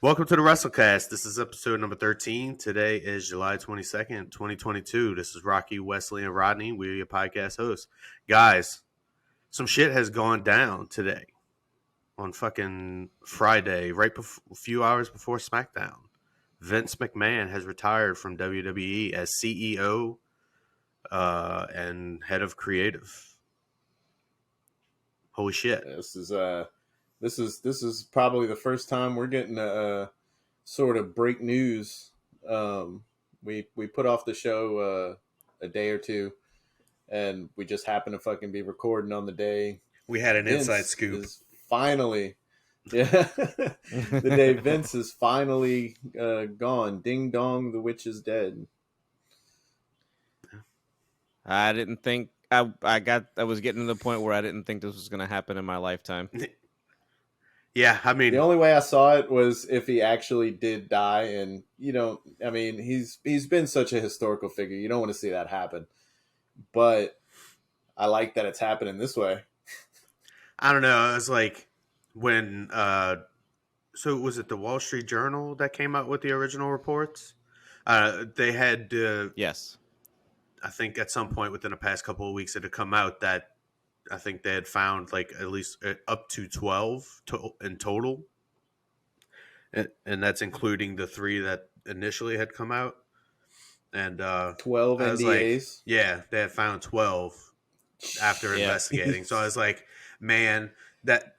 Welcome to the Wrestlecast. This is episode number 13. Today is July 22nd, 2022. This is Rocky, Wesley, and Rodney. We're your podcast hosts. Guys, some shit has gone down today on fucking Friday, a few hours before SmackDown. Vince McMahon has retired from WWE as CEO and head of creative. Holy shit. This is probably the first time we're getting a sort of break news. We put off the show a day or two, and we just happened to fucking be recording on the day. We had an Vince inside scoop. is finally, the day Vince is finally gone. Ding dong, the witch is dead. I didn't think I was getting to the point where I didn't think this was going to happen in my lifetime. Yeah, I mean, the only way I saw it was if he actually did die, and he's been such a historical figure. You don't want to see that happen, but I like that it's happening this way. I don't know. It was like when, so was it the Wall Street Journal that came out with the original reports? They had, yes, I think at some point within the past couple of weeks it had come out that I think they had found like at least up to 12 in total. And that's including the 3 that initially had come out. And 12 NDAs? Like, yeah, they had found 12 after investigating. So I was like, man, that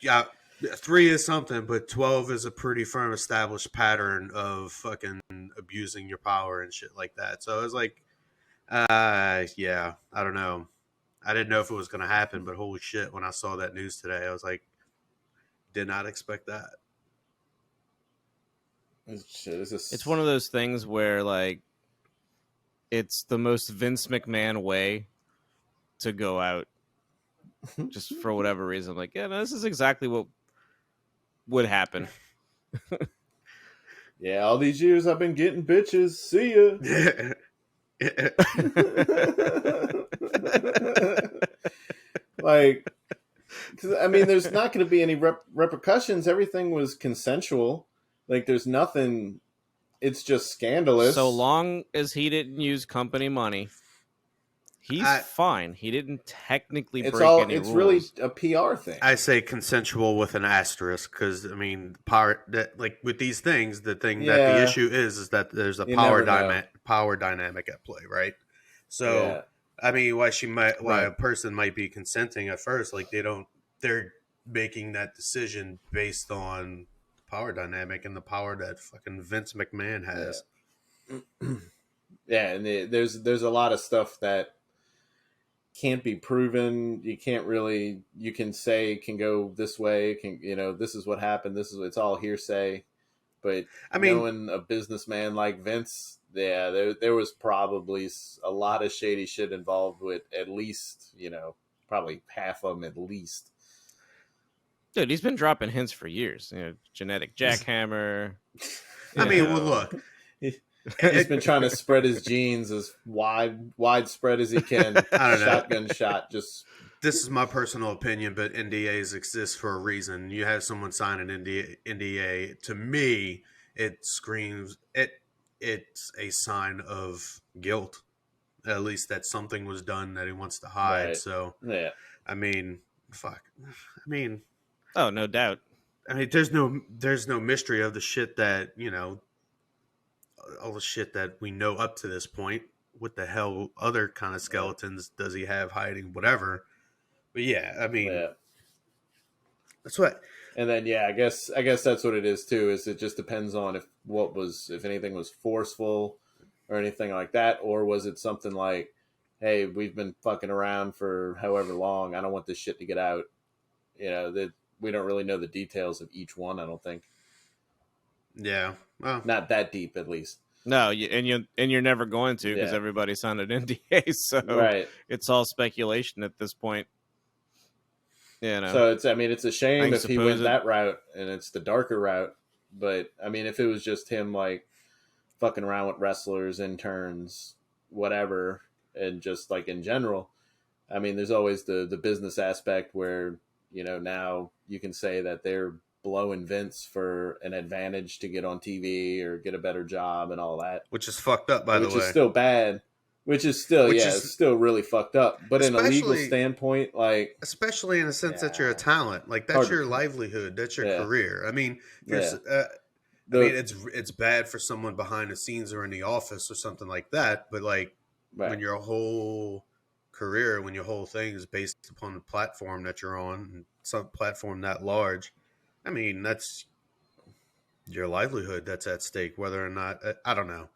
3 is something, but 12 is a pretty firm established pattern of fucking abusing your power and shit like that. So I was like, yeah, I don't know. I didn't know if it was going to happen, but holy shit, when I saw that news today, I was like, did not expect that. It's one of those things where, like, it's the most Vince McMahon way to go out. Just for whatever reason. I'm like, yeah, no, this is exactly what would happen. Yeah, all these years I've been getting bitches. See ya. Like, cause, I mean, there's not going to be any repercussions. Everything was consensual. Like, there's nothing. It's just scandalous. So long as he didn't use company money, he's fine. He didn't technically break any rules. It's really a PR thing. I say consensual with an asterisk because, I mean, like with these things, that the issue is that there's a power dynamic at play, right? So, I mean, why a person might be consenting at first, like they're making that decision based on power dynamic and the power that fucking Vince McMahon has. Yeah, and there's a lot of stuff that can't be proven. You can't really. You can say it can go this way. This is what happened. It's all hearsay. But I mean, knowing a businessman like Vince, yeah, there was probably a lot of shady shit involved with at least, probably half of them at least. Dude, he's been dropping hints for years. Genetic jackhammer. I mean, well, look. He's been trying to spread his genes as widespread as he can. I don't know. Shotgun shot. This is my personal opinion, but NDAs exist for a reason. You have someone sign an NDA. To me, it screams it's a sign of guilt. At least that something was done that he wants to hide. Right. So, yeah. I mean, fuck. I mean, oh, no doubt. I mean, there's no mystery of the shit that all the shit that we know up to this point. What the hell other kind of skeletons does he have hiding? Whatever. But yeah, I mean, that's what. And then I guess that's what it is too. Is it just depends on if anything was forceful or anything like that, or was it something like, hey, we've been fucking around for however long. I don't want this shit to get out. That we don't really know the details of each one. I don't think. Yeah, well, not that deep, at least. No, and you're never going to because everybody signed an NDA, so it's all speculation at this point. So it's a shame if he went that route and it's the darker route. But I mean, if it was just him like fucking around with wrestlers, interns, whatever, and just like in general, I mean, there's always the business aspect where now you can say that they're blowing Vince for an advantage to get on TV or get a better job and all that. Which is fucked up, by the way. Which is still bad. Which is still, it's still really fucked up. But in a legal standpoint, like... Especially in the sense that you're a talent. Like, that's your livelihood. That's your career. I mean, it's bad for someone behind the scenes or in the office or something like that. But, like, when your whole career, when your whole thing is based upon the platform that you're on, and some platform that large, I mean, that's your livelihood that's at stake, whether or not... I don't know.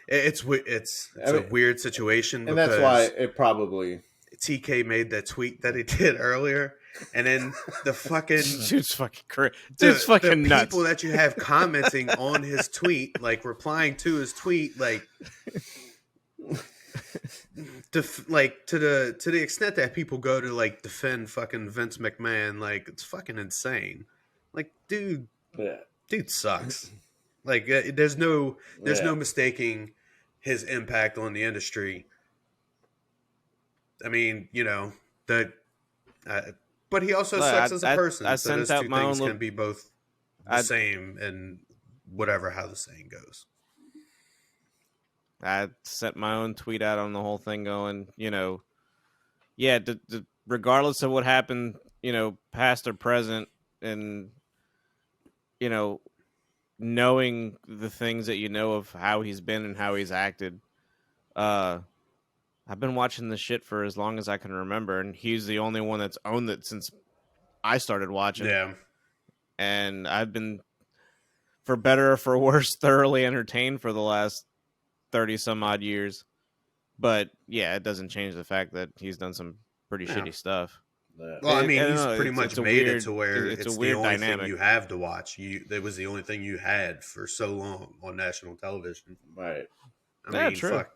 It's a weird situation, and that's why it probably TK made that tweet that he did earlier, and then the fucking dude's fucking crazy. Dude's fucking the nuts. People that you have commenting on his tweet, like replying to his tweet, like to the extent that people go to like defend fucking Vince McMahon, like it's fucking insane. Like, dude sucks. Like, there's no mistaking his impact on the industry. I mean, but he also sucks as a person. I so sent those out two my things own can be both the same, and whatever how the saying goes. I sent my own tweet out on the whole thing, going, regardless of what happened, past or present, and knowing the things that of how he's been and how he's acted, I've been watching this shit for as long as I can remember, and he's the only one that's owned it since I started watching. Yeah. And I've been, for better or for worse, thoroughly entertained for the last 30 some odd years. But yeah, it doesn't change the fact that he's done some pretty shitty stuff. Well, I mean, he's pretty much made it to where it's the only dynamic thing you have to watch. It was the only thing you had for so long on national television. Right. I mean, fuck.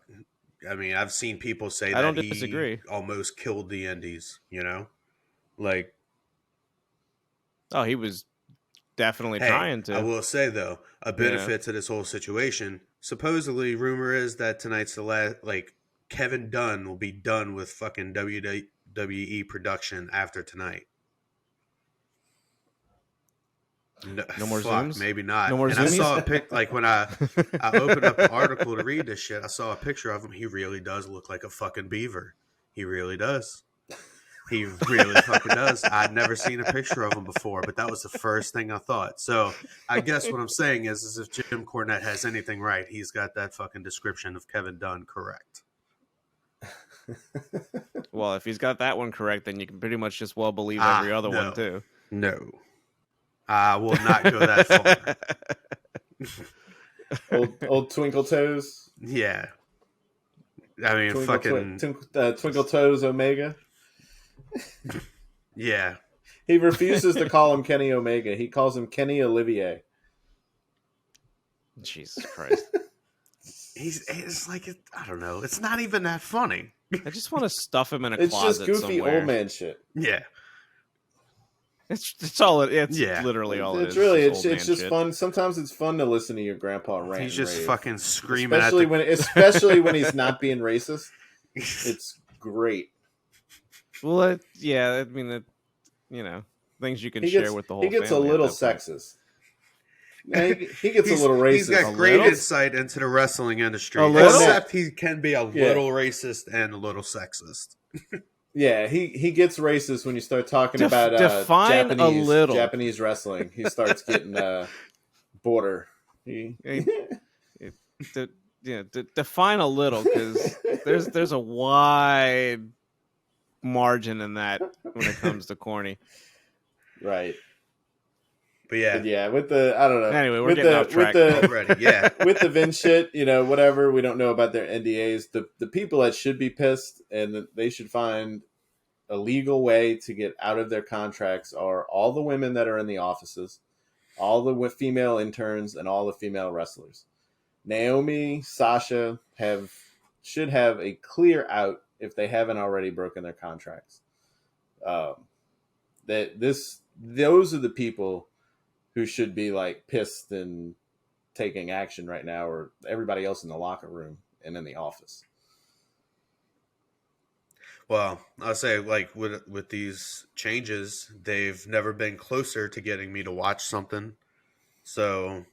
I mean, I've seen people say that he almost killed the indies, Like... Oh, he was definitely trying to. I will say, though, a benefit to this whole situation, supposedly, rumor is that tonight's the last... Like, Kevin Dunn will be done with fucking WWE production after tonight. No more Zooms? Maybe not. No more and Zoomies? I saw a pic, like when I opened up the article to read this shit, I saw a picture of him. He really does look like a fucking beaver. He really does. He really fucking does. I'd never seen a picture of him before, but that was the first thing I thought. So I guess what I'm saying is if Jim Cornette has anything right, he's got that fucking description of Kevin Dunn correct. Well, if he's got that one correct, then you can pretty much just believe every other one too. No. I will not go that far. old Twinkle Toes? Yeah. I mean, Twinkle Toes Omega? Yeah. He refuses to call him Kenny Omega. He calls him Kenny Olivier. Jesus Christ. It's like, I don't know. It's not even that funny. I just want to stuff him in a closet somewhere. It's just goofy old man shit. Yeah. It's all it. It's literally all it is. It's just fun. Sometimes it's fun to listen to your grandpa rant. He's just fucking screaming, especially when he's not being racist. It's great. Well, I mean, things you can share with the whole. He gets family a little sexist. He gets a little racist. He's got great insight into the wrestling industry, except he can be a little racist and a little sexist. Yeah, he gets racist when you start talking about Japanese wrestling. He starts getting border. Define a little, because there's a wide margin in that when it comes to corny. Right. But yeah, with the I don't know. Anyway, we're getting off track already. Yeah, with the Vince shit, whatever. We don't know about their NDAs. The people that should be pissed and they should find a legal way to get out of their contracts are all the women that are in the offices, all the female interns, and all the female wrestlers. Naomi, Sasha should have a clear out if they haven't already broken their contracts. Those are the people who should be like pissed and taking action right now, or everybody else in the locker room and in the office. Well, I'll say like with these changes, they've never been closer to getting me to watch something. So,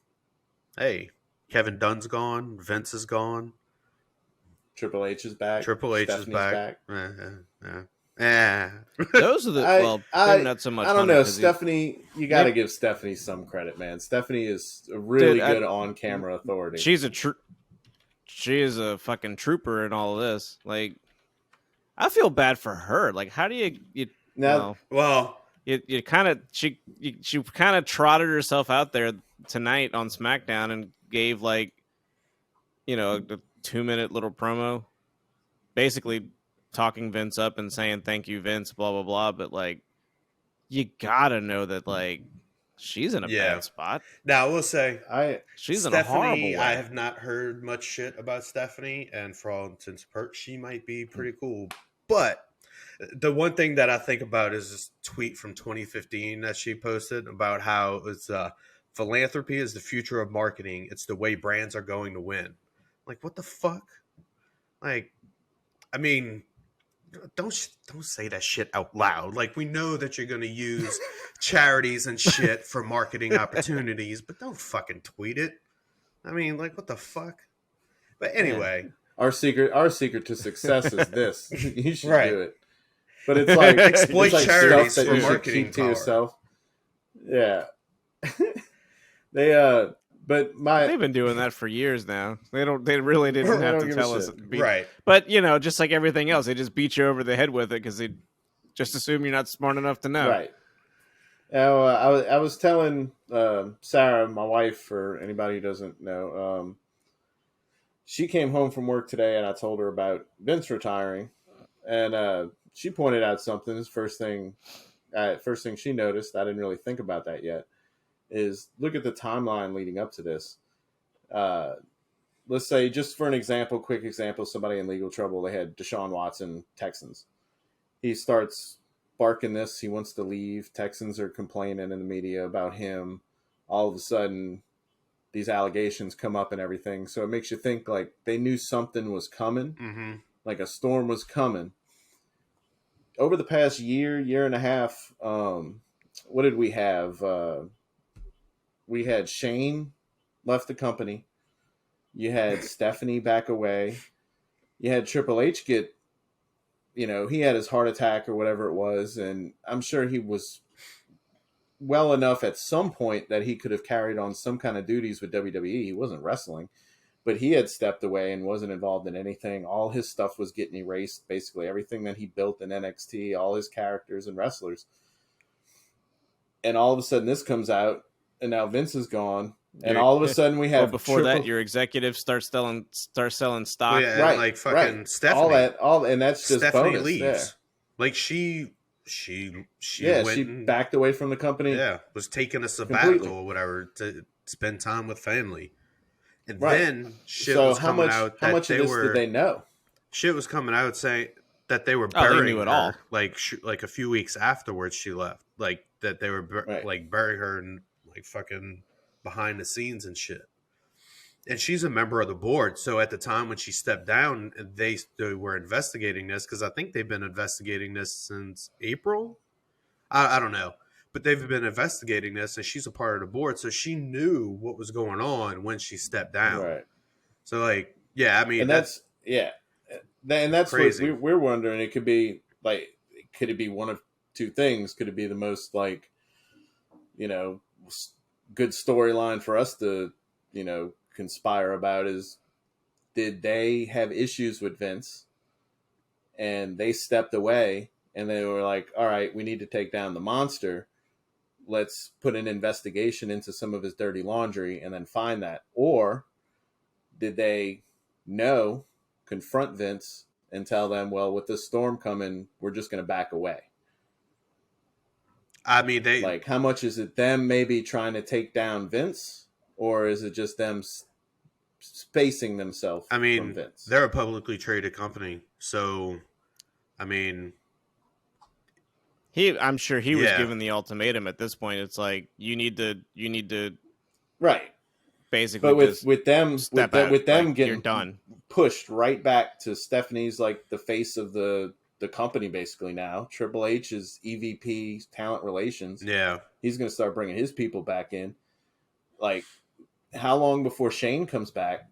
hey, Kevin Dunn's gone, Vince is gone, Triple H is back. Triple H is Stephanie's back. back. Those are the maybe not so much. I don't Hunter, know, Stephanie. You got to give Stephanie some credit, man. Stephanie is a really good on-camera authority. She is a fucking trooper in all of this. Like, I feel bad for her. Like, how do you kind of she kind of trotted herself out there tonight on SmackDown and gave like, a 2-minute little promo, basically talking Vince up and saying thank you, Vince, blah blah blah. But like, you gotta know that like she's in a bad spot. Now I will say she's Stephanie, in a horrible way. I have not heard much shit about Stephanie, and for all intents and purposes, she might be pretty cool. But the one thing that I think about is this tweet from 2015 that she posted about how it's philanthropy is the future of marketing. It's the way brands are going to win. Like, what the fuck? Like, I mean, don't say that shit out loud. Like, we know that you're going to use charities and shit for marketing opportunities, but don't fucking tweet it. I mean, like, what the fuck? But anyway, our secret to success is this. You should do it. But it's like exploit charities stuff that for you marketing keep to yourself. Yeah. They've been doing that for years now. They really didn't have to tell us. Right. But just like everything else, they just beat you over the head with it because they just assume you're not smart enough to know. Right. Now, I was telling Sarah, my wife, for anybody who doesn't know, she came home from work today, and I told her about Vince retiring, and she pointed out something. This first thing she noticed. I didn't really think about that yet. Is look at the timeline leading up to this. Let's say, just for an quick example, somebody in legal trouble. They had Deshaun Watson, Texans. He starts barking this. He wants to leave. Texans are complaining in the media about him. All of a sudden, these allegations come up and everything. So it makes you think like they knew something was coming, like a storm was coming. Over the past year and a half, what did we have? We had Shane left the company. You had Stephanie back away. You had Triple H get, he had his heart attack or whatever it was. And I'm sure he was well enough at some point that he could have carried on some kind of duties with WWE. He wasn't wrestling, but he had stepped away and wasn't involved in anything. All his stuff was getting erased. Basically everything that he built in NXT, all his characters and wrestlers. And all of a sudden this comes out. And now Vince is gone, and all of a sudden we have. Before that, your executives start selling stock, right? Like fucking Stephanie, and that's just Stephanie bonus. leaves. Yeah. Like she backed away from the company. Yeah, was taking a sabbatical or whatever to spend time with family, and then shit was coming out. How much of this did they know? Shit was coming out saying that they were burying her. All. Like a few weeks afterwards, she left. Like that they were like burying her and. Like fucking behind the scenes and shit. And she's a member of the board. So at the time when she stepped down, they were investigating this because I think they've been investigating this since April. I don't know. But they've been investigating this and she's a part of the board. So she knew what was going on when she stepped down. Right. So like, yeah, I mean, and that's crazy. What we're wondering. It could be like, could it be one of two things? Could it be the most like, good storyline for us to, conspire about is, did they have issues with Vince and they stepped away and they were like, all right, we need to take down the monster. Let's put an investigation into some of his dirty laundry and then find that. Or did they confront Vince and tell them, well, with this storm coming, we're just going to back away. I mean, like, how much is it them maybe trying to take down Vince, or is it just them spacing themselves from Vince? They're a publicly traded company, so I mean, I'm sure he was given the ultimatum at this point. It's like you need to, right? Basically, but with them like, getting done, pushed right back to Stephanie's like the face of the the company basically now. Triple H is EVP talent relations. Yeah. He's going to start bringing his people back in. Like, how long before Shane comes back?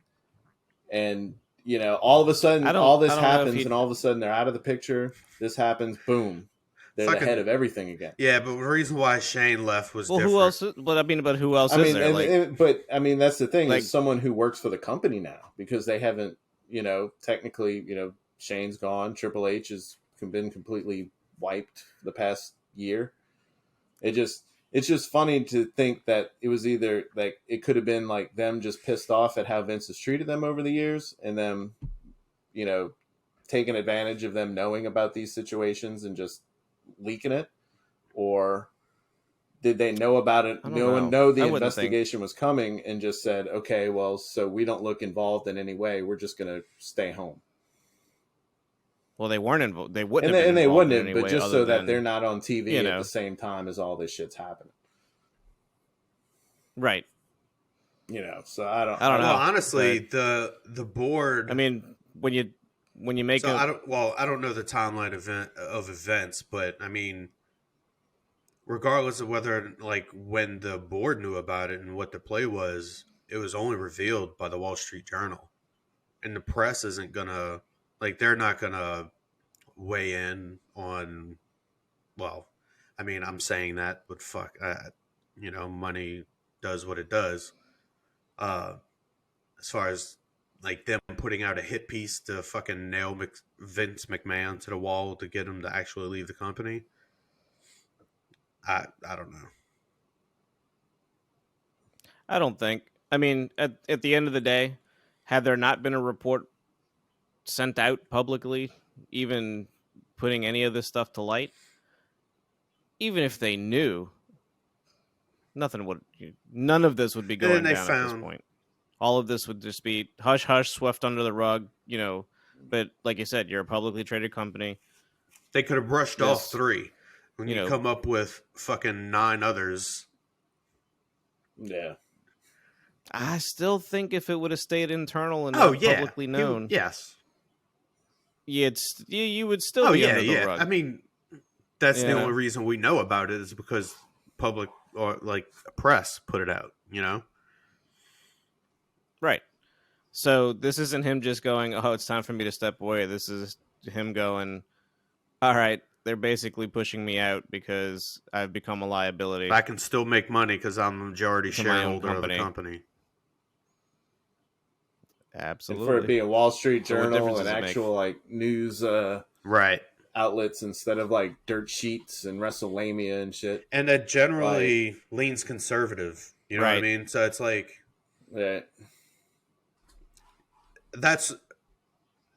And, you know, all of a sudden, all this happens, and all of a sudden they're out of the picture. This happens, boom. They're the head of everything again. Yeah, but the reason why Shane left was different. Who else? But who else is there? But that's the thing, is someone who works for the company now, because they haven't, you know, technically, you know, Shane's gone. Triple H has been completely wiped the past year. It's just funny to think that it was either like, it could have been like them just pissed off at how Vince has treated them over the years, and them, you know, taking advantage of them knowing about these situations and just leaking it, or did they know about it, know the investigation was coming, and just said, okay, well, so we don't look involved in any way, we're just going to stay home. Well, they weren't involved. They wouldn't have been and they wouldn't have, but just so that they're not on TV at the same time as all this shit's happening. Right. You know, so I don't know. Well, honestly, the board. I mean, when you make so I don't know the timeline of events, but I mean, regardless of whether, like, when the board knew about it and what the play was, it was only revealed by the Wall Street Journal, and the press isn't gonna, like, they're not gonna weigh in on. Well, I mean, I'm saying that, but fuck, you know, money does what it does. As far as, like, them putting out a hit piece to fucking nail Vince McMahon to the wall to get him to actually leave the company, I don't know. I don't think. I mean, at the end of the day, had there not been a report sent out publicly, even putting any of this stuff to light, even if they knew, none of this would be going down at this point. All of this would just be hush hush, swept under the rug, you know. But like you said, you're a publicly traded company. They could have brushed off 3 when you come up with fucking 9 others. Yeah. I still think if it would have stayed internal and not publicly known, yes, you would still be under the rug. I mean, that's the only reason we know about it, is because public or, like, press put it out, you know? Right. So this isn't him just going, oh, it's time for me to step away. This is him going, all right, they're basically pushing me out because I've become a liability. I can still make money because I'm the majority shareholder of the company. Absolutely. And for it being Wall Street Journal and actual like news right outlets instead of like dirt sheets and WrestleMania and shit. And that generally leans conservative. You know what I mean? So it's like, that's,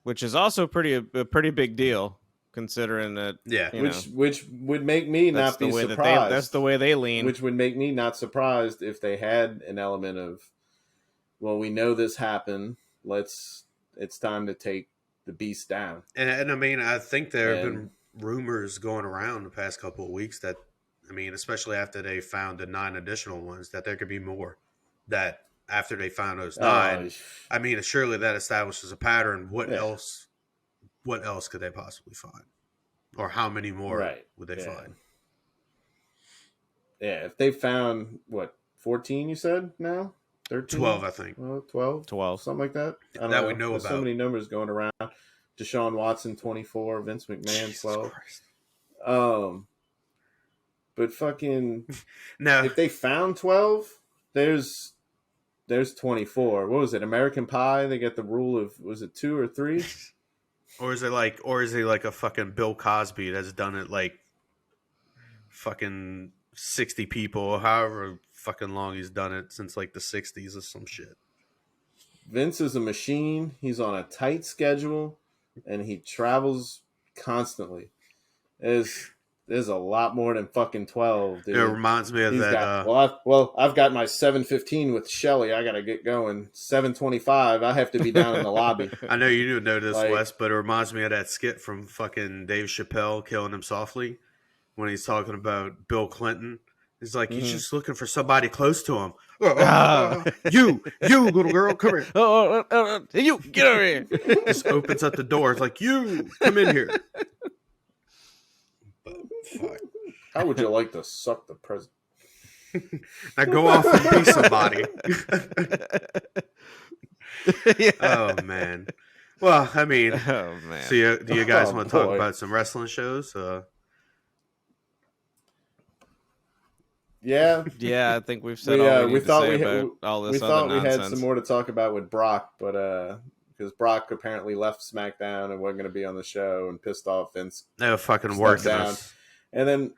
which is also a pretty big deal, considering that. Yeah, which would make me not be surprised. That's the way they lean. Which would make me not surprised if they had an element of, well, we know this happened. It's time to take the beast down. And I mean, I think there have been rumors going around the past couple of weeks that, I mean, especially after they found the 9 additional ones, that there could be more. That after they found those 9, I mean, surely that establishes a pattern. What else could they possibly find? Or how many more would they find? Yeah, if they found, 14 you said now? 13? 12, I think. 12, something like that. I don't know. We know. There's about so many numbers going around. Deshaun Watson 24, Vince McMahon 12. But fucking no. If they found 12, there's 24. What was it? American Pie? They got the rule of, was it 2 or 3? Or is it like a fucking Bill Cosby that's done it like fucking 60 people, however fucking long he's done it, since like the 60s or some shit. Vince is a machine. He's on a tight schedule and he travels constantly. There's a lot more than fucking 12, dude. It reminds me of that. I've got my 7:15 with Shelly. I got to get going. 7:25, I have to be down in the lobby. I know you do know this, Wes, but it reminds me of that skit from fucking Dave Chappelle, Killing Him Softly, when he's talking about Bill Clinton. He's like, he's just looking for somebody close to him. You little girl, come here. You, get over here. Just opens up the door. It's like, you, come in here. But fuck. How would you like to suck the president? Now go off and be somebody. Yeah. Oh man. Well, I mean, Oh man. so do you guys want to talk boy. about some wrestling shows? Yeah, Yeah, I think we've said all we need to say about all this we thought other we nonsense. had some more to talk about with Brock, but because Brock apparently left SmackDown and wasn't going to be on the show and pissed off Vince. No fucking Stepped working down. us. And then,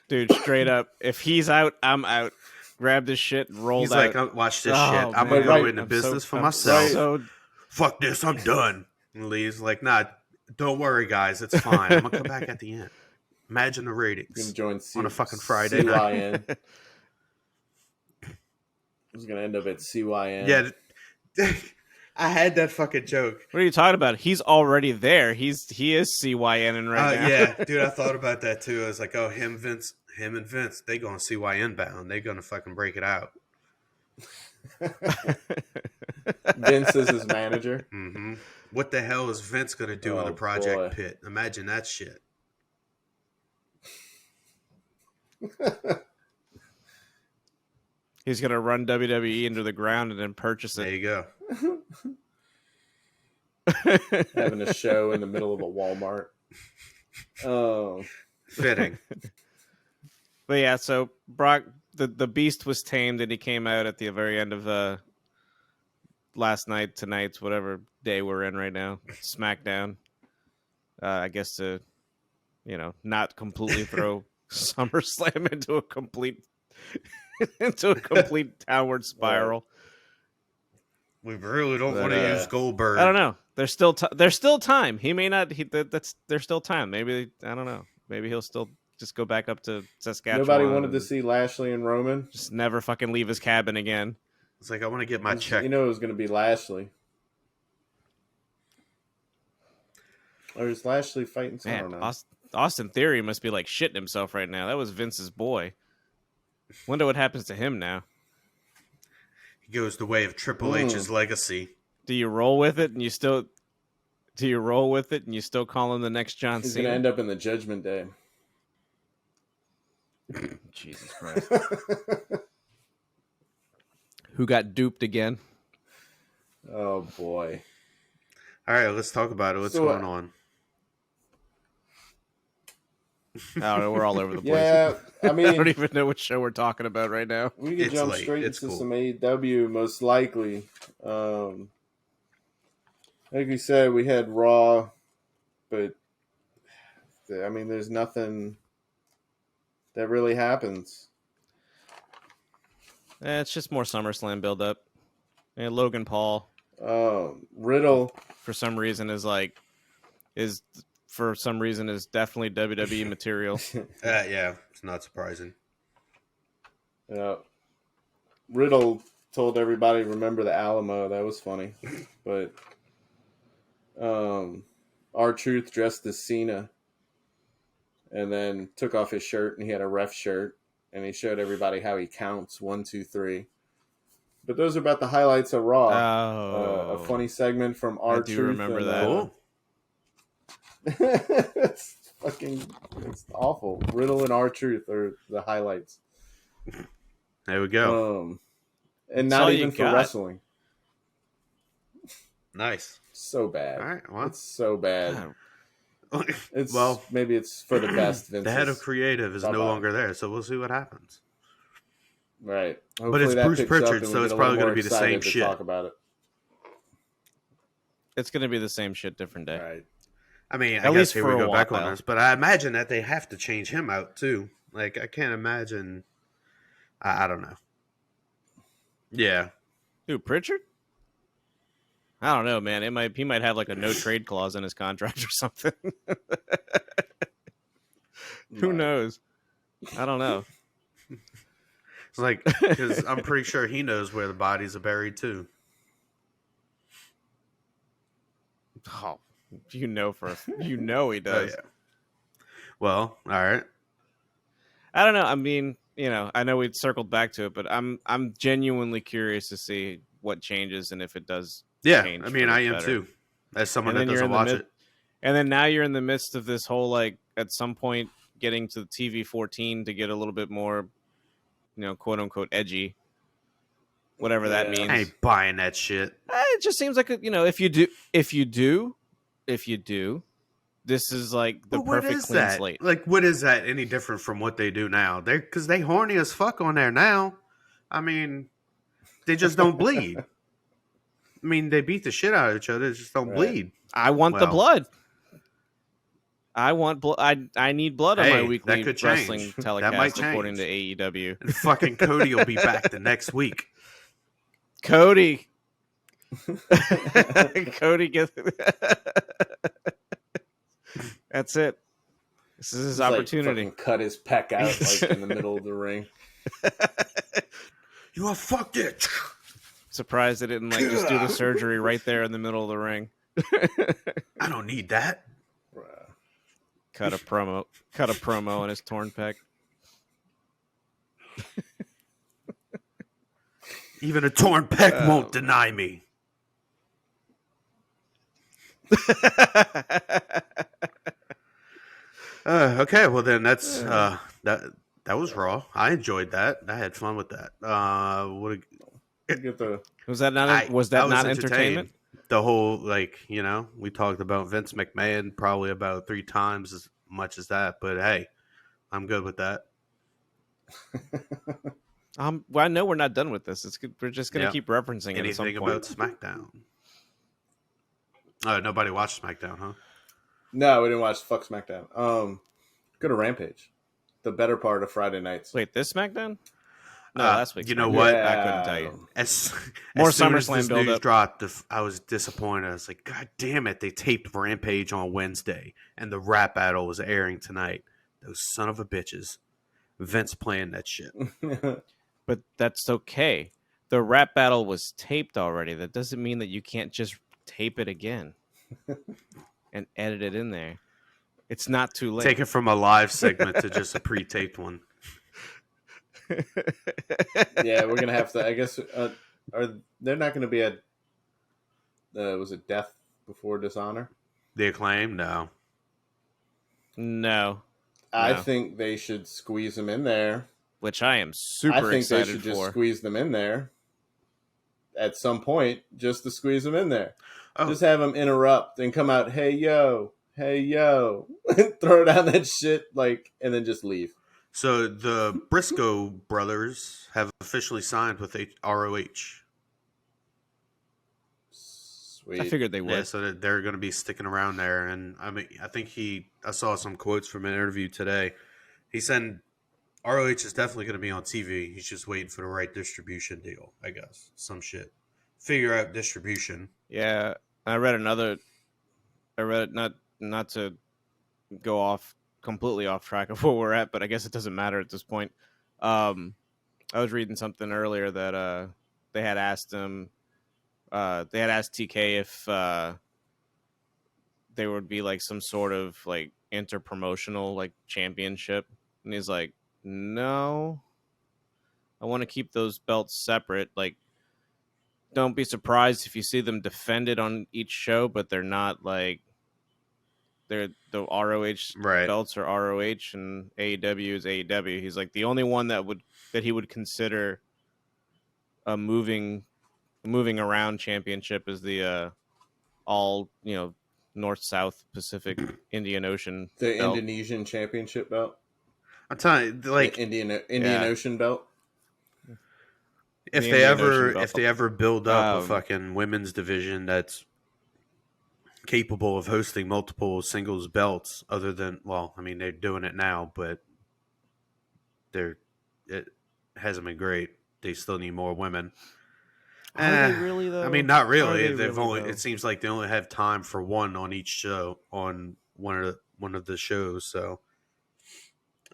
Dude, straight up, if he's out, I'm out. Grab this shit and roll He's out. like, watch this Oh, shit. I'm man. gonna go into I'm business so- for I'm myself. so- Fuck this, I'm done. And leaves like, nah, don't worry, guys, it's fine. I'm gonna come back at the end. Imagine the going ratings to join on a fucking Friday night. CYN. He's going to end up at CYN. Yeah, I had that fucking joke. What are you talking about? He's already there. He is CYN right now. Yeah, dude, I thought about that too. I was like, oh, him and Vince, they going CYN bound. They gonna fucking break it out. Vince is his manager. Mm-hmm. What the hell is Vince gonna do in the Project boy. Pit? Imagine that shit. He's gonna run WWE into the ground and then purchase There it. you go. Having a show in the middle of a Walmart. Oh, Fitting. But yeah, so Brock, the beast was tamed, and he came out at the very end of last night, tonight's whatever day we're in right now, SmackDown. I guess to, not completely throw SummerSlam into a complete downward spiral. We really don't But, want to use Goldberg. I don't know. There's still time. He may not. There's still time. Maybe I don't know. Maybe he'll still just go back up to Saskatchewan. nobody wanted to see Lashley and Roman. Just never fucking leave his cabin again. It's like I want to get my check. You know it was going to be Lashley. Or is Lashley fighting someone? Man, now? Austin Theory must be like shitting himself right now. That was Vince's boy. Wonder what happens to him now. He goes the way of Triple H's legacy. Do you roll with it and you still call him the next John He's Cena? going to end up in the Judgment Day. Jesus Christ. Who got duped again? Oh boy. All right, let's talk about it. What's So, going on? I don't know. We're all over the place. Yeah, I I don't mean, even know what show we're talking about right now. we could It's jump late. straight It's into cool. some AEW most likely. Like we said, we had Raw, but I mean, there's nothing that really happens. It's just more SummerSlam build-up. And Logan Paul, Riddle. for some reason, is definitely WWE material. Yeah, it's not surprising. Riddle told everybody, remember the Alamo. That was funny. But R-Truth dressed as Cena and then took off his shirt and he had a ref shirt and he showed everybody how he counts 1, 2, 3. But those are about the highlights of Raw. Oh, A funny segment from R-Truth. I do remember that. Cool. It's awful. Riddle and R-Truth are the highlights. There we go. And That's all not you even for got. wrestling. Nice. So bad. All right. Well, It's so bad. It's well, maybe it's for the best. the head of creative is no Bye-bye. longer there, so we'll see what happens. Right. But Hopefully it's that Bruce picks up Pritchard, and so we it's get a probably little going to more be the same excited to shit. Talk about it. It's going to be the same shit, different day. Right. I mean, At I guess least here for we a go back on while. this, but I imagine that they have to change him out too. Like, I can't imagine. I don't know. Yeah. Dude, Pritchard? I don't know, man. He might have like a no trade clause in his contract or something. Who Right. knows? I don't know. It's like, because I'm pretty sure he knows where the bodies are buried too. Oh, he does. Oh, yeah. Well, all right. I don't know. I mean, I know we'd circled back to it, but I'm genuinely curious to see what changes and if it does. Yeah, change I for mean, the I am better. too. As someone And that then you're doesn't in the watch mid- it. And then now you're in the midst of this whole like at some point getting to the TV 14 to get a little bit more, quote unquote edgy, whatever that means. I ain't buying that shit. It just seems like if you do, this is like the perfect clean slate. Like, what is that any different from what they do now? Because they horny as fuck on there now. I mean, they just don't bleed. I mean, they beat the shit out of each other. They just don't bleed. I want the blood. I want blood. I need blood on my weekly wrestling telecast, according to AEW. And fucking Cody will be back the next week. Cody gets. That's it. This is his opportunity. Like cut his pec out like in the middle of the ring. You are fucked it. Surprised they didn't just do the surgery right there in the middle of the ring. I don't need that. Cut a promo on his torn pec. Even a torn pec won't deny me. Okay, well then that's that was Raw. I enjoyed that. I had fun with that. Was that not entertainment? The whole we talked about Vince McMahon probably about 3 times as much as that, but hey, I'm good with that. Well, I know we're not done with this. We're just going to keep referencing it at some point. Anything about SmackDown? Oh, nobody watched SmackDown, huh? No, we didn't watch fuck SmackDown. Go to Rampage. The better part of Friday nights. Wait, this SmackDown? No, last week. You know what? I couldn't tell you. As More soon as SummerSlam this build news up. dropped, I was disappointed. I was like, God damn it! They taped Rampage on Wednesday, and the rap battle was airing tonight. Those son of a bitches. Vince playing that shit. But that's okay. The rap battle was taped already. That doesn't mean that you can't just tape it again and edit it in there. It's not too late. Take it from a live segment to just a pre-taped one. Yeah, we're gonna have to. I guess they're not gonna be a. Was it Death Before Dishonor? The Acclaim? No. I think they should squeeze them in there. Which I am super excited for. I think they should just squeeze them in there at some point, just to squeeze them in there. Oh. Just have them interrupt and come out, hey, yo, throw down that shit, and then just leave. So the Briscoe brothers have officially signed with ROH. Sweet. I figured they would. Yeah, so they're going to be sticking around there. And I mean, I saw some quotes from an interview today. He said ROH is definitely going to be on TV. He's just waiting for the right distribution deal, I guess. Some shit. Figure out distribution. Yeah, I read not to go completely off track of where we're at, but I guess it doesn't matter at this point. I was reading something earlier that they had asked him. They had asked TK if there would be some sort of interpromotional championship, and he's like, no, I want to keep those belts separate. Don't be surprised if you see them defended on each show, but they're not they're the ROH belts are ROH and AEW is AEW. He's like the only one that he would consider a moving around championship is the all North South Pacific Indian Ocean the belt. Indonesian championship belt. I'm telling you, the Indian Ocean belt. If they ever build up a fucking women's division that's capable of hosting multiple singles belts, other than they're doing it now, but it hasn't been great. They still need more women. Are they really though? I mean, not really. It seems like they only have time for one on each show on one of the shows. So,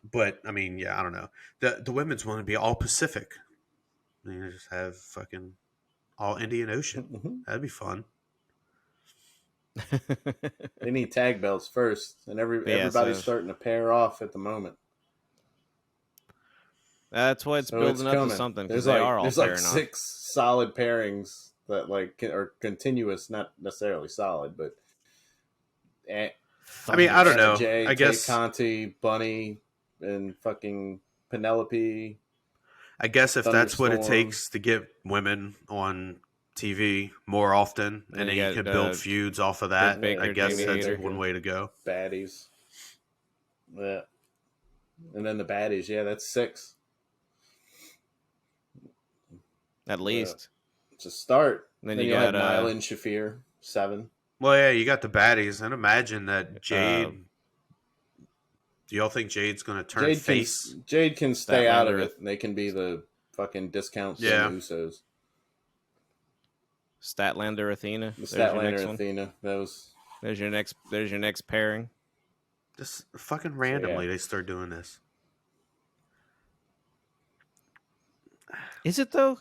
but I mean, yeah, I don't know. The women's want to be all Pacific. You just have fucking all Indian Ocean. Mm-hmm. That'd be fun. They need tag belts first, and everybody's starting to pair off at the moment. That's why it's building up to something. Because they are all pairing off. 6 solid pairings that are continuous, not necessarily solid, but I mean, I don't know. Jay, I guess Conti, Bunny, and fucking Penelope. I guess if that's what it takes to get women on TV more often, and then you can build feuds off of that, I guess that's one way to go. Baddies. Yeah. And then the baddies, yeah, that's 6. At least. It's a start. Then you got Nyla and Shafir, 7. Well, yeah, you got the baddies. And imagine that Jade. Do y'all think Jade's going to turn face? Jade can stay out of it. And they can be the fucking discounts and Usos. Statlander Athena. Statlander Athena. There's your next pairing. Just fucking randomly they start doing this. Is it though?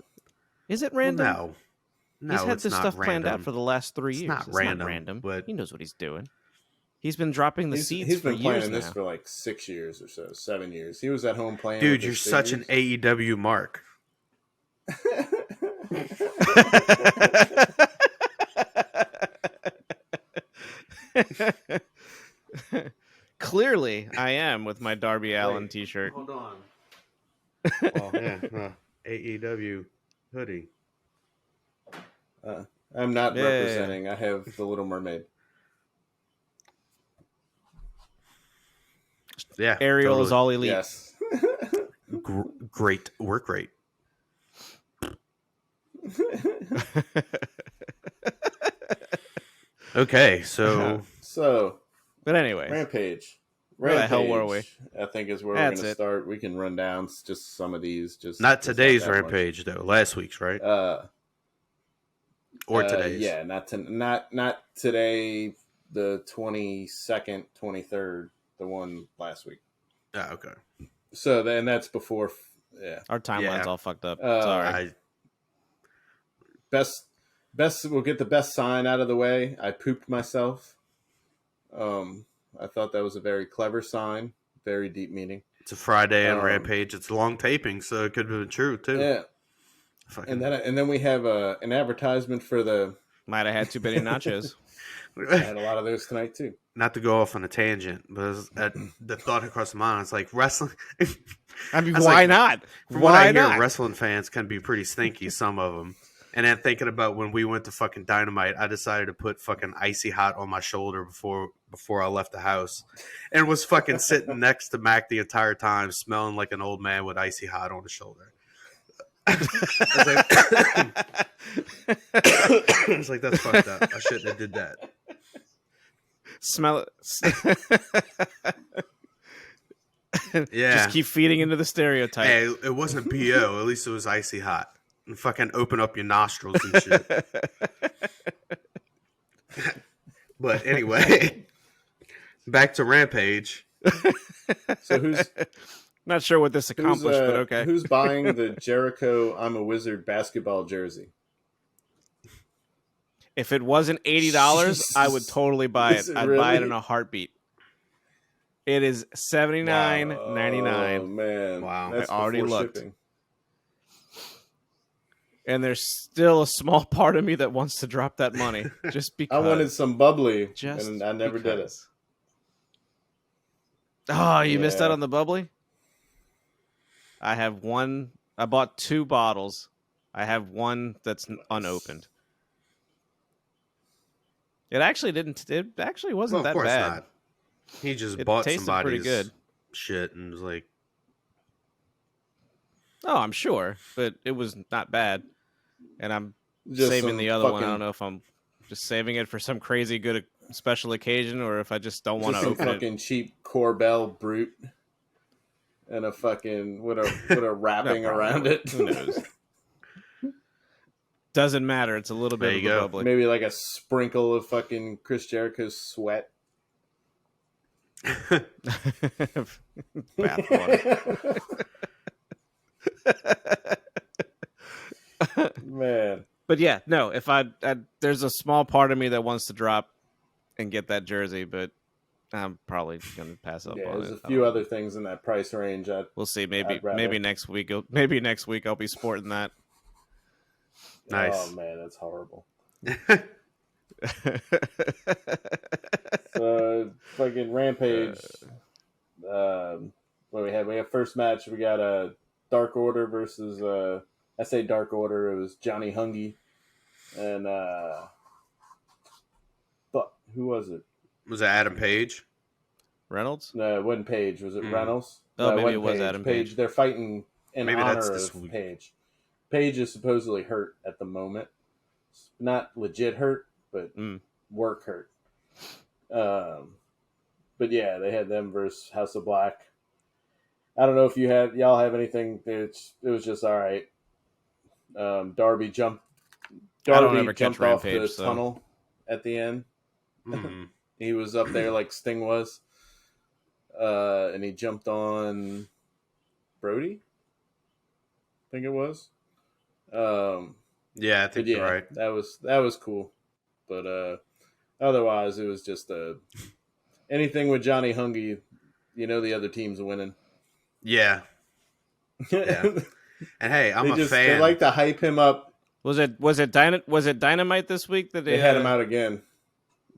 Is it random? Well, no. He's had it's this not stuff random. planned out for the last 3 years. It's not random, but he knows what he's doing. He's been dropping the seeds for years now. He's been planning this for like 6 years or so, 7 years. He was at home playing. Dude, you're such an AEW mark. Clearly, I am with my Darby Allin t-shirt. Hold on. Oh, yeah. AEW hoodie. I'm not representing. I have the Little Mermaid. Yeah. Ariel totally. is all elite. Yes. Great work rate. Okay, so. But anyway. Rampage. Where the hell were we? I think is where we're going to start. We can run down just some of these. Not today's Rampage, though. Last week's, right? Or today's. Yeah, not today, the 22nd, 23rd, the one last week. Oh, okay. So then that's before. Yeah. Our timeline's all fucked up. Sorry. We'll get the best sign out of the way. I pooped myself. I thought that was a very clever sign. Very deep meaning. It's a Friday on Rampage. It's a long taping, so it could have been true, too. Yeah. And then we have an advertisement for the... Might have had too many nachos. I had a lot of those tonight, too. Not to go off on a tangent, but the thought across my mind, it's like wrestling... I mean, why not? From what I hear, wrestling fans can be pretty stinky, some of them. And then thinking about when we went to fucking Dynamite, I decided to put fucking Icy Hot on my shoulder before I left the house. And was fucking sitting next to Mac the entire time, smelling like an old man with Icy Hot on his shoulder. I was like, that's fucked up. I shouldn't have did that. Smell it. Yeah. Just keep feeding into the stereotype. Hey, it wasn't BO. At least it was Icy Hot. And fucking open up your nostrils and shit. But anyway, back to Rampage. So who's... Not sure what this accomplished, but okay. Who's buying the Jericho I'm a Wizard basketball jersey? If it wasn't $80, I would totally buy it. I'd buy it in a heartbeat. It is $79.99. Oh, man. Wow. That's I already looked. Shipping. And there's still a small part of me that wants to drop that money. Just because. I wanted some bubbly, and I never did it. Oh, you missed out on the bubbly? I have one. I bought 2 bottles. I have one that's unopened. It actually didn't. It actually wasn't that bad. Not. He just bought somebody's pretty good shit and was like, "Oh, I'm sure," but it was not bad. And I'm just saving the other one. I don't know if I'm just saving it for some crazy good special occasion or if I just don't want to open it. Fucking cheap Corbel Brute. And a fucking with a wrapping around it. Who knows? Doesn't matter. It's a little bit of bubbly. Maybe like a sprinkle of fucking Chris Jericho's sweat. Bathwater. Man. But yeah, no. If there's a small part of me that wants to drop and get that jersey, but I'm probably gonna pass up on it. There's a few other things in that price range. We'll see. Maybe next week. Maybe next week I'll be sporting that. Nice. Oh man, that's horrible. So fucking Rampage. What we have first match. We got a Dark Order versus I say Dark Order. It was Johnny Hungy and but who was it? Was it Adam Page? Reynolds? No, it wasn't Page. Was it Reynolds? Oh, No, maybe it wasn't was Page. Adam Page. They're fighting in Maybe honor that's this of week. Page. Page is supposedly hurt at the moment. Not legit hurt, but work hurt. But yeah, they had them versus House of Black. I don't know if y'all have anything. It was just all right. Darby jumped off Rampage, the tunnel at the end. Mm-hmm. He was up there like Sting was, and he jumped on Brody. I think it was. Yeah, I think you're right. That was cool, but otherwise it was just anything with Johnny Hungy. The other team's winning. Yeah. And hey, I'm a fan. They like to hype him up. Was it Dynamite this week that they had him out again?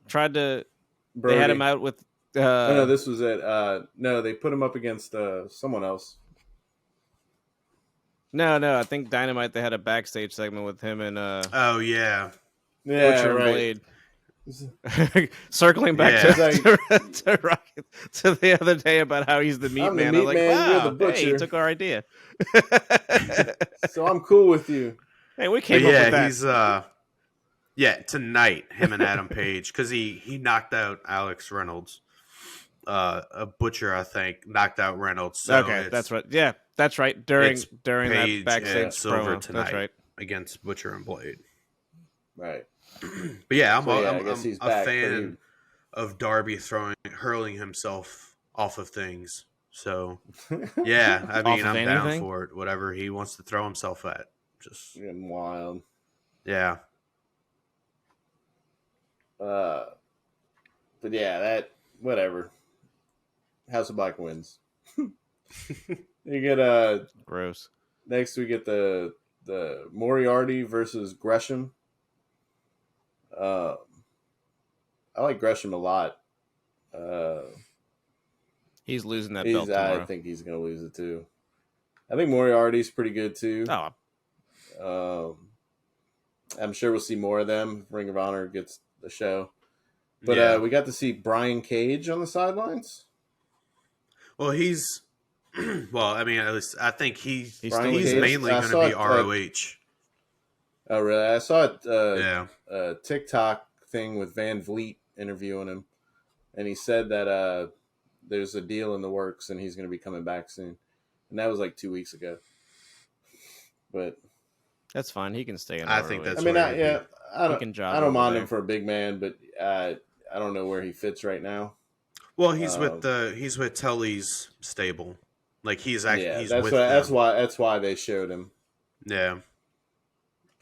Tried to. Brody. They had him out with. No, this was it. No, they put him up against someone else. No, I think Dynamite. They had a backstage segment with him and. Oh yeah. Butcher and Blade. Circling back to the other day about how he's the meat man. I was like, wow, hey, he took our idea. So I'm cool with you. Hey, we came up with that. He's tonight, him and Adam Page, because he knocked out Alex Reynolds. A Butcher, I think, knocked out Reynolds. So okay, that's right. Yeah, that's right. During Page that backstage and Silver promo. tonight, that's right. against Butcher and Blade. Right. But yeah, I'm he's a back, fan of Darby hurling himself off of things. So yeah, I mean, I'm down for it. Whatever he wants to throw himself at, just getting wild. Yeah. But yeah, that whatever. House of Black wins. You get gross. Next we get the Moriarty versus Gresham. I like Gresham a lot. He's losing that belt tomorrow. I think he's going to lose it too. I think Moriarty's pretty good too. I'm sure we'll see more of them if Ring of Honor gets the show. But we got to see Brian Cage on the sidelines. Well, he's well. I mean, at least I think he's Cage? mainly going to be ROH. Oh, really? I saw a TikTok thing with Van Vliet interviewing him, and he said that there's a deal in the works, and he's going to be coming back soon. And that was like 2 weeks ago. But that's fine. He can stay in. I ROH. think that's. I mean, I don't mind there. him for a big man, but I don't know where he fits right now. Well, he's with Tully's stable. Like he's actually that's why they showed him. Yeah.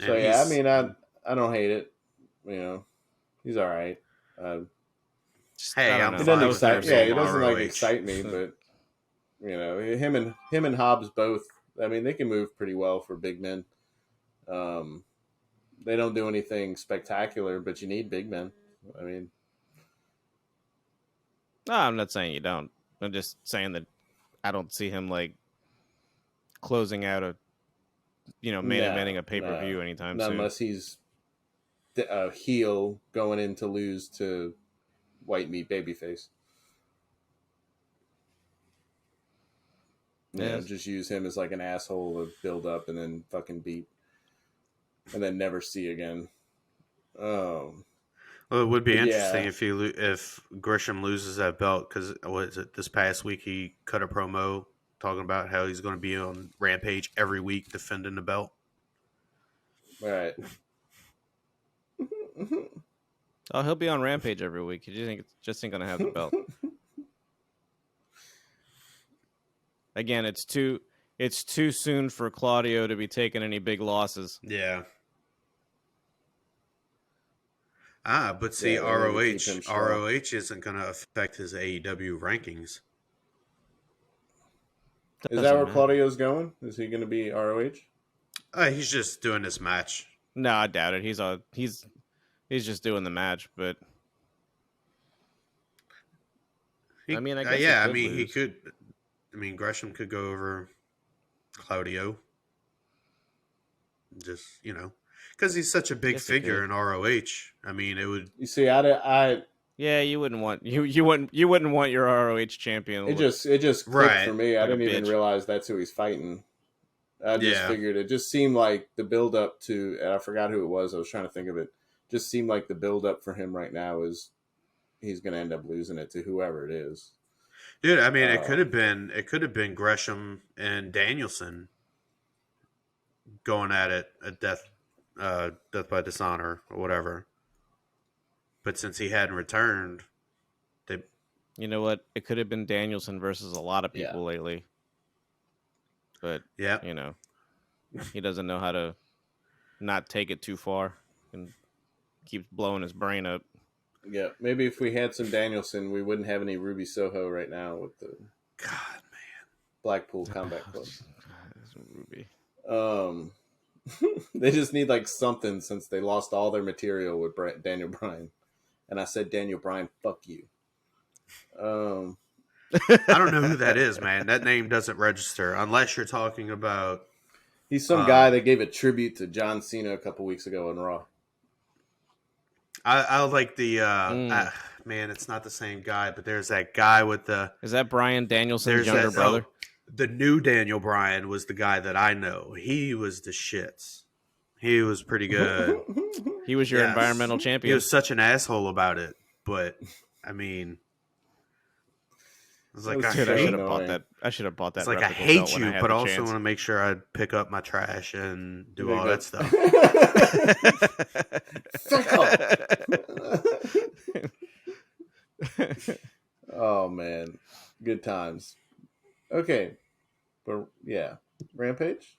So I mean, I don't hate it. He's all right. Hey, he doesn't excite me, but him and Hobbs both. I mean, they can move pretty well for big men. They don't do anything spectacular, but you need big men. I mean, no, I'm not saying you don't. I'm just saying that I don't see him like closing out main eventing a pay-per-view anytime soon. Unless he's a heel going in to lose to white meat babyface. Just use him as like an asshole to build up and then fucking beat and then never see again. Well, it would be interesting if Gresham loses that belt, because this past week he cut a promo talking about how he's going to be on Rampage every week defending the belt. Right. Oh, he'll be on Rampage every week. He just ain't going to have the belt. Again, it's too soon for Claudio to be taking any big losses. Yeah. But see, ROH isn't going to affect his AEW rankings. Is that where Claudio's going? Is he going to be ROH? He's just doing this match. No, I doubt it. He's just doing the match, but I mean, I guess he could. I mean, Gresham could go over Claudio. Just because he's such a big figure in ROH. I mean, it would. You see, I yeah, you wouldn't want you wouldn't want your ROH champion. It just clicked for me. I didn't even realize that's who he's fighting. I just figured it just seemed like the build up to, and I forgot who it was. I was trying to think of it. Just seemed like the build up for him right now is he's going to end up losing it to whoever it is. Dude, I mean, it could have been Gresham and Danielson going at it at death by dishonor or whatever. But since he hadn't returned, you know what? It could have been Danielson versus a lot of people lately. But he doesn't know how to not take it too far and keeps blowing his brain up. Yeah, maybe if we had some Danielson, we wouldn't have any Ruby Soho right now with the Blackpool Combat Club. Ruby. They just need like something since they lost all their material with Daniel Bryan. And I said, Daniel Bryan, fuck you. I don't know who that is, man. That name doesn't register unless you're talking about. He's some guy that gave a tribute to John Cena a couple weeks ago on Raw. I like the man. It's not the same guy, but there's that guy with the. Is that Bryan Danielson's younger brother? The new Daniel Bryan was the guy that I know. He was the shits. He was pretty good. He was your environmental champion. He was such an asshole about it, but I mean. I was like, I should have bought that. I should have bought that. It's like I hate you, but also want to make sure I pick up my trash and do all that stuff. Oh man, good times. Okay, but Rampage.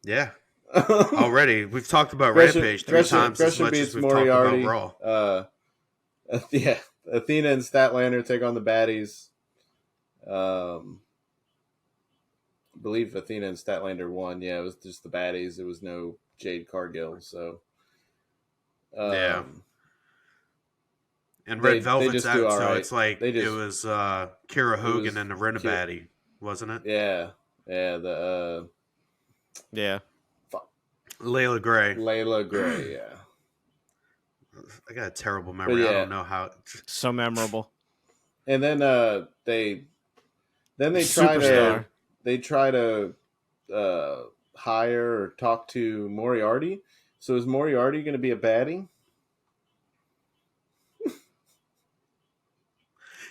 Yeah, already we've talked about Rampage three times as much as we've Moriarty, talked about Raw. Athena and Statlander take on the baddies. I believe Athena and Statlander won. Yeah, it was just the baddies. There was no Jade Cargill. So and Red Velvet's out, so right. It's like it was Kira Hogan and the Renabaddy, wasn't it? Yeah. Layla Gray, yeah. I got a terrible memory. I don't know how. So memorable. And then they try to hire or talk to Moriarty. So is Moriarty going to be a baddie?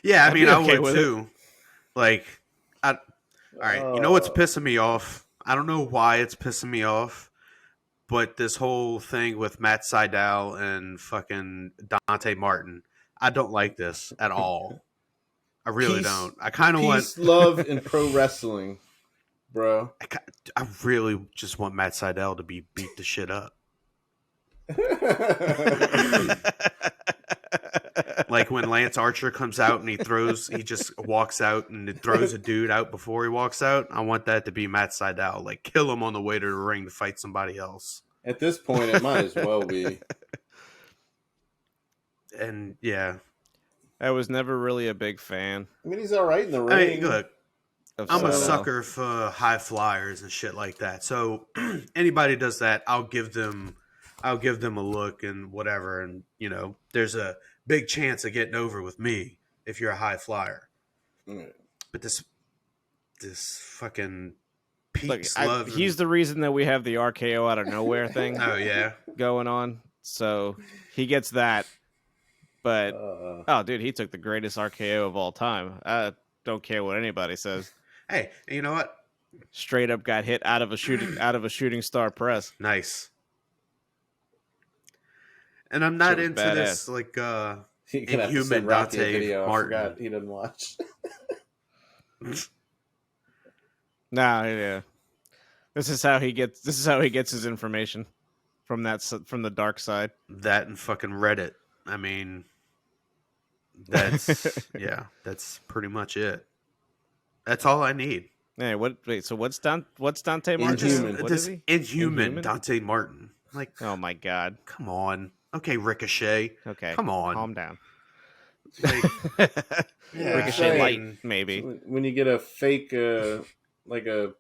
Yeah, I mean, I would too. Like, all right, you know what's pissing me off? I don't know why it's pissing me off, but this whole thing with Matt Sydal and fucking Dante Martin, I don't like this at all. I really don't. I kind of want love in pro wrestling, bro. I really just want Matt Sydal to be beat the shit up. Like when Lance Archer comes out and he just walks out and throws a dude out before he walks out. I want that to be Matt Sydal. Like kill him on the way to the ring to fight somebody else. At this point, it might as well be. And yeah. I was never really a big fan. I mean, he's all right in the ring. I mean, look, I'm a sucker for high flyers and shit like that. So anybody does that, I'll give them a look and whatever. And there's a big chance of getting over with me if you're a high flyer. But this fucking peak slug. He's the reason that we have the RKO out of nowhere thing. Oh yeah, going on. So he gets that. But dude, he took the greatest RKO of all time. I don't care what anybody says. Hey, you know what? Straight up got hit out of a shooting star press. Nice. And I'm not into badass. This like inhuman Dante Martin. I forgot he didn't watch. Nah, yeah. This is how he gets his information from the dark side. That and fucking Reddit. I mean, that's that's pretty much it. That's all I need. Hey, so what's Dante Martin? Inhuman Dante Martin. Like, oh my god, come on. Okay, Ricochet. Okay, come on, calm down. Ricochet Light, maybe. When you get a fake, like a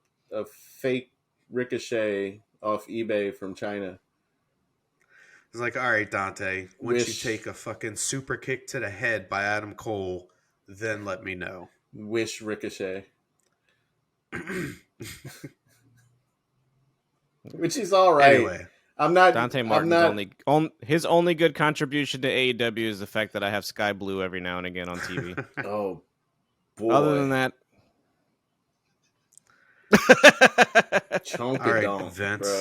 fake Ricochet off eBay from China. It's like, all right, Dante, once you take a fucking super kick to the head by Adam Cole, then let me know. Wish Ricochet. Which is all right. Anyway. I'm not Dante Martin's his only good contribution to AEW is the fact that I have Sky Blue every now and again on TV. Oh boy. Other than that, chunk all right, don't, Vince.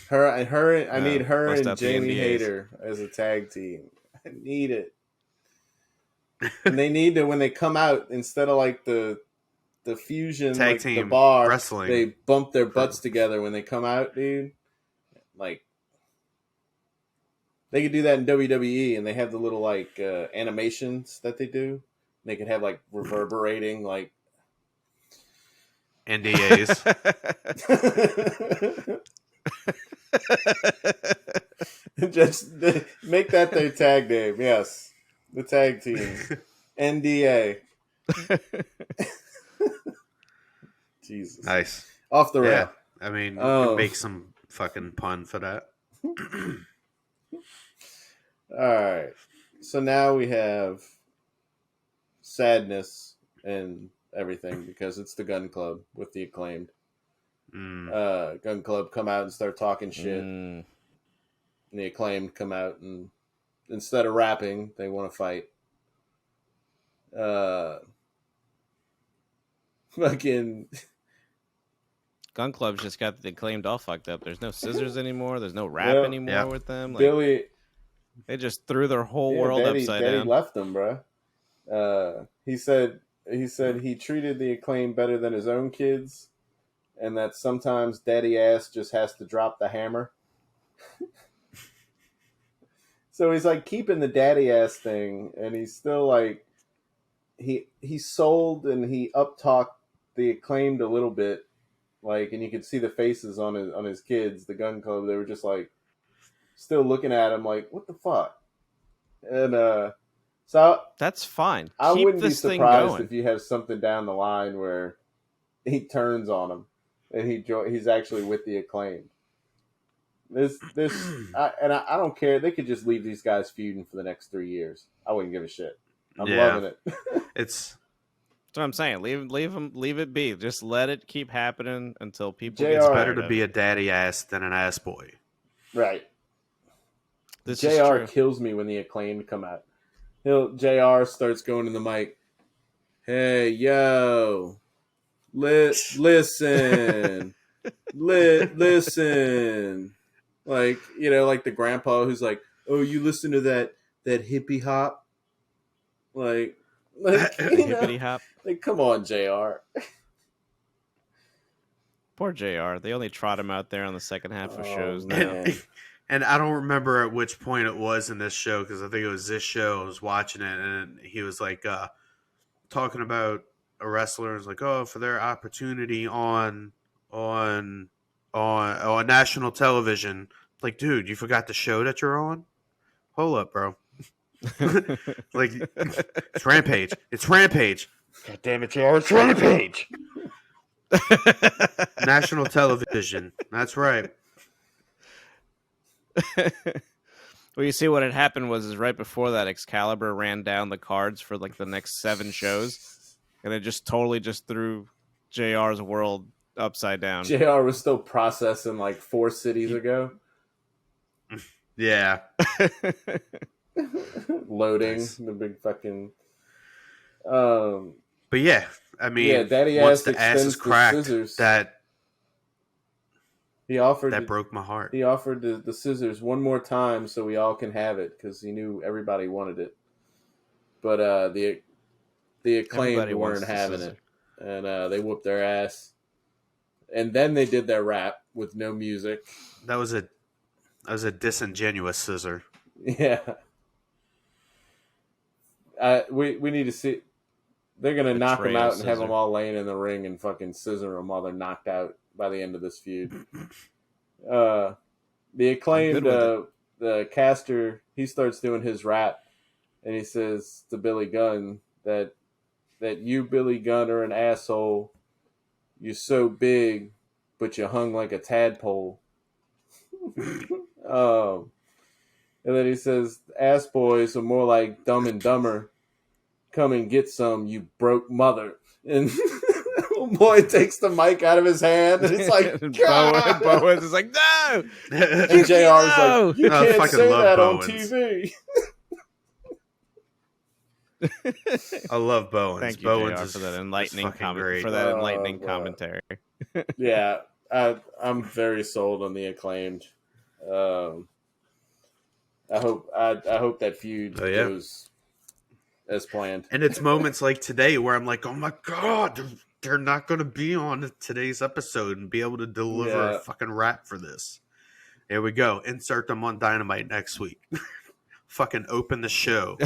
Bro. I need her and Jamie Hayter as a tag team. I need it. And they need to, when they come out, instead of like the fusion, tag like team the bar, wrestling. they bump their butts together when they come out, dude. Like, they could do that in WWE, and they have the little like animations that they do. They could have like reverberating like NDAs. Just make that their tag name. Yes, the tag team NDA. Jesus, Nice. Off the rail. I mean, you can make some fucking pun for that. All right. So now we have sadness and everything because it's the Gun Club with the Acclaimed. Gun Club come out and start talking shit. And the Acclaimed come out and instead of rapping, they want to fight. Fucking Gun Club's just got the Acclaimed all fucked up. There's no scissors anymore. There's no rap anymore with them. Like, Billy, they just threw their whole world upside Daddy down. left them, bro. He said he treated the Acclaimed better than his own kids, and that sometimes Daddy ass just has to drop the hammer. So he's like keeping the daddy ass thing, and he's still like he sold and he up-talked the Acclaimed a little bit. Like, and you could see the faces on his kids, the Gun Club. They were just like still looking at him like, what the fuck? And so that's fine. I Keep wouldn't be this thing surprised going. if you have something down the line where he turns on him and he's actually with the Acclaimed. I don't care. They could just leave these guys feuding for the next 3 years. I wouldn't give a shit. I'm loving it. That's what I'm saying. Leave it be. Just let it keep happening until people JR, get it's better to be a daddy ass than an ass boy. Right. This JR is true. kills me when the Acclaimed come out. JR starts going to the mic. Hey, yo. Listen. Listen. Like, you know, like the grandpa who's like, oh, you listen to that hippie hop? Like Hippity hop. Like, come on, JR. Poor JR. They only trot him out there on the second half of shows now. And I don't remember at which point it was in this show, because I think it was this show. I was watching it, and he was like talking about a wrestler. It's like, oh, for their opportunity on national television. Like, dude, you forgot the show that you're on? Hold up, bro. Like, it's Rampage. It's Rampage. God damn it, JR, it's Rampage. National television. That's right. Well, you see what had happened was right before that, Excalibur ran down the cards for like the next 7 shows, and it just totally just threw JR's world upside down. JR was still processing like 4 cities ago. Yeah. Loading Nice. the big fucking. But yeah, I mean, Daddy once ass the ass is extends the cracked, scissors. that broke my heart. He offered the scissors one more time so we all can have it because he knew everybody wanted it. But the Acclaimed weren't having it, and they whooped their ass. And then they did their rap with no music. That was a disingenuous scissor. Yeah. We need to see. They're gonna knock them out and have them all laying in the ring and fucking scissor them while they're knocked out by the end of this feud. The Acclaimed the caster, he starts doing his rap, and he says to Billy Gunn that you, Billy Gunn, are an asshole. You're so big, but you hung like a tadpole. And then he says, ass boys are more like Dumb and Dumber. Come and get some, you broke mother. And boy takes the mic out of his hand, and it's like, God! Bowens is like, no! And JR is like, you can't say that Bowens. on TV. I love Bowens. Thank you, Bowens JR, for that enlightening great. for that enlightening commentary. Yeah, I'm very sold on the Acclaimed. I hope that feud goes as planned. And it's moments like today where I'm like, oh my God, they're not going to be on today's episode and be able to deliver a fucking rap for this. Here we go. Insert them on Dynamite next week. Fucking open the show.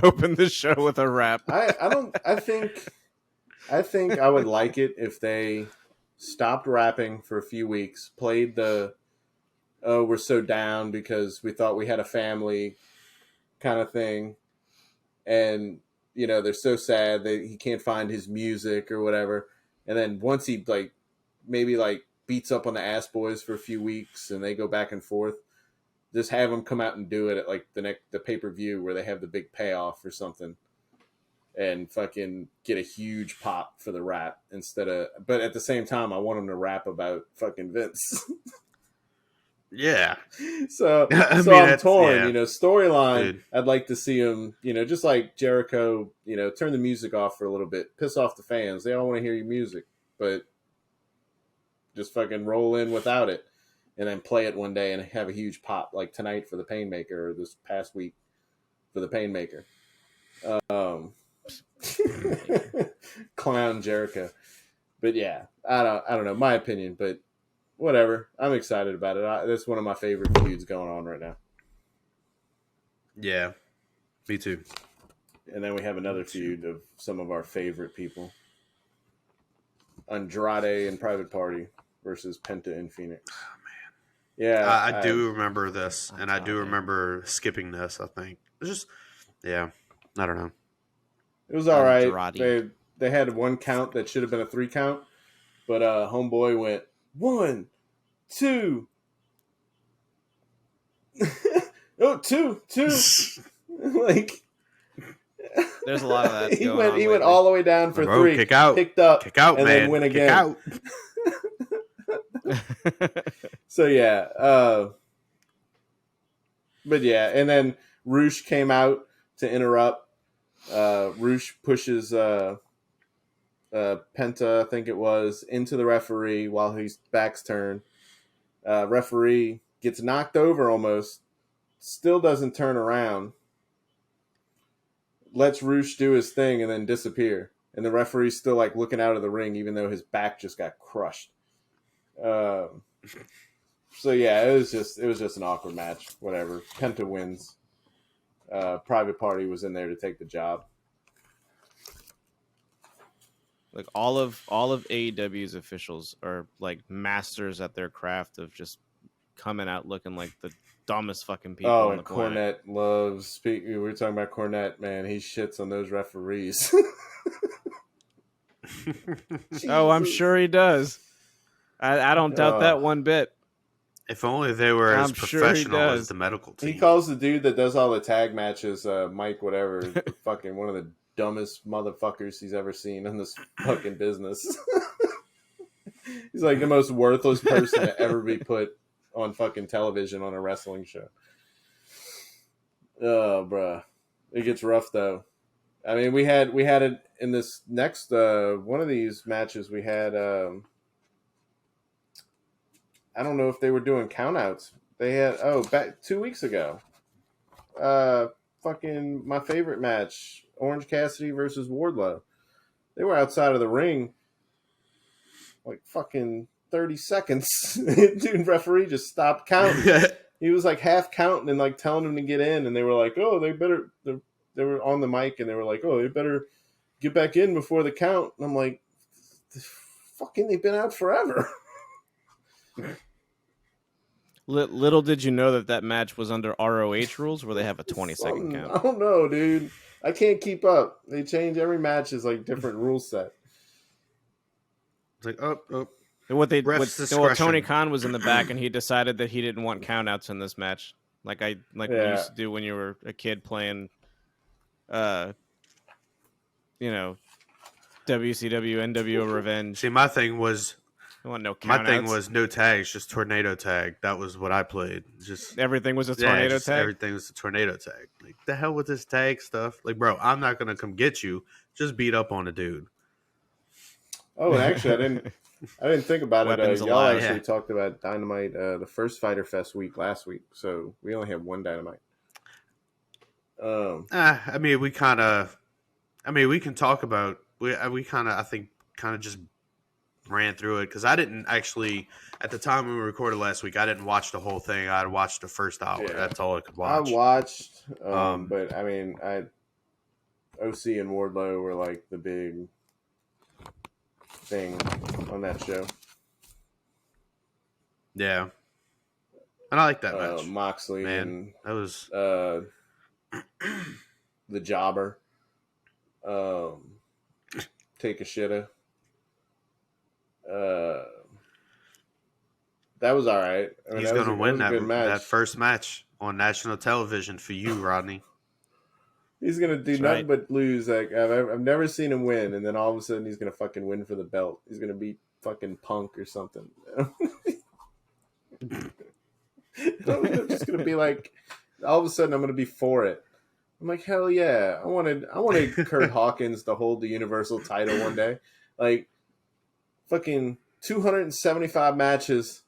Open the show with a rap. I think I would like it if they stopped rapping for a few weeks, played the we're so down because we thought we had a family kind of thing, and they're so sad that he can't find his music or whatever, and then once he maybe beats up on the ass boys for a few weeks and they go back and forth, just have them come out and do it at the pay-per-view where they have the big payoff or something, and fucking get a huge pop for the rap but at the same time, I want them to rap about fucking Vince. Yeah. So I'm torn, storyline. Dude. I'd like to see him, just like Jericho, turn the music off for a little bit, piss off the fans. They don't want to hear your music, but just fucking roll in without it. And then play it one day and have a huge pop, like tonight for the Painmaker, or this past week for the Painmaker. Clown Jericho. But yeah, I don't know, my opinion, but whatever. I'm excited about it. That's one of my favorite feuds going on right now. Yeah, me too. And then we have another feud of some of our favorite people. Andrade and Private Party versus Penta and Phoenix. Yeah, I do remember this, and I do remember skipping this. I think it's just, I don't know. It was all right. They had one count that should have been a 3 count, but Homeboy went 1, 2, 2. There's a lot of that. He went all the way down for 3. Kick out, picked up, kick out, and man. Then went again. Kick out. So yeah, but yeah, and then Roosh came out to interrupt. Roosh pushes Penta, I think it was, into the referee while his back's turned. Referee gets knocked over almost, still doesn't turn around, lets Roosh do his thing and then disappear. And the referee's still looking out of the ring even though his back just got crushed. So yeah, it was just an awkward match. Whatever. Penta wins. Private Party was in there to take the job. All of AEW's officials are masters at their craft of just coming out looking like the dumbest fucking people. Oh, on the and Cornette planet. loves. We were talking about Cornette, man. He shits on those referees. Oh, I'm sure he does. I don't doubt that one bit. If only they were as professional as the medical team. He calls the dude that does all the tag matches, Mike whatever, fucking one of the dumbest motherfuckers he's ever seen in this fucking business. He's the most worthless person to ever be put on fucking television on a wrestling show. Oh, bruh. It gets rough, though. I mean, we had it in this next one of these matches. We had I don't know if they were doing countouts. They had back 2 weeks ago. Fucking my favorite match, Orange Cassidy versus Wardlow. They were outside of the ring fucking 30 seconds. Dude, referee just stopped counting. He was half counting and telling them to get in, and they were like, "Oh, they better." They were on the mic and they were like, "Oh, they better get back in before the count." And I'm like, "Fucking, they've been out forever." Little did you know that match was under ROH rules, where they have a 20-second count. I don't know, dude. I can't keep up. They change every match is like different rule set. It's like oh. Tony Khan was in the back and he decided that he didn't want countouts in this match, like we used to do when you were a kid playing, WCW NWO Revenge. See, my thing was no my thing was no tags, just tornado tag. That was what I played. Just everything was a tornado tag. Everything was a tornado tag. Like the hell with this tag stuff. Like, bro, I'm not gonna come get you. Just beat up on a dude. Oh, actually, I didn't think about it. Y'all actually talked about Dynamite, the first Fyter Fest week last week, so we only have one Dynamite. I mean, we can talk about we kind of just ran through it because I didn't actually at the time when we recorded last week. I didn't watch the whole thing. I watched the first hour. Yeah. That's all I could watch. I watched, but I mean, OC and Wardlow were like the big thing on that show. Yeah, and I like that match. Moxley, man, and that was the Jobber. Take a shitta. That was all right. I mean, he's going to win that first match on national television for you, Rodney. He's going to do nothing but lose. Like I've never seen him win, and then all of a sudden he's going to fucking win for the belt. He's going to beat fucking Punk or something. I'm just going to be like, all of a sudden I'm going to be for it. I'm like, hell yeah! I wanted Kurt Hawkins to hold the Universal title one day, like fucking 275 matches.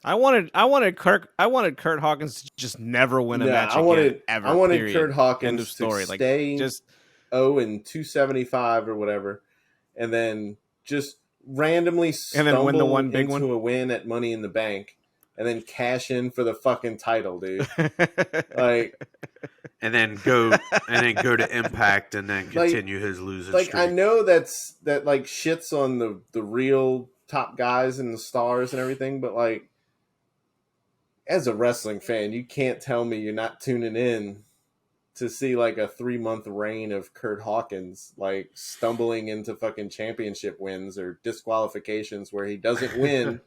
I wanted Kurt Hawkins to just never win a match again. I wanted Kurt Hawkins to story. stay just 275 or whatever, and then just randomly stumble win the one big into a win at Money in the Bank, and then cash in for the fucking title, dude. And then go to Impact and then continue his losing streak. I know that shits on the real top guys and the stars and everything, but like as a wrestling fan, you can't tell me you're not tuning in to see like a 3-month reign of Kurt Hawkins like stumbling into fucking championship wins or disqualifications where he doesn't win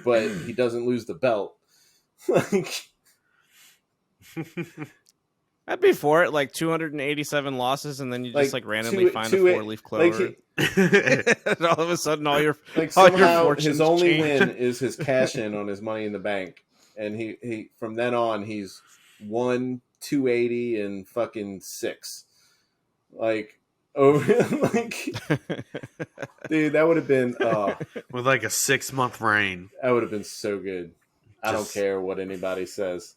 but he doesn't lose the belt. Like I'd be for it, like 287 losses, and then you just randomly find a 4-leaf clover. And all of a sudden, all your his only win is his cash in on his Money in the Bank, and he from then on he's won 280 and fucking 6. Like dude, that would have been with like a 6-month reign. That would have been so good. I don't care what anybody says.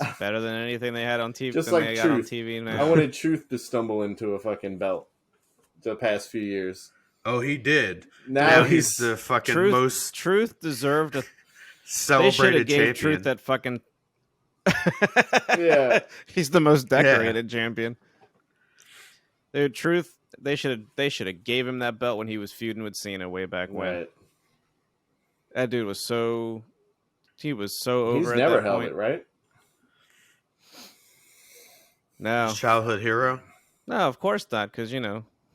It's better than anything they had on TV. Just like Truth. On TV now. I wanted Truth to stumble into a fucking belt the past few years. Oh, he did. Now he's the fucking most Truth deserved a celebrated champion. Truth that fucking yeah. He's the most decorated champion. Dude, Truth. They should have gave him that belt when he was feuding with Cena way back when. Right. That dude was so. He was so over. He's at never that held point. it, right? No. Childhood hero? No, of course not, because,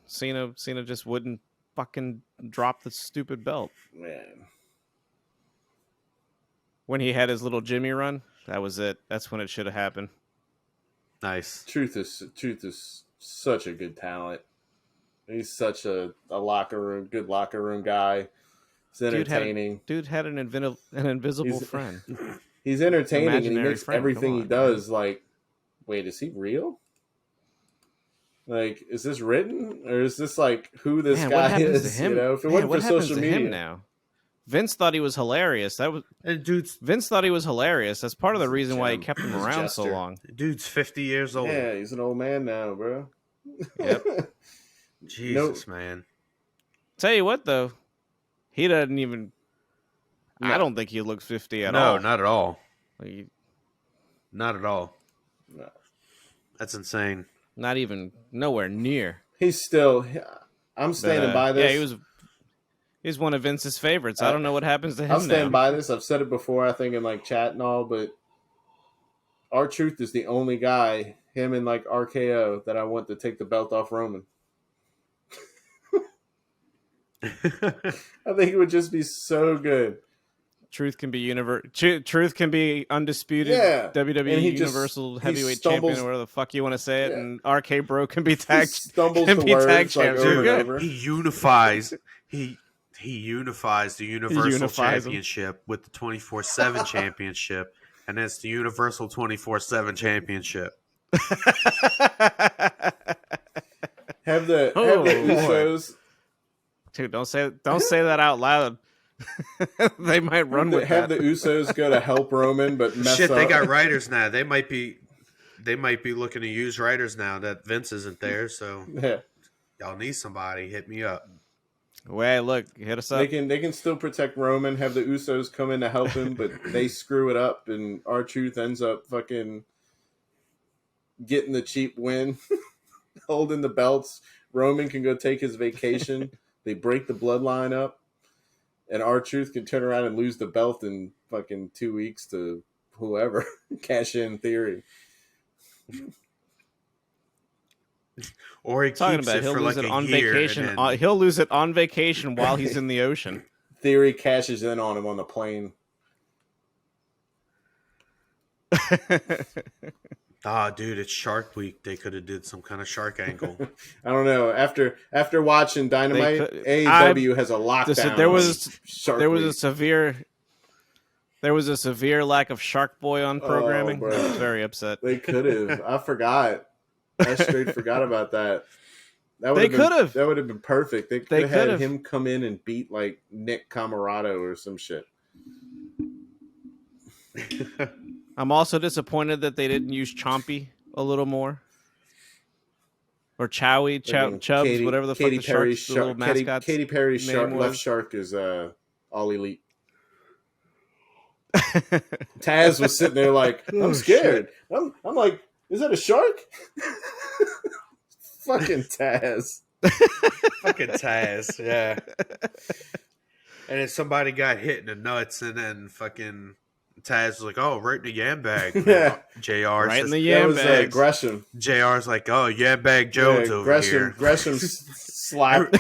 Cena just wouldn't fucking drop the stupid belt. Man. When he had his little Jimmy run, that was it. That's when it should have happened. Nice. Truth is such a good talent. He's such a good locker room guy. He's entertaining. Dude had an invisible friend. He's entertaining, and he makes friend. everything he does like, wait, is he real? Like, is this written, or is this like who this guy is? To him? If it wasn't for social media, now. Vince thought he was hilarious. Vince thought he was hilarious. That's part of the reason why he kept him around so long. Dude's 50 years old. Yeah, he's an old man now, bro. Yep. Jesus, man. Tell you what, though, he doesn't even. No. I don't think he looks 50 at all. No, not at all. Not at all. No. That's insane. Not even nowhere near. He's still. I'm standing by this. Yeah, He's one of Vince's favorites. I don't know what happens to him. I'll stand now. by this. I've said it before, I think, in like chat and all, but R-Truth is the only guy, him and like RKO, that I want to take the belt off Roman. I think it would just be so good. Truth can be Truth can be undisputed WWE Universal Heavyweight Champion, or whatever the fuck you want to say it, and RK Bro can be tagged. He unifies. He unifies the Universal Championship with the 24/7 Championship, and it's the Universal 24/7 Championship. Have the Usos. Dude, don't say that out loud. They might run with have the Usos go to help Roman, but mess up. They got writers now. They might be looking to use writers now that Vince isn't there. So y'all need somebody. Hit me up. Wait, look, hit us up. They can still protect Roman. Have the Usos come in to help him, but they screw it up, and R-Truth ends up fucking getting the cheap win, holding the belts. Roman can go take his vacation. They break the bloodline up. And R-Truth can turn around and lose the belt in fucking 2 weeks to whoever. Cash in Theory. Or he keeps it for like a year. Vacation. He'll lose it on vacation while he's in the ocean. Theory cashes in on him on the plane. Dude, it's Shark Week. They could have did some kind of shark angle. I don't know. After watching Dynamite, AEW has a lockdown. There was a severe lack of Shark Boy on programming. I was very upset. They could have. I forgot. I straight forgot about that. That would have been perfect. They could have had him come in and beat like Nick Camarado or some shit. I'm also disappointed that they didn't use Chompy a little more. Or Chowie, Chubbs, whatever the fuck the Shark's the little mascot. Katy Perry's left shark is All Elite. Taz was sitting there like, I'm scared. I'm like, is that a shark? Fucking Taz. Fucking Taz, yeah. And then somebody got hit in the nuts, and then fucking Taz was like, "Oh, right in the yam bag." Yeah, JR right in the yam bag. Gresham. JR's like, "Oh, yam bag Jones over here." Gresham slapped.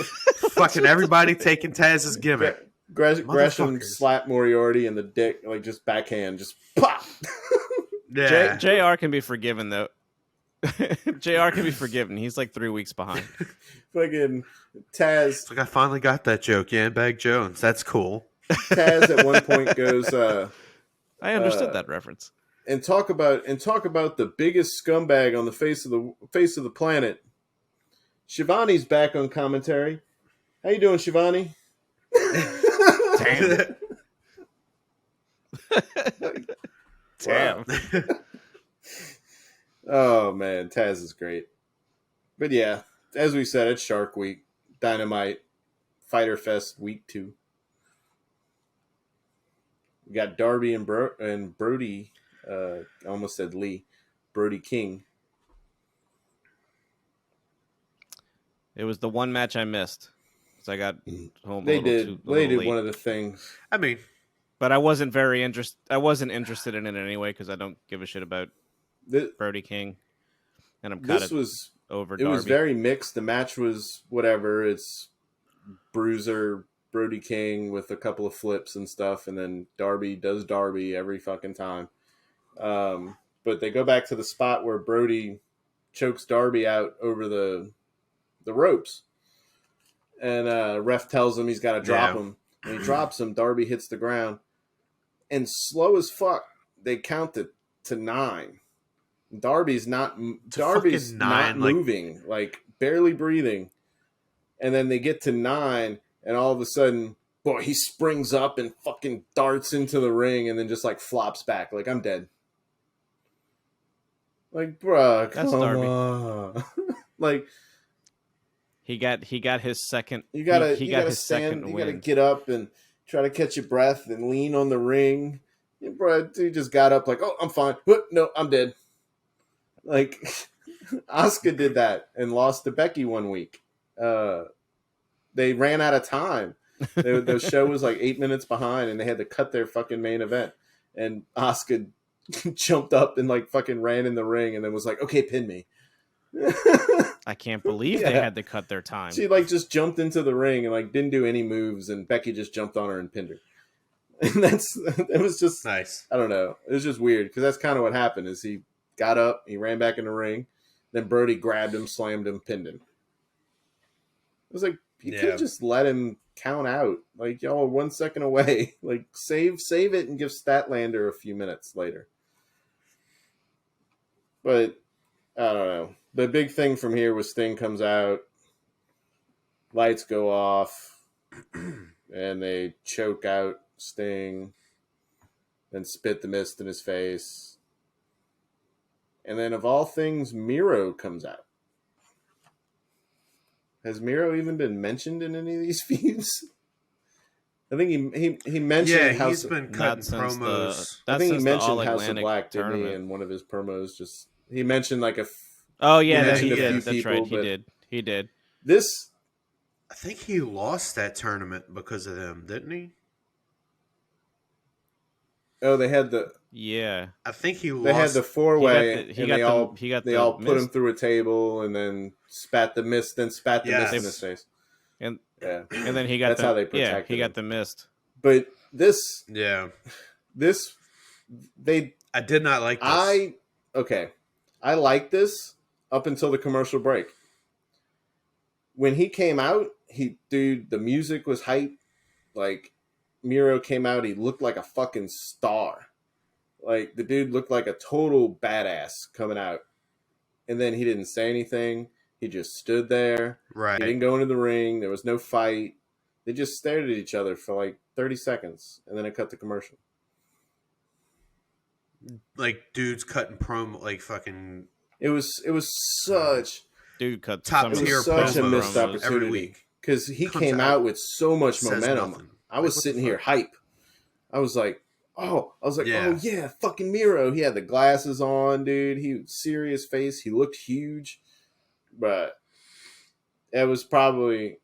Fucking everybody taking Taz's gimmick. Gresham slapped Moriarty in the dick, like just backhand, just pop. Yeah, JR can be forgiven though. JR can be forgiven. He's like 3 weeks behind. Fucking Taz. It's like, I finally got that joke. Yam bag Jones. That's cool. Taz at one point goes. I understood that reference. And talk about the biggest scumbag on the face of the planet. Shivani's back on commentary. How you doing, Shivani? Damn. Oh man, Taz is great. But yeah, as we said, it's Shark Week, Dynamite, Fyter Fest Week 2. We got Darby and Brody. I almost said Lee. Brody King. It was the one match I missed. So I got home. They did one of the things. I mean, but I wasn't very interested. I wasn't interested in it anyway because I don't give a shit about Brody King, and I'm kind of over. It was very mixed. The match was whatever. It's Bruiser, Brody King with a couple of flips and stuff, and then Darby does Darby every fucking time. But they go back to the spot where Brody chokes Darby out over the ropes, and ref tells him he's got to drop him. When he drops him, Darby hits the ground, and slow as fuck, they count it to 9. Darby's not moving, like barely breathing, and then they get to 9, and all of a sudden, boy, he springs up and fucking darts into the ring, and then just like flops back, like I'm dead. Like, bruh, come on. Like, he got his second. You gotta stand. You gotta get up and try to catch your breath and lean on the ring. And bro, he just got up like, oh, I'm fine. But no, I'm dead. Like, Asuka did that and lost to Becky one week. They ran out of time. The show was like 8 minutes behind, and they had to cut their fucking main event. And Asuka jumped up and like fucking ran in the ring, and then was like, "Okay, pin me." I can't believe they had to cut their time. She like just jumped into the ring and like didn't do any moves, and Becky just jumped on her and pinned her. And it was just nice. I don't know. It was just weird because that's kind of what happened. Is he got up, he ran back in the ring, then Brody grabbed him, slammed him, pinned him. It was like you could just let him count out. Like y'all are 1 second away. Like save it and give Statlander a few minutes later. But I don't know. The big thing from here was Sting comes out, lights go off, and they choke out Sting, then spit the mist in his face. And then of all things, Miro comes out. Has Miro even been mentioned in any of these feuds? I think he mentioned he's been cutting promos. I think he mentioned House of Black, didn't he, in one of his promos. Just he mentioned like that's people, right. He did. This, I think he lost that tournament because of them, didn't he? Oh, they had the I think he lost. They had the 4-way, and they all put him through a table and then spat the mist in his face. And then he got that's how they protected him. He got the mist. But this I did not like this. I liked this up until the commercial break. When he came out, the music was hype. Like Miro came out, he looked like a fucking star. Like the dude looked like a total badass coming out. And then he didn't say anything. He just stood there. Right. He didn't go into the ring. There was no fight. They just stared at each other for like 30 seconds, and then it cut the commercial. Like dudes cutting promo, like fucking. It was such dude top tier such a missed every opportunity week because he came out with so much momentum. Nothing. I was sitting here hype. I was like, oh yeah, fucking Miro. He had the glasses on, dude. He was serious face. He looked huge, but it was probably.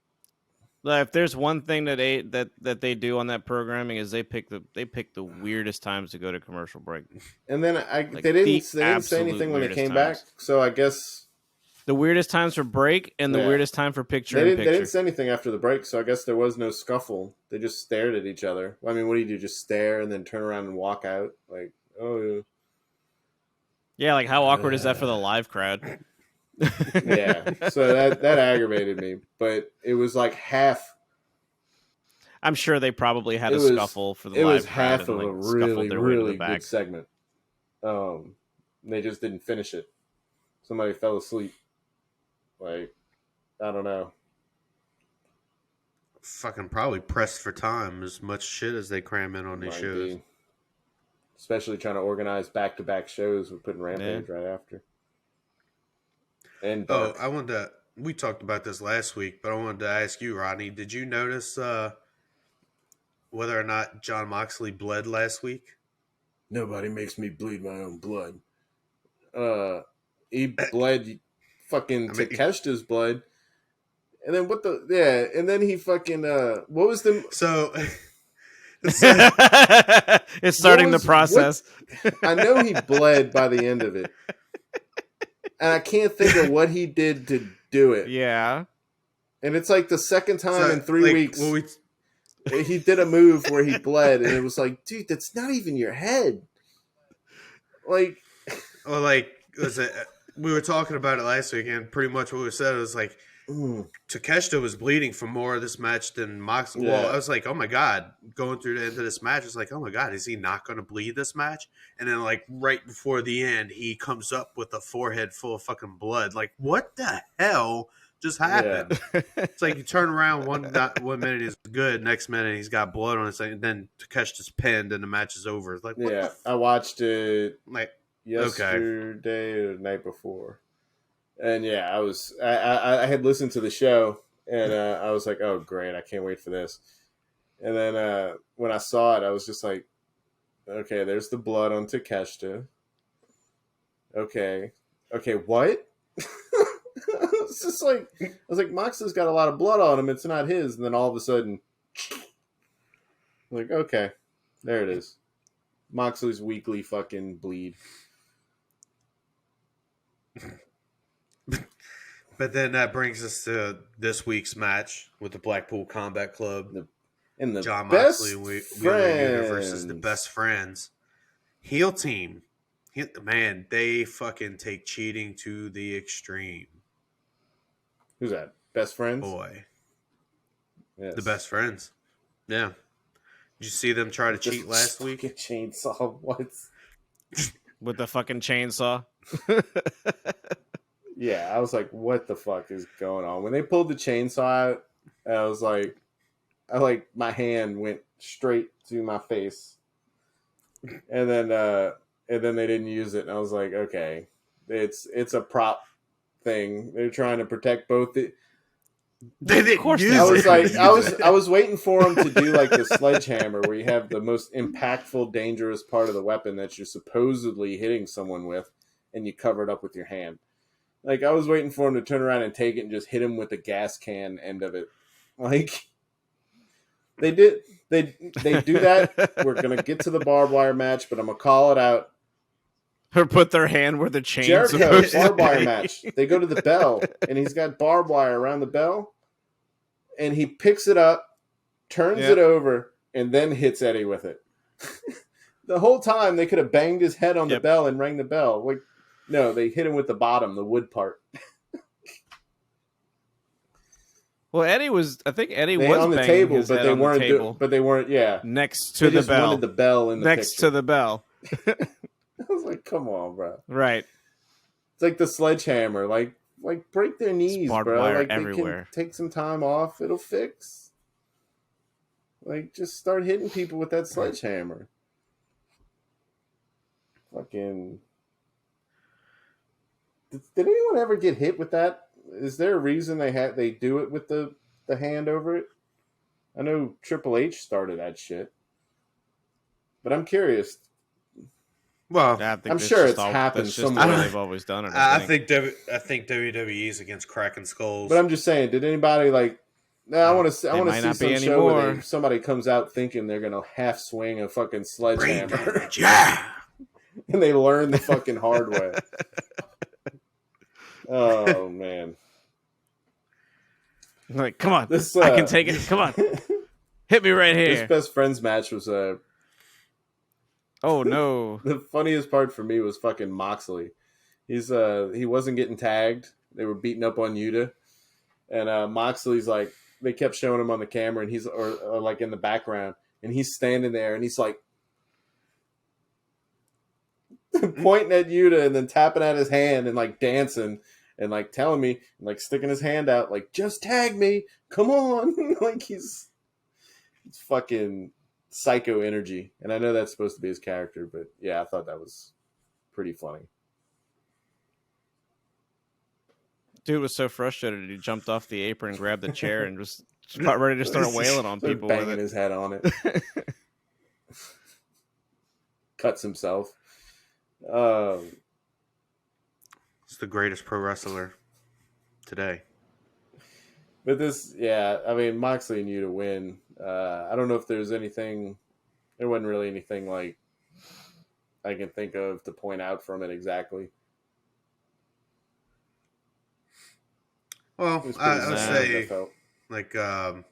If there's one thing that they do on that programming is they pick the weirdest times to go to commercial break. And then they didn't say anything when they came back. So I guess the weirdest times for break and the weirdest time for picture. They didn't say anything after the break, so I guess there was no scuffle. They just stared at each other. I mean, what do you do? Just stare and then turn around and walk out? Like, oh yeah. Like how awkward is that for the live crowd? Yeah, so that aggravated me, but it was like half. I'm sure they probably had a scuffle for the live crowd. It was half of a really good segment. They just didn't finish it. Somebody fell asleep. Like, I don't know. Fucking probably pressed for time as much shit as they cram in on these shows. Especially trying to organize back-to-back shows with putting Rampage right after. And we talked about this last week, but I wanted to ask you, Rodney, did you notice whether or not Jon Moxley bled last week? Nobody makes me bleed my own blood. He bled fucking Takeshita's blood. And then and then he fucking what was the it's starting the process. I know he bled by the end of it. And I can't think of what he did to do it. Yeah. And it's like the second time in 3 weeks he did a move where he bled, and it was like, dude, that's not even your head. Like, well, like, was it? We were talking about it last week, and pretty much what we said was like, Takeshita was bleeding for more of this match than Moxley. Yeah. Well, I was like, oh my god, going through the end of this match, I was like, oh my god, is he not going to bleed this match? And then, like, right before the end, he comes up with a forehead full of fucking blood. Like, what the hell just happened? Yeah. It's like you turn around one minute he's good, next minute he's got blood on his thing, and then Takeshita's pinned and the match is over. It's like, what I watched it like yesterday or the night before. And yeah, I had listened to the show, and I was like, oh great, I can't wait for this. And then when I saw it, I was just like, okay, there's the blood on Takeshita. Okay, what? I was like, Moxley's got a lot of blood on him. It's not his. And then all of a sudden, Like, okay, there it is. Moxley's weekly fucking bleed. But then that brings us to this week's match with the Blackpool Combat Club. And the John best Moxley and friends. Wheeler Yuta versus the Best Friends. Heel team. Man, they fucking take cheating to the extreme. Who's that? Best Friends? Boy. Yes. The Best Friends. Yeah. Did you see them try to cheat last week? Chainsaw, what? With the fucking chainsaw? Yeah, I was like, what the fuck is going on? When they pulled the chainsaw out, I was like, my hand went straight to my face. And then they didn't use it, and I was like, okay, it's a prop thing. They're trying to protect both the. They didn't use I was it. like, I was waiting for them to do like the sledgehammer, where you have the most impactful, dangerous part of the weapon that you're supposedly hitting someone with, and you cover it up with your hand. Like, I was waiting for him to turn around and take it and just hit him with the gas can end of it. Like, they do that. We're gonna get to the barbed wire match, but I'm gonna call it out. Or put their hand where the chain's Jericho supposed to barbed wire be. match. They go to the bell, and he's got barbed wire around the bell, and he picks it up, turns it over, and then hits Eddie with it. The whole time they could have banged his head on the bell and rang the bell. Like, no, they hit him with the bottom, the wood part. Well, Eddie was on the table, but they weren't. But they weren't. Yeah, next to the bell. Wanted the bell in the next picture. to the bell. I was like, "Come on, bro!" Right. It's like the sledgehammer. Like break their knees, bro. Like everywhere. They can take some time off. It'll fix. Like, just start hitting people with that sledgehammer. Fucking. Did anyone ever get hit with that? Is there a reason they do it with the hand over it? I know Triple H started that shit, but I'm curious. Well, I'm sure it's happened somewhere. They've always done it. I think WWE's against cracking skulls. But I'm just saying, did anybody like? No, I want to see some show where somebody comes out thinking they're gonna half swing a fucking sledgehammer, and they learn the fucking hard way. Oh man! Like, come on, I can take it. Come on, hit me right here. This Best Friends match was oh no! The funniest part for me was fucking Moxley. He wasn't getting tagged. They were beating up on Yuta, and Moxley's like, they kept showing him on the camera, and he's or like in the background, and he's standing there, and he's like pointing at Yuta, and then tapping at his hand, and like dancing, and like telling me, and like sticking his hand out, like, just tag me, come on. Like, it's fucking psycho energy. And I know that's supposed to be his character, but yeah, I thought that was pretty funny. Dude was so frustrated he jumped off the apron, grabbed the chair, and just got ready to start wailing on people, banging his head on it. Cuts himself. It's the greatest pro wrestler today. But I mean, Moxley and Yuta win. I don't know if there's anything. There wasn't really anything like I can think of to point out from it exactly. Well, I would say, like, well,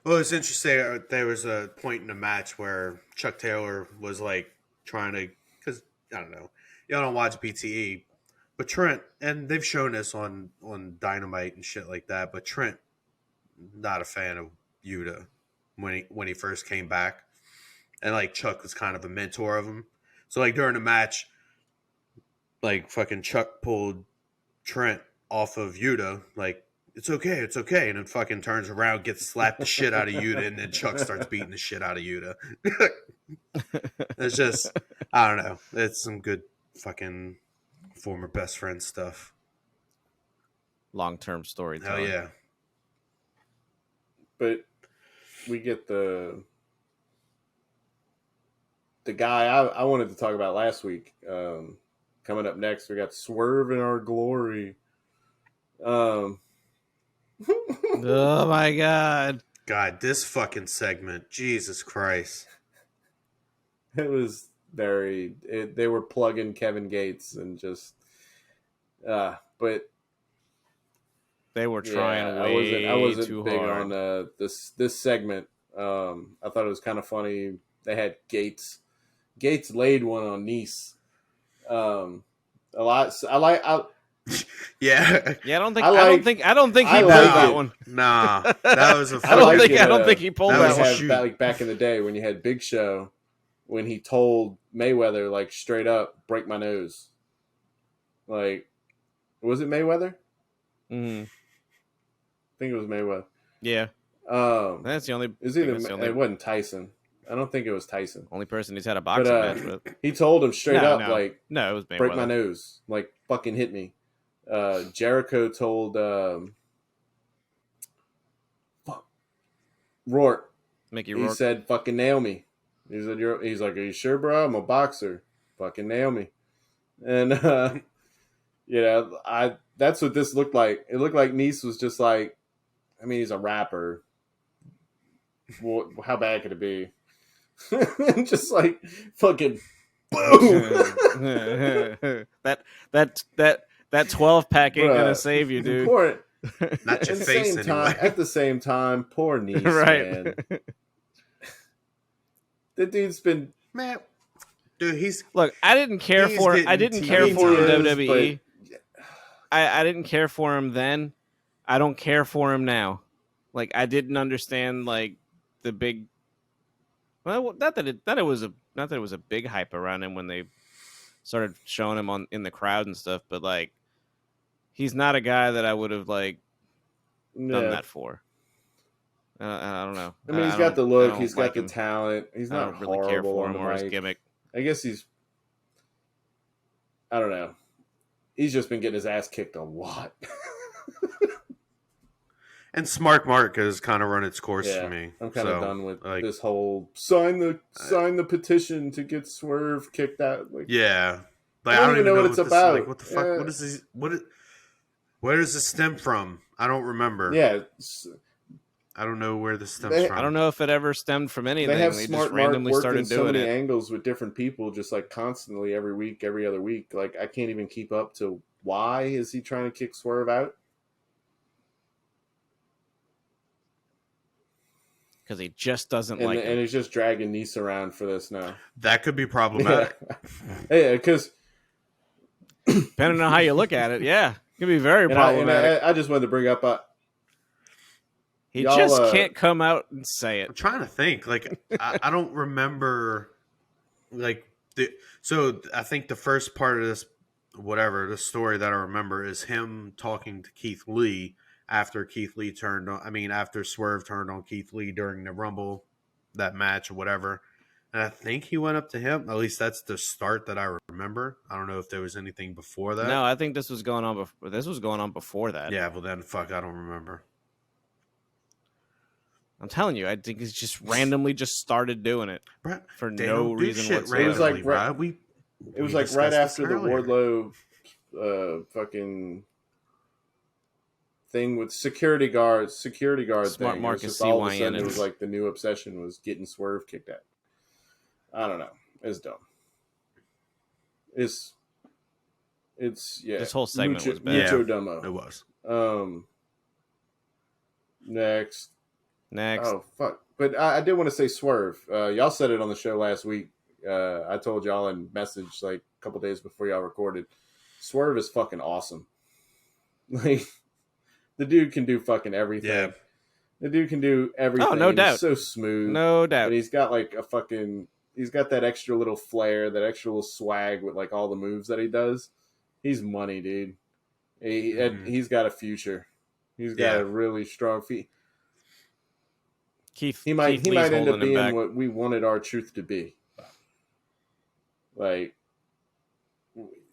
it's interesting. There was a point in the match where Chuck Taylor was like trying to, because I don't know, y'all don't watch BTE, but Trent, and they've shown this on Dynamite and shit like that. But Trent, not a fan of Yuta when he first came back, and like Chuck was kind of a mentor of him. So like during the match, like fucking Chuck pulled Trent off of Yuta, like, it's okay, and then fucking turns around, gets slapped the shit out of Yuta, and then Chuck starts beating the shit out of Yuta. It's just, I don't know. It's some good fucking former best friend stuff. Long-term storytelling. Hell yeah. But we get the guy I wanted to talk about last week. Coming up next, we got Swerve in Our Glory. Oh my god! God, this fucking segment, Jesus Christ. It was they were plugging Kevin Gates and just, but they were trying way I wasn't too big hard on this segment. I thought it was kind of funny. They had Gates laid one on Nice. A lot. Yeah. Yeah, I don't think he pulled that one. Nah, that was a. I don't think he pulled that one. Like back in the day when you had Big Show, when he told Mayweather like straight up, break my nose. Like, was it Mayweather? Mm-hmm. I think it was Mayweather. Yeah. That's the only. It wasn't Tyson. I don't think it was Tyson. Only person he's had a boxing match with. He told him straight up, like, no, it was Mayweather. Break my nose, like fucking hit me. Jericho told Rourke. Mickey Rourke. He said, "Fucking nail me." He's like, "Are you sure, bro? I'm a boxer. Fucking nail me." And that's what this looked like. It looked like Nice was just like, I mean, he's a rapper. Well, how bad could it be? Just like fucking boom. that 12-pack ain't gonna save you, dude. Not your face anyway. At the same time, poor Nice, right? Man. The dude's been dude. He's look. I didn't care for him in WWE. I didn't care for him then. I don't care for him now. Like, I didn't understand like the big. Well, not that it was a big hype around him when they started showing him in the crowd and stuff, but like, he's not a guy that I would have like done that for. I don't know. I mean, he's got the look, he's got the talent. He's not I don't really care for him or his mic. gimmick. I guess I don't know. He's just been getting his ass kicked a lot. And Smart Mark has kind of run its course for me. I'm kind of done with this whole sign the petition to get Swerve kicked out. Like, yeah, like, I don't even know what it's about. Like, what the fuck? What is this? Where does this stem from? I don't remember. Yeah, I don't know where this stems from. I don't know if it ever stemmed from anything. They have Smart just randomly Mark started doing so many it. angles with different people, just like constantly every week, every other week. Like, I can't even keep up to why is he trying to kick Swerve out? Because he just doesn't like him. And he's just dragging Nice around for this now. That could be problematic. Yeah, because depending on how you look at it, yeah, it could be very problematic. I just wanted to bring up. He just can't come out and say it. I'm trying to think. Like, I don't remember. Like, so I think the first part of this, the story that I remember is him talking to Keith Lee. After after Swerve turned on Keith Lee during the Rumble, that match or whatever. And I think he went up to him. At least that's the start that I remember. I don't know if there was anything before that. No, I think this was going on before that. Yeah, well then, fuck, I don't remember. I'm telling you, I think he's just randomly just started doing it for no reason whatsoever. It was like right after the Wardlow fucking thing with security guards. Smart thing. Marcus all of a CYN. sudden, it was like the new obsession was getting Swerve kicked out. I don't know. It's dumb. It's This whole segment was bad. Mucho dumbo. It was. Next. Oh fuck! But I did want to say Swerve. Y'all said it on the show last week. I told y'all in message like a couple days before y'all recorded. Swerve is fucking awesome. Like, the dude can do fucking everything. Yeah. The dude can do everything. Oh, no doubt. He's so smooth. No doubt. But he's got like he's got that extra little flair, that extra little swag with like all the moves that he does. He's money, dude. He's got a future. He's got a really strong feet. Keith might end up being back. what we wanted our truth to be. Like,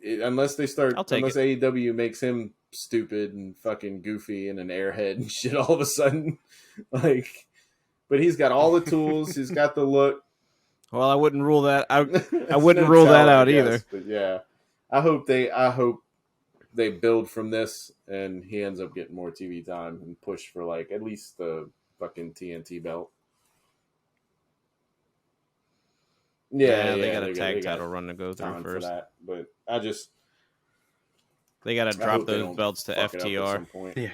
unless AEW makes him stupid and fucking goofy and an airhead and shit all of a sudden, like, but he's got all the tools. He's got the look. Well, I wouldn't rule that. I wouldn't rule that out either. But yeah, I hope they build from this and he ends up getting more TV time and push for like at least the fucking TNT belt. Yeah, they got a tag title run to go through first. For that, but they got to drop those belts to FTR at some point. Yeah.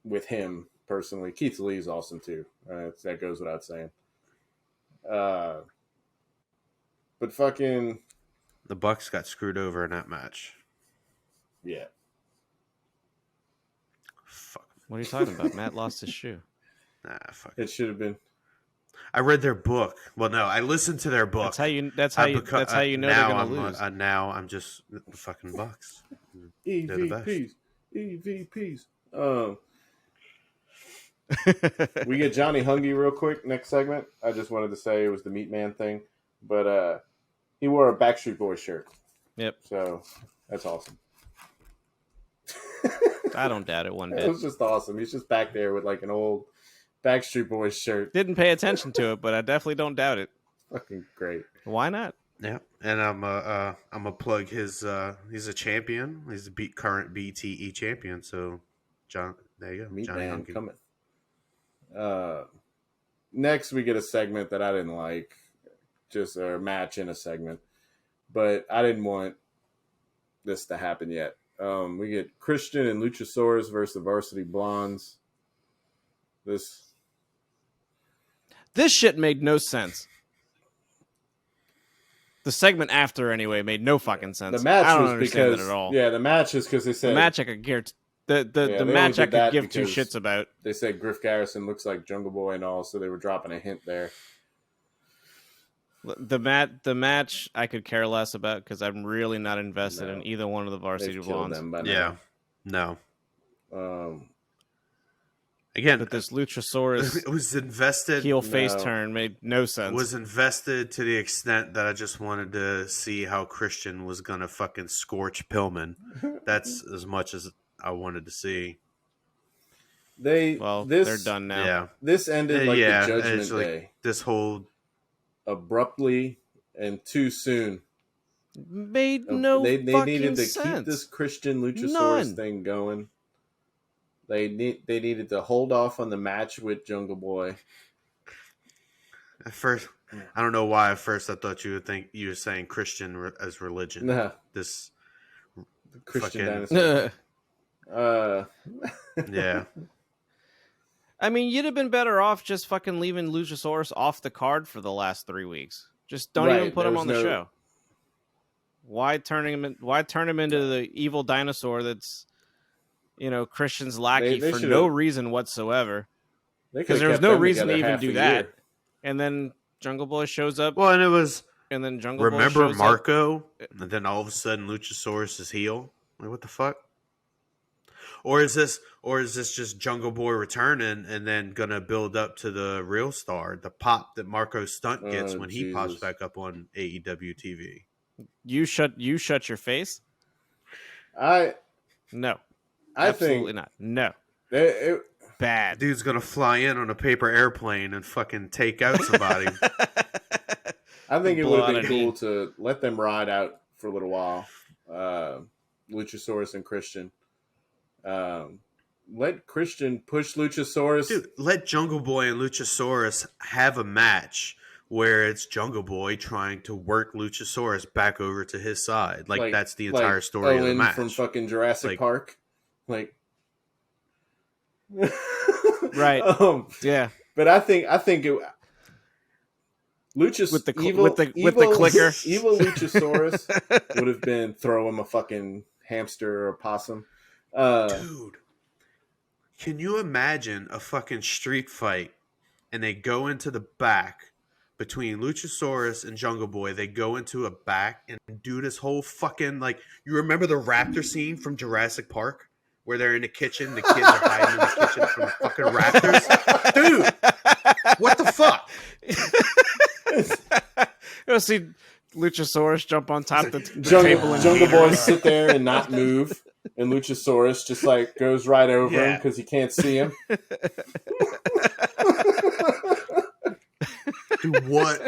With him personally, Keith Lee's awesome too. That goes without saying. But fucking the Bucks got screwed over in that match. Yeah. Fuck. What are you talking about? Matt lost his shoe. Nah, fuck. It should have been. I read their book. Well, no, I listened to their book. That's how you know they're gonna lose. Now I'm just the fucking Bucks. EVPs. We get Johnny Hungy real quick next segment. I just wanted to say it was the Meat Man thing, but he wore a Backstreet Boys shirt. Yep. So that's awesome. I don't doubt it one bit. It was just awesome. He's just back there with like an old Backstreet Boys shirt. Didn't pay attention to it, but I definitely don't doubt it. Fucking great. Why not? Yeah, and I'm a plug his. He's a champion. He's the current BTE champion. So, John, there you go. Meat Johnny Man Hungy. cometh. Next, we get a segment that I didn't like, just a match in a segment, but I didn't want this to happen yet. We get Christian and Luchasaurus versus the Varsity Blondes. This shit made no sense. The segment after, anyway, made no fucking sense. The match I don't was understand because that at all. Yeah, the match is because they said the match I could guarantee. The match I could give two shits about. They said Griff Garrison looks like Jungle Boy and all, so they were dropping a hint there. The match I could care less about because I'm really not invested in either one of the Varsity Blondes. No. Again, but this Luchasaurus it was invested heel face turn made no sense. It was invested to the extent that I just wanted to see how Christian was gonna fucking scorch Pillman. That's as much as I wanted to see. They're done now. Yeah. This ended like the Judgment Day. This whole abruptly and too soon. Made no they fucking needed to sense. keep this Christian Luchasaurus thing going. They needed to hold off on the match with Jungle Boy. At first, I don't know why. At first, I thought you were saying Christian as religion. Nah. This Christian fucking, dinosaur. Yeah. I mean, you'd have been better off just fucking leaving Luchasaurus off the card for the last 3 weeks. Just don't even put him on the show. Why turn him into the evil dinosaur that's, Christian's lackey for no reason whatsoever? Because there was no reason to even do that. And then Jungle Boy shows up. Well, and it was. And then Jungle Boy remember shows Marco? up. And then all of a sudden Luchasaurus is heel. Like, what the fuck? Or is this just Jungle Boy returning and then gonna build up to the real star, the pop that Marco Stunt gets when he pops back up on AEW TV? You shut your face. No. Absolutely not. No. Bad. Dude's gonna fly in on a paper airplane and fucking take out somebody. I think it would have been cool to let them ride out for a little while. Luchasaurus and Christian. Let Christian push Luchasaurus. Dude, let Jungle Boy and Luchasaurus have a match where it's Jungle Boy trying to work Luchasaurus back over to his side. Like that's the entire story of the match. From fucking Jurassic Park. Right. Yeah. But I think it Luchas with the evil clicker. Evil Luchasaurus would have been throw him a fucking hamster or possum. Dude, can you imagine a fucking street fight and they go into the back between Luchasaurus and Jungle Boy? They go into a back and do this whole fucking, like, you remember the raptor scene from Jurassic Park where they're in the kitchen, the kids are hiding in the kitchen from the fucking raptors? Dude, what the fuck? You'll see Luchasaurus jump on top of the table and Jungle Boy sit there and not move, and Luchasaurus just like goes right over him because he can't see him. Dude, what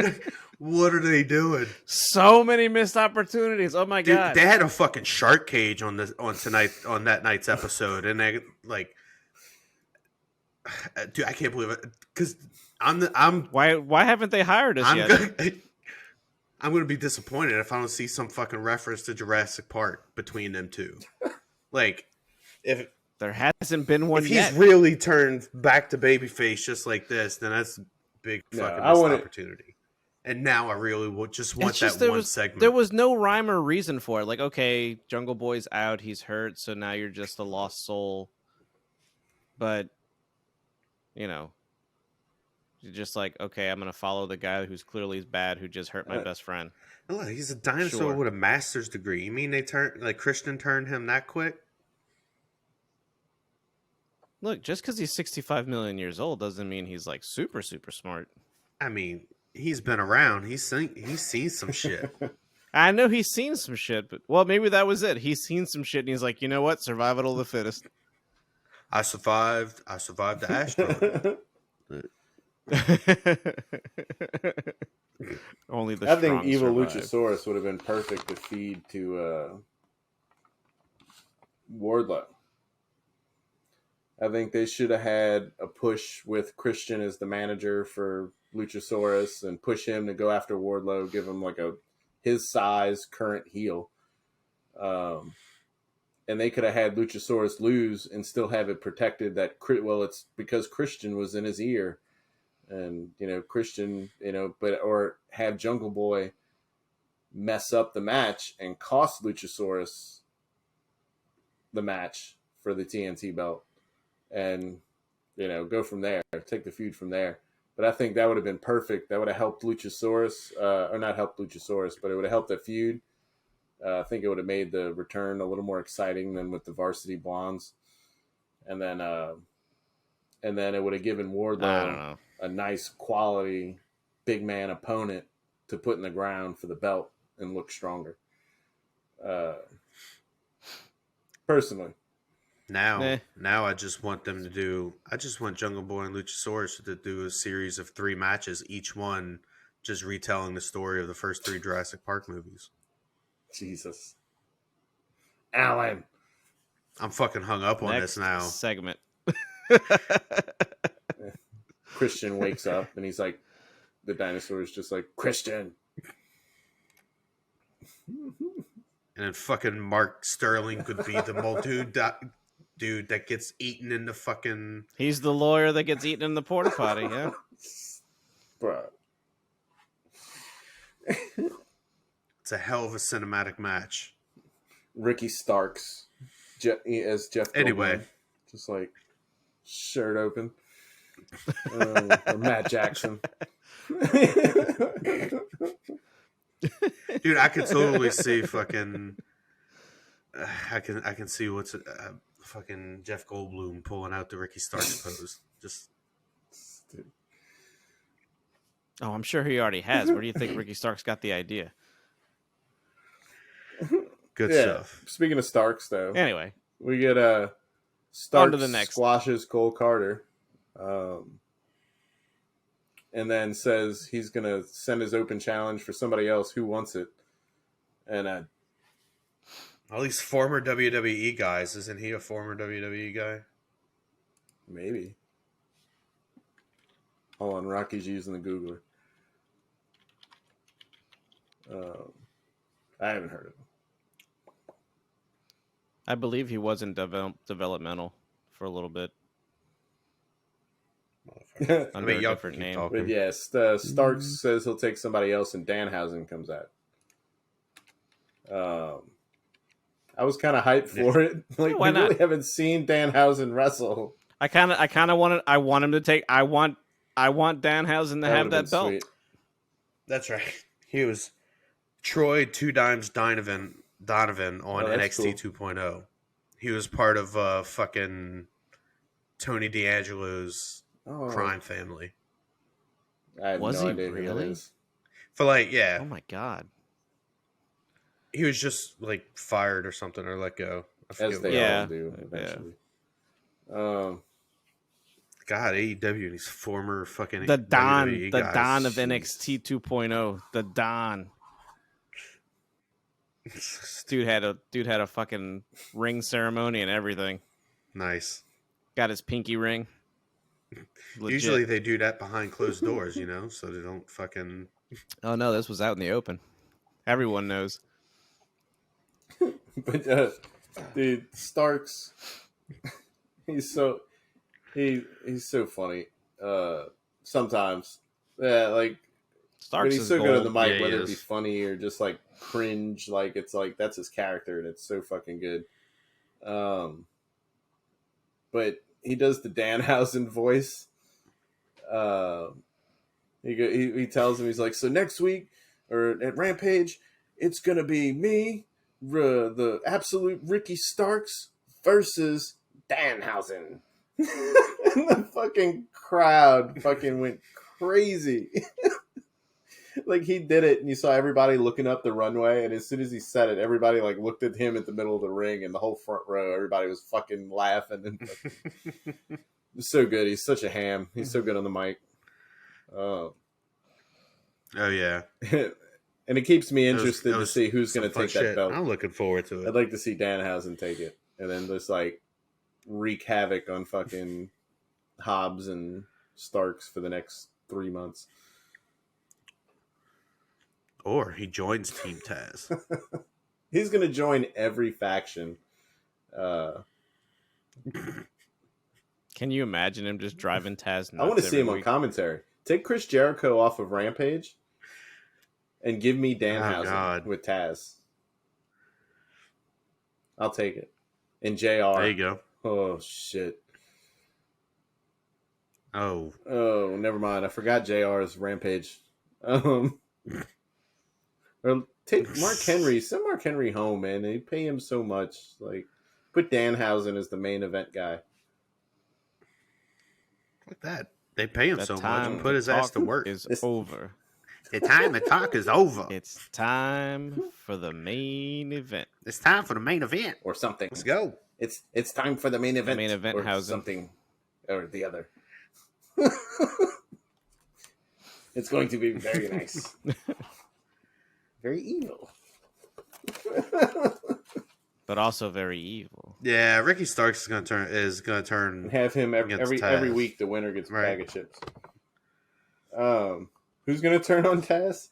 are they doing? So many missed opportunities. Oh my god! They had a fucking shark cage on that night's episode, and they like dude, I can't believe it because why haven't they hired us yet? I'm gonna be disappointed if I don't see some fucking reference to Jurassic Park between them two. Like, if there hasn't been one if yet. he's really turned back to babyface just like this, then that's a big fucking missed opportunity. And now I really just want that one segment. There was no rhyme or reason for it. Like, okay, Jungle Boy's out, he's hurt, so now you're just a lost soul. But, you're just like, okay, I'm going to follow the guy who's clearly bad, who just hurt my best friend. Look, he's a dinosaur with a master's degree. You mean Christian turned him that quick? Look, just because he's 65 million years old doesn't mean he's like super, super smart. I mean, he's been around. He's seen some shit. I know he's seen some shit, but well, maybe that was it. He's seen some shit, and he's like, you know what? Survival of the fittest. I survived the asteroid. Only the I think evil survive. Luchasaurus would have been perfect to feed to Wardlow. I think they should have had a push with Christian as the manager for Luchasaurus and push him to go after Wardlow, give him like his size current heel. And they could have had Luchasaurus lose and still have it protected that, well, it's because Christian was in his ear. And, Christian, or have Jungle Boy mess up the match and cost Luchasaurus the match for the TNT belt. And, go from there, take the feud from there. But I think that would have been perfect. That would have helped Luchasaurus, or not helped Luchasaurus, but it would have helped the feud. I think it would have made the return a little more exciting than with the Varsity Blondes. And then it would have given Wardlow a nice quality big man opponent to put in the ground for the belt and look stronger. Personally. Now I just want Jungle Boy and Luchasaurus to do a series of 3 matches, each one just retelling the story of the first 3 Jurassic Park movies. Jesus. Alan. I'm fucking hung up on this now. Segment. Christian wakes up and he's like, the dinosaur is just like, Christian. And then fucking Mark Sterling could be the dude that gets eaten in the fucking... He's the lawyer that gets eaten in the porta potty, yeah. Bro. It's a hell of a cinematic match. Ricky Starks as Jeff Goldblum. Anyway. Just like, shirt open. Or Matt Jackson. Dude, I could totally see fucking... I can see what's... fucking Jeff Goldblum pulling out the Ricky Starks pose. Just... Oh, I'm sure he already has. Where do you think Ricky Starks got the idea? Good stuff. Speaking of Starks, though. Anyway. We get Starks squashes Cole Carter. And then says he's going to send his open challenge for somebody else who wants it. And all these former WWE guys. Isn't he a former WWE guy? Maybe. Hold on, Rocky's using the Googler. I haven't heard of him. I believe he was in developmental for a little bit. Under a different name. But yes, Starks says he'll take somebody else, and Danhausen comes out. I was kind of hyped for it. Like, we really haven't seen Danhausen wrestle. I want him to take. I want Danhausen to have that belt. Sweet. That's right. He was Troy 2 Dimes Donovan on NXT cool. 2.0. He was part of fucking Tony D'Angelo's crime family. I have was no he idea really? Who that is. For like, yeah. Oh my god. He was just like fired or something or let go. As they all do eventually. Yeah. God, AEW and these former fucking the Don, WWE the guys. Don of NXT 2.0, the Don. Dude had a fucking ring ceremony and everything. Nice. Got his pinky ring. Legit. Usually they do that behind closed doors, so they don't fucking. Oh no, this was out in the open. Everyone knows. But dude, Starks, he's so funny. Sometimes, yeah, like. Starks but he's is so good on the gold. mic, whether it be funny or just like cringe. Like it's like that's his character, and it's so fucking good. But he does the Danhausen voice. He tells him, he's like, so next week or at Rampage, it's gonna be me, the absolute Ricky Starks versus Danhausen. And the fucking crowd fucking went crazy. Like he did it, and you saw everybody looking up the runway, and as soon as he said it, everybody like looked at him at the middle of the ring, and the whole front row, everybody was fucking laughing. And it's so good. He's such a ham. He's so good on the mic. Oh yeah, and it keeps me interested to see who's going to take that belt. I'm looking forward to it. I'd like to see Danhausen take it, and then just like wreak havoc on fucking Hobbs and Starks for the next 3 months. Or he joins Team Taz. He's going to join every faction. Can you imagine him just driving Taz nuts? I want to see him on commentary. Take Chris Jericho off of Rampage and give me Danhausen with Taz. I'll take it. And JR. There you go. Oh, shit. Oh, never mind. I forgot JR's Rampage. Or take Mark Henry. Send Mark Henry home, man. They pay him so much. Like, put Danhausen as the main event guy. Like that. They pay him so much. Put his ass to work. Is over. The time to talk is over. It's time for the main event. It's time for the main event. Or something. Let's go. It's time for the main event. The main event or housing. Something. Or the other. It's going to be very nice. Very evil. But also very evil. Yeah, Ricky Starks is gonna turn and have him every week. The winner gets a bag of chips. Who's gonna turn on Taz?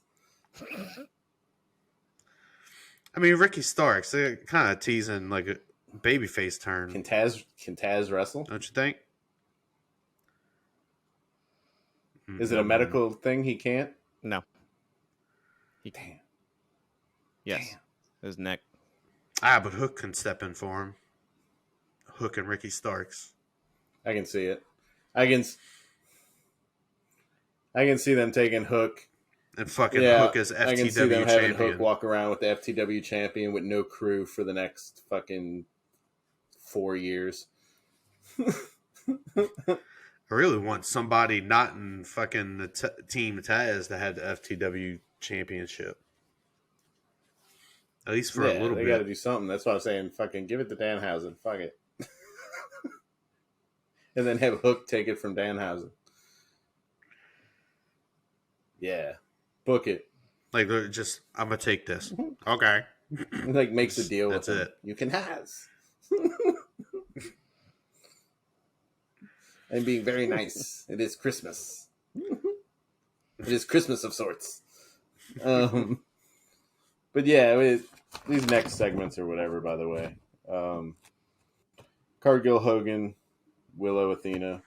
I mean, Ricky Starks. They're kind of teasing like a babyface turn. Can Taz wrestle? Don't you think? Is it a medical thing? He can't. No. Damn. Yes. Damn. His neck. But Hook can step in for him. Hook and Ricky Starks. I can see it. I can see them taking Hook. And fucking Hook as FTW champion. I can see them having Hook walk around with the FTW champion with no crew for the next fucking 4 years. I really want somebody not in fucking the Team Taz to have the FTW championship. At least for a little bit. They got to do something. That's why I'm saying fucking give it to Danhausen. Fuck it. And then have Hook take it from Danhausen. Yeah. Book it. Like, just, I'm going to take this. Okay. Like, makes a deal with him. That's it. You can has. And being very nice. It is Christmas. It is Christmas of sorts. But yeah, these next segments or whatever, by the way. Cargill Hogan, Willow Athena,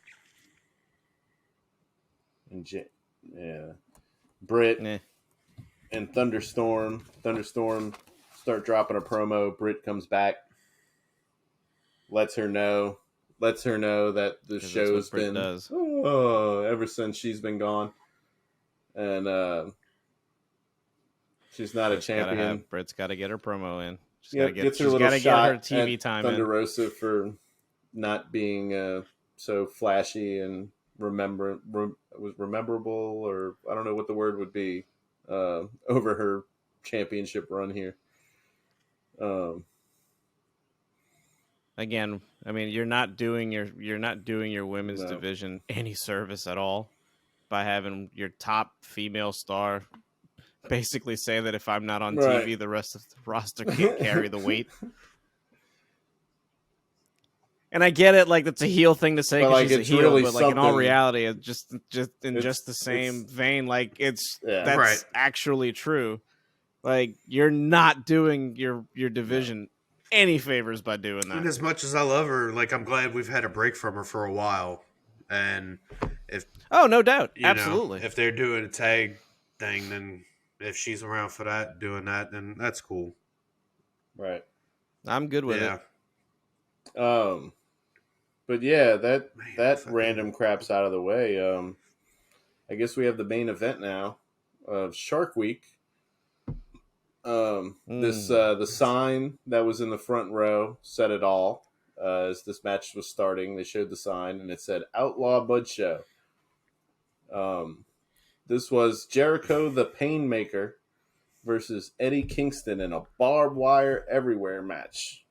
and Britt and Thunderstorm. Thunderstorm start dropping a promo. Britt comes back, lets her know that the show's been ever since she's been gone, and she's not a champion. Britt's got to get her promo in. She's gets her little shot get her TV time Thunder Rosa for not being so flashy and memorable, or I don't know what the word would be over her championship run here. Again, I mean, you're not doing your women's division any service at all by having your top female star basically say that if I'm not on TV, the rest of the roster can't carry the weight. And I get it, like that's a heel thing to say because she's a heel, really but like in all something- reality, it's just the same vein, like that's Right. actually true. Like you're not doing your division any favors by doing that. And as much as I love her, like I'm glad we've had a break from her for a while. And if no doubt, you absolutely. know, if they're doing a tag thing, then if she's around for that, doing that, then that's cool. Right. I'm good with it. But yeah, that random crap's out of the way. I guess we have the main event now of Shark Week. The sign that was in the front row said it all. As this match was starting, they showed the sign and it said Outlaw Bud Show. This was Jericho the Painmaker versus Eddie Kingston in a barbed wire everywhere match.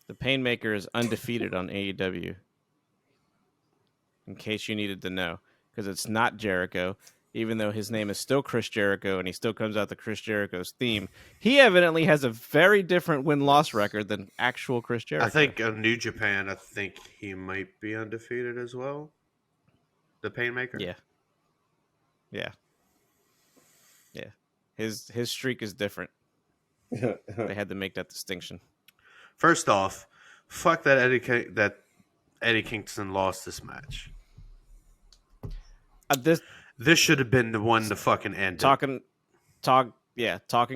The Painmaker is undefeated on AEW. In case you needed to know, because it's not Jericho. Even though his name is still Chris Jericho and he still comes out to Chris Jericho's theme, he evidently has a very different win-loss record than actual Chris Jericho. I think New Japan, I think he might be undefeated as well. The Painmaker? Yeah. His streak is different. They had to make that distinction. First off, fuck that Eddie Kingston lost this match. This should have been the one to fucking end talking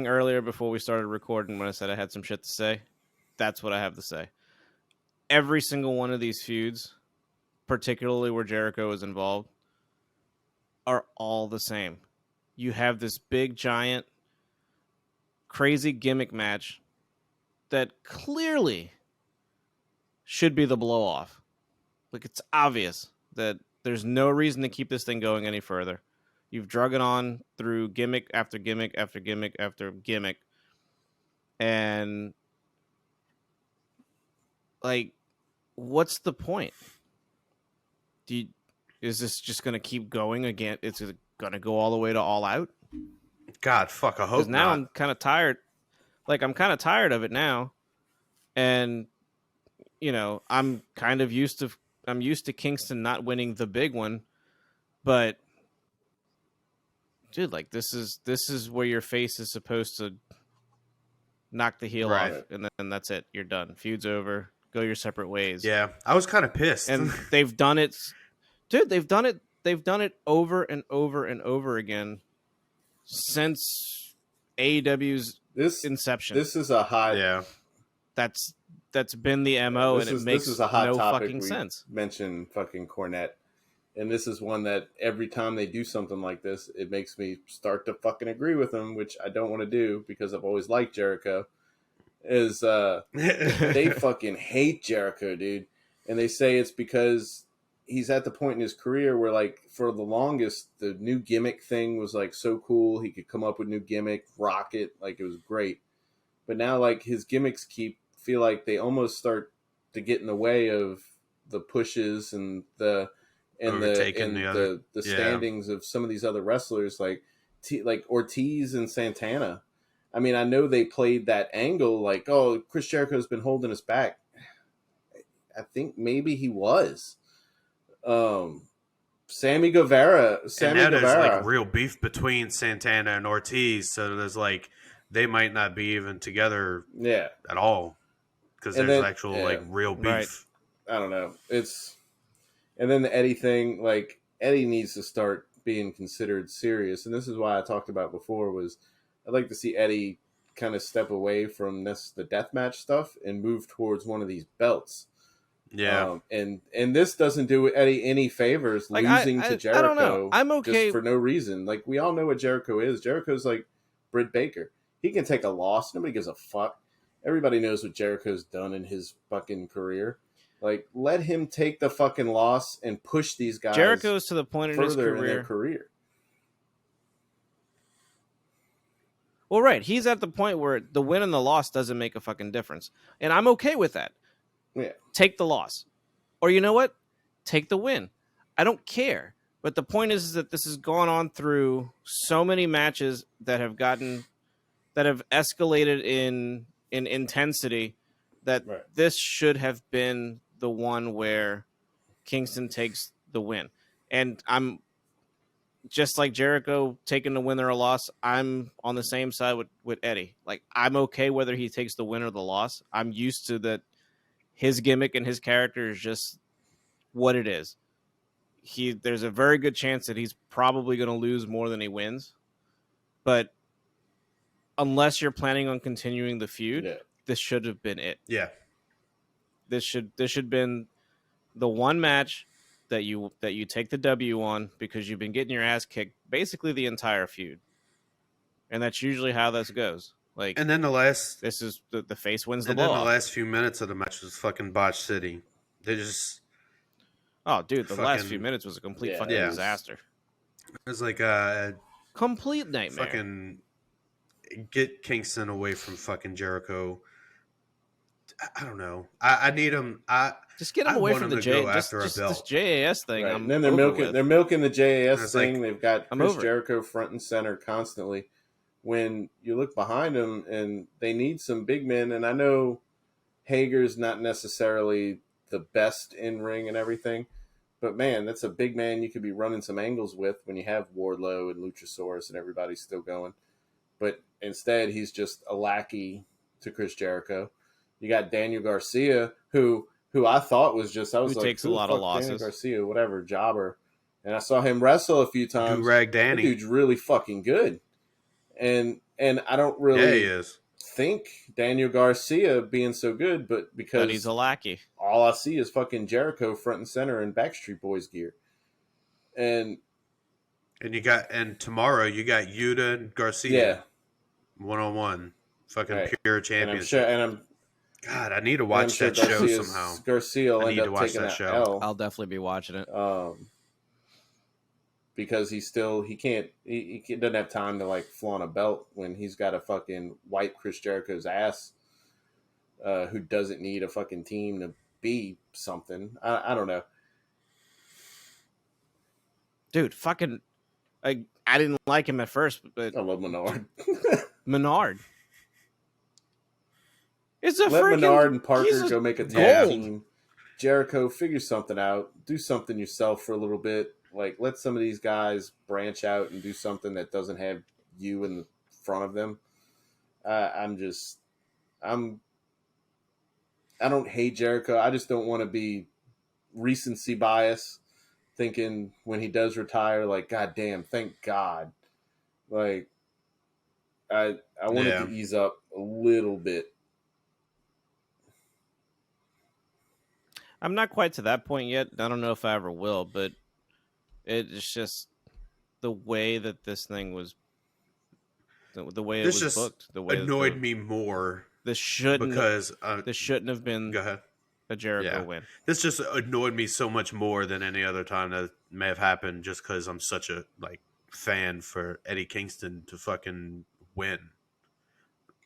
earlier before we started recording when I said I had some shit to say. That's what I have to say. Every single one of these feuds, particularly where Jericho is involved, are all the same. You have this big, giant, crazy gimmick match that clearly should be the blow-off. Like, it's obvious that there's no reason to keep this thing going any further. You've drug it on through gimmick after gimmick after gimmick after gimmick. And, like, what's the point? Is this just going to keep going again? It's going to go all the way to All Out? God, fuck, I hope not. Now I'm kind of tired. Like, I'm kind of tired of it now. And, you know, I'm used to Kingston not winning the big one. But, dude, like, this is where your face is supposed to knock the heel off. And then that's it. You're done. Feud's over. Go your separate ways. Yeah, I was kind of pissed. And they've done it. Dude, they've done it over and over and over again since AEW's inception. This is a hot. Yeah. That's been the MO, and it makes this is a hot no topic. fucking sense. Mention fucking Cornette, and this is one that every time they do something like this, it makes me start to fucking agree with them, which I don't want to do because I've always liked Jericho. Is they fucking hate Jericho, dude, and they say it's because he's at the point in his career where, like, for the longest, the new gimmick thing was like so cool. He could come up with new gimmick, rock it, like it was great. But now, like, his gimmicks feel like they almost start to get in the way of the pushes and the standings of some of these other wrestlers, like Ortiz and Santana. I mean, I know they played that angle, like, oh, Chris Jericho's been holding us back. I think maybe he was. Sammy Guevara. And now there's like real beef between Santana and Ortiz, so there's like they might not be even together at all because there's like real beef. Right. I don't know. And then the Eddie thing, like Eddie needs to start being considered serious, and this is why I talked about before was I'd like to see Eddie kind of step away from the deathmatch stuff and move towards one of these belts. Yeah, and this doesn't do Eddie any favors, like losing to Jericho. I don't know. I'm okay just for no reason. Like, we all know what Jericho is. Jericho's like Britt Baker. He can take a loss. Nobody gives a fuck. Everybody knows what Jericho's done in his fucking career. Like, let him take the fucking loss and push these guys. Jericho's to the point in his career. In their career. Well, right. He's at the point where the win and the loss doesn't make a fucking difference. And I'm okay with that. Yeah. Take the loss. Or you know what? Take the win. I don't care. But the point is that this has gone on through so many matches that have escalated in intensity that this should have been the one where Kingston takes the win. And I'm just like Jericho taking the win or a loss. I'm on the same side with Eddie. Like, I'm okay whether he takes the win or the loss. I'm used to that. His gimmick and his character is just what it is. There's a very good chance that he's probably going to lose more than he wins. But unless you're planning on continuing the feud, this should have been it. Yeah. This should been the one match that you take the W on because you've been getting your ass kicked basically the entire feud. And that's usually how this goes. Like, and then the face wins the blow. And then the last few minutes of the match was fucking botch city. They just the last few minutes was a complete fucking disaster. It was like complete nightmare. Fucking get Kingston away from fucking Jericho. I don't know. I need him. Just get him away from the this JAS thing. Right. And then they're milking the JAS thing. They've got Chris Jericho front and center constantly. When you look behind them, and they need some big men, and I know Hager's not necessarily the best in ring and everything, but man, that's a big man you could be running some angles with when you have Wardlow and Luchasaurus and everybody's still going. But instead, he's just a lackey to Chris Jericho. You got Daniel Garcia, who I thought was just, I was who like, takes a lot of losses. Daniel Garcia, whatever, jobber. And I saw him wrestle a few times. Do-rag Danny. That dude's really fucking good. And I don't really think Daniel Garcia being so good, but because he's a lackey. All I see is fucking Jericho front and center in Backstreet Boys gear. And tomorrow you got Yuta and Garcia. 1-on-1. Fucking pure championship. God, I need to watch that show somehow. Garcia will end up taking that L. I'll definitely be watching it. Because he doesn't have time to like flaunt a belt when he's got a fucking wipe Chris Jericho's ass, who doesn't need a fucking team to be something. I don't know. Dude, fucking, I didn't like him at first, but I love Menard. Menard. Let Menard and Parker go make a tag team. Jericho, figure something out. Do something yourself for a little bit. Like, let some of these guys branch out and do something that doesn't have you in the front of them. I don't hate Jericho. I just don't want to be recency bias, thinking when he does retire, like, God damn, thank God. Like, I want it to ease up a little bit. I'm not quite to that point yet. I don't know if I ever will, but it's just the way that this thing was, the way it was booked. The way annoyed me more. This shouldn't have been a Jericho win. This just annoyed me so much more than any other time that may have happened. Just because I'm such a fan for Eddie Kingston to fucking win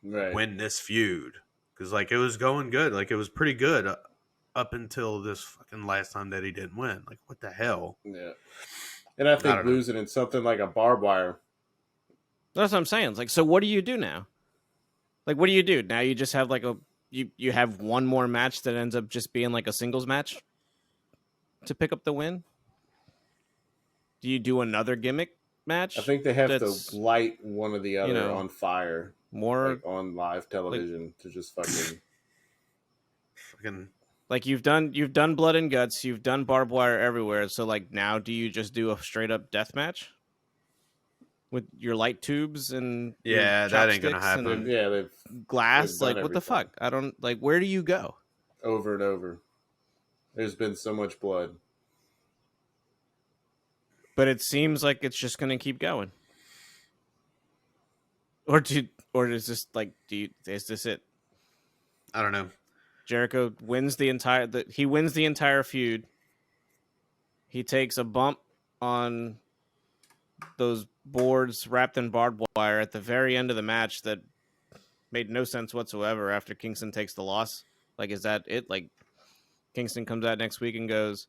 this feud, because it was going good. It was pretty good. Up until this fucking last time that he didn't win. What the hell? Yeah. And I think losing in something like a Barbwire. That's what I'm saying. So what do you do now? What do you do? Now you just have you have one more match that ends up just being a singles match to pick up the win? Do you do another gimmick match? I think they have to light one or the other on fire. More on live television to just fucking you've done Blood and Guts, you've done Barbwire everywhere. So now do you just do a straight up death match with your light tubes and that ain't gonna happen. They've glass. What the fuck? I don't where do you go? Over and over. There's been so much blood, but it seems like it's just gonna keep going. Or is this is this it? I don't know. Jericho wins the entire feud. He takes a bump on those boards wrapped in barbed wire at the very end of the match that made no sense whatsoever after Kingston takes the loss. Is that it? Kingston comes out next week and goes,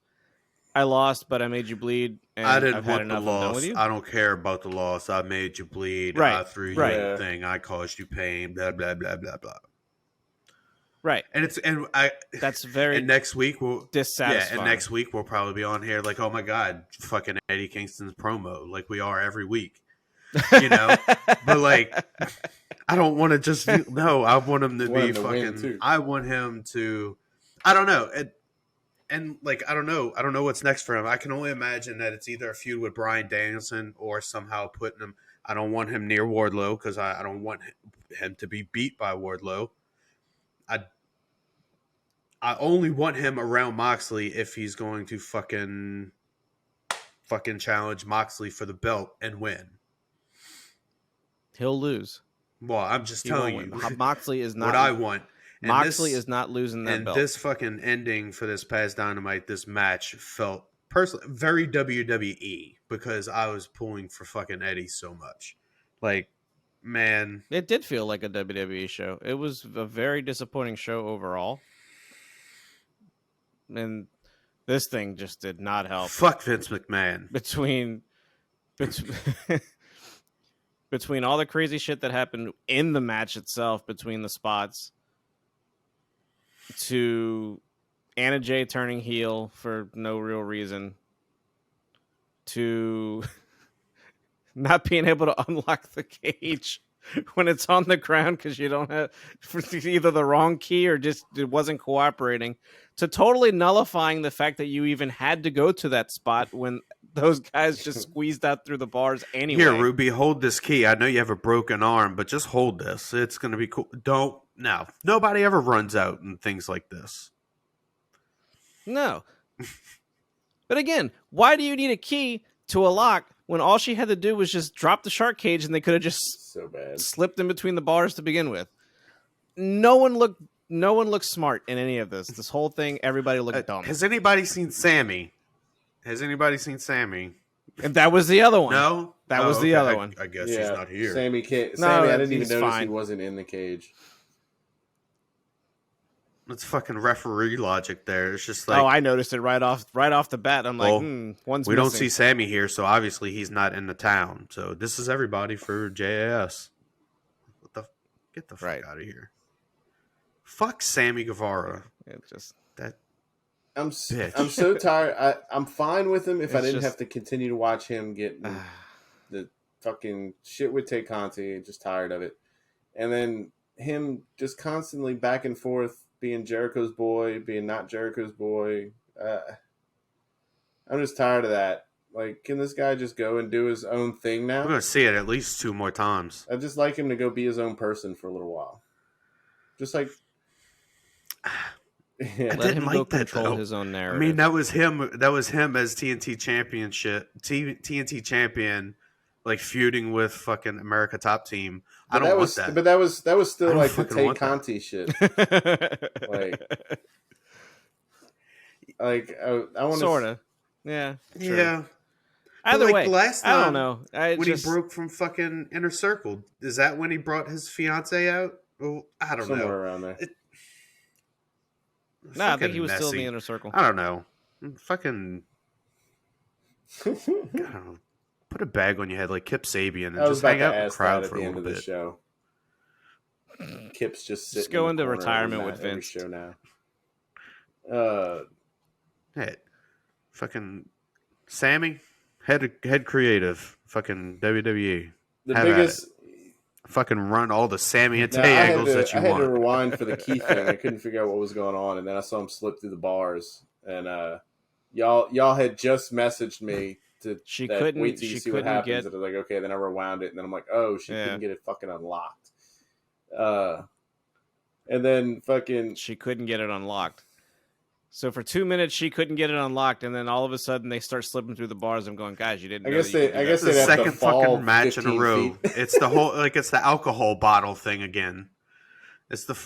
I lost, but I made you bleed. And I didn't I've want had the enough. loss. I don't care about the loss. I made you bleed. Right. I threw you a thing. I caused you pain. Blah, blah, blah, blah, blah. Right. That's very and next week we'll dissatisfying. Yeah, and next week we'll probably be on here like, oh my god, fucking Eddie Kingston's promo, like we are every week. But like I don't want to just no, I want him to be fucking I want him to I don't know. And like I don't know what's next for him. I can only imagine that it's either a feud with Bryan Danielson or somehow putting him. I don't want him near Wardlow because I don't want him to be beat by Wardlow. I only want him around Moxley if he's going to fucking challenge Moxley for the belt and win. He'll lose. Well, I'm just telling you, Moxley is not what I want. And Moxley is not losing that belt. And this fucking ending for this past Dynamite, this match felt personally very WWE because I was pulling for fucking Eddie so much. Like, man, it did feel like a WWE show. It was a very disappointing show overall. And this thing just did not help. Fuck Vince McMahon. Between all the crazy shit that happened in the match itself, between the spots, to Anna Jay turning heel for no real reason, to not being able to unlock the cage when it's on the ground because you don't have either the wrong key or just it wasn't cooperating, to totally nullifying the fact that you even had to go to that spot when those guys just squeezed out through the bars anyway. Here, Ruby, hold this key. I know you have a broken arm, but just hold this. It's going to be cool. No. Nobody ever runs out and things like this. No. But again, why do you need a key to a lock when all she had to do was just drop the shark cage and they could have just slipped in between the bars to begin with? No one looked smart in any of this. This whole thing, everybody looked dumb. Has anybody seen Sammy? And that was the other one. No? That was the other one. I guess he's not here. Sammy, I didn't even notice he wasn't in the cage. It's fucking referee logic there. It's just like... Oh, I noticed it right off the bat. I'm like, one's we missing. don't see Sammy here, so obviously he's not in the town. So this is everybody for JAS. Get the fuck out of here. Fuck Sammy Guevara. I'm so tired. I'm fine with him if I didn't have to continue to watch him get the fucking shit with Tay Conti. Just tired of it. And then him just constantly back and forth, being Jericho's boy, being not Jericho's boy. I'm just tired of that. Like, can this guy just go and do his own thing now? I'm going to see it at least 2 more times. I'd just like him to go be his own person for a little while. Just like... Yeah. Let him go control his own narrative. I mean, that was him as TNT champion, like feuding with fucking America Top Team. I don't want that. But that was still like the Tay Conti shit. I want to sorta. Yeah. Sure. Yeah. Either way, last time, I don't know. He broke from fucking Inner Circle, is that when he brought his fiance out? Well, I don't know. Somewhere around there. No, I think he was still in the Inner Circle. I don't know. Fucking... I don't know. Put a bag on your head like Kip Sabian and just hang out in the crowd for a little bit. Show. Kip's just go into retirement with Vince. Show now. Hey, fucking Sammy, head creative, fucking WWE. The biggest... Fucking run all the Sammy and Tay angles that you want. I had to rewind for the key thing. I couldn't figure out what was going on, and then I saw him slip through the bars. And y'all had just messaged me to wait till you see what happens. And I was like, okay. Then I rewound it, and then I'm like, oh, she couldn't get it fucking unlocked. And then fucking she couldn't get it unlocked. So for 2 minutes she couldn't get it unlocked, and then all of a sudden they start slipping through the bars. I'm going, guys, you didn't. I guess they the second fucking match in a row. It's the whole it's the alcohol bottle thing again. It's the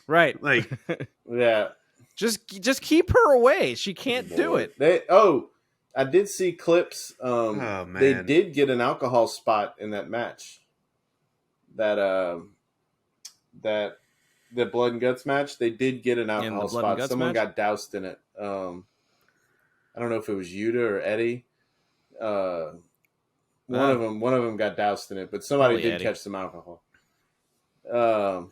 right, like yeah. Just keep her away. She can't do it. I did see clips. They did get an alcohol spot in that match. The Blood and Guts match, they did get an alcohol spot. Someone got doused in it. I don't know if it was Yuta or Eddie. One of them got doused in it, but somebody did catch some alcohol. But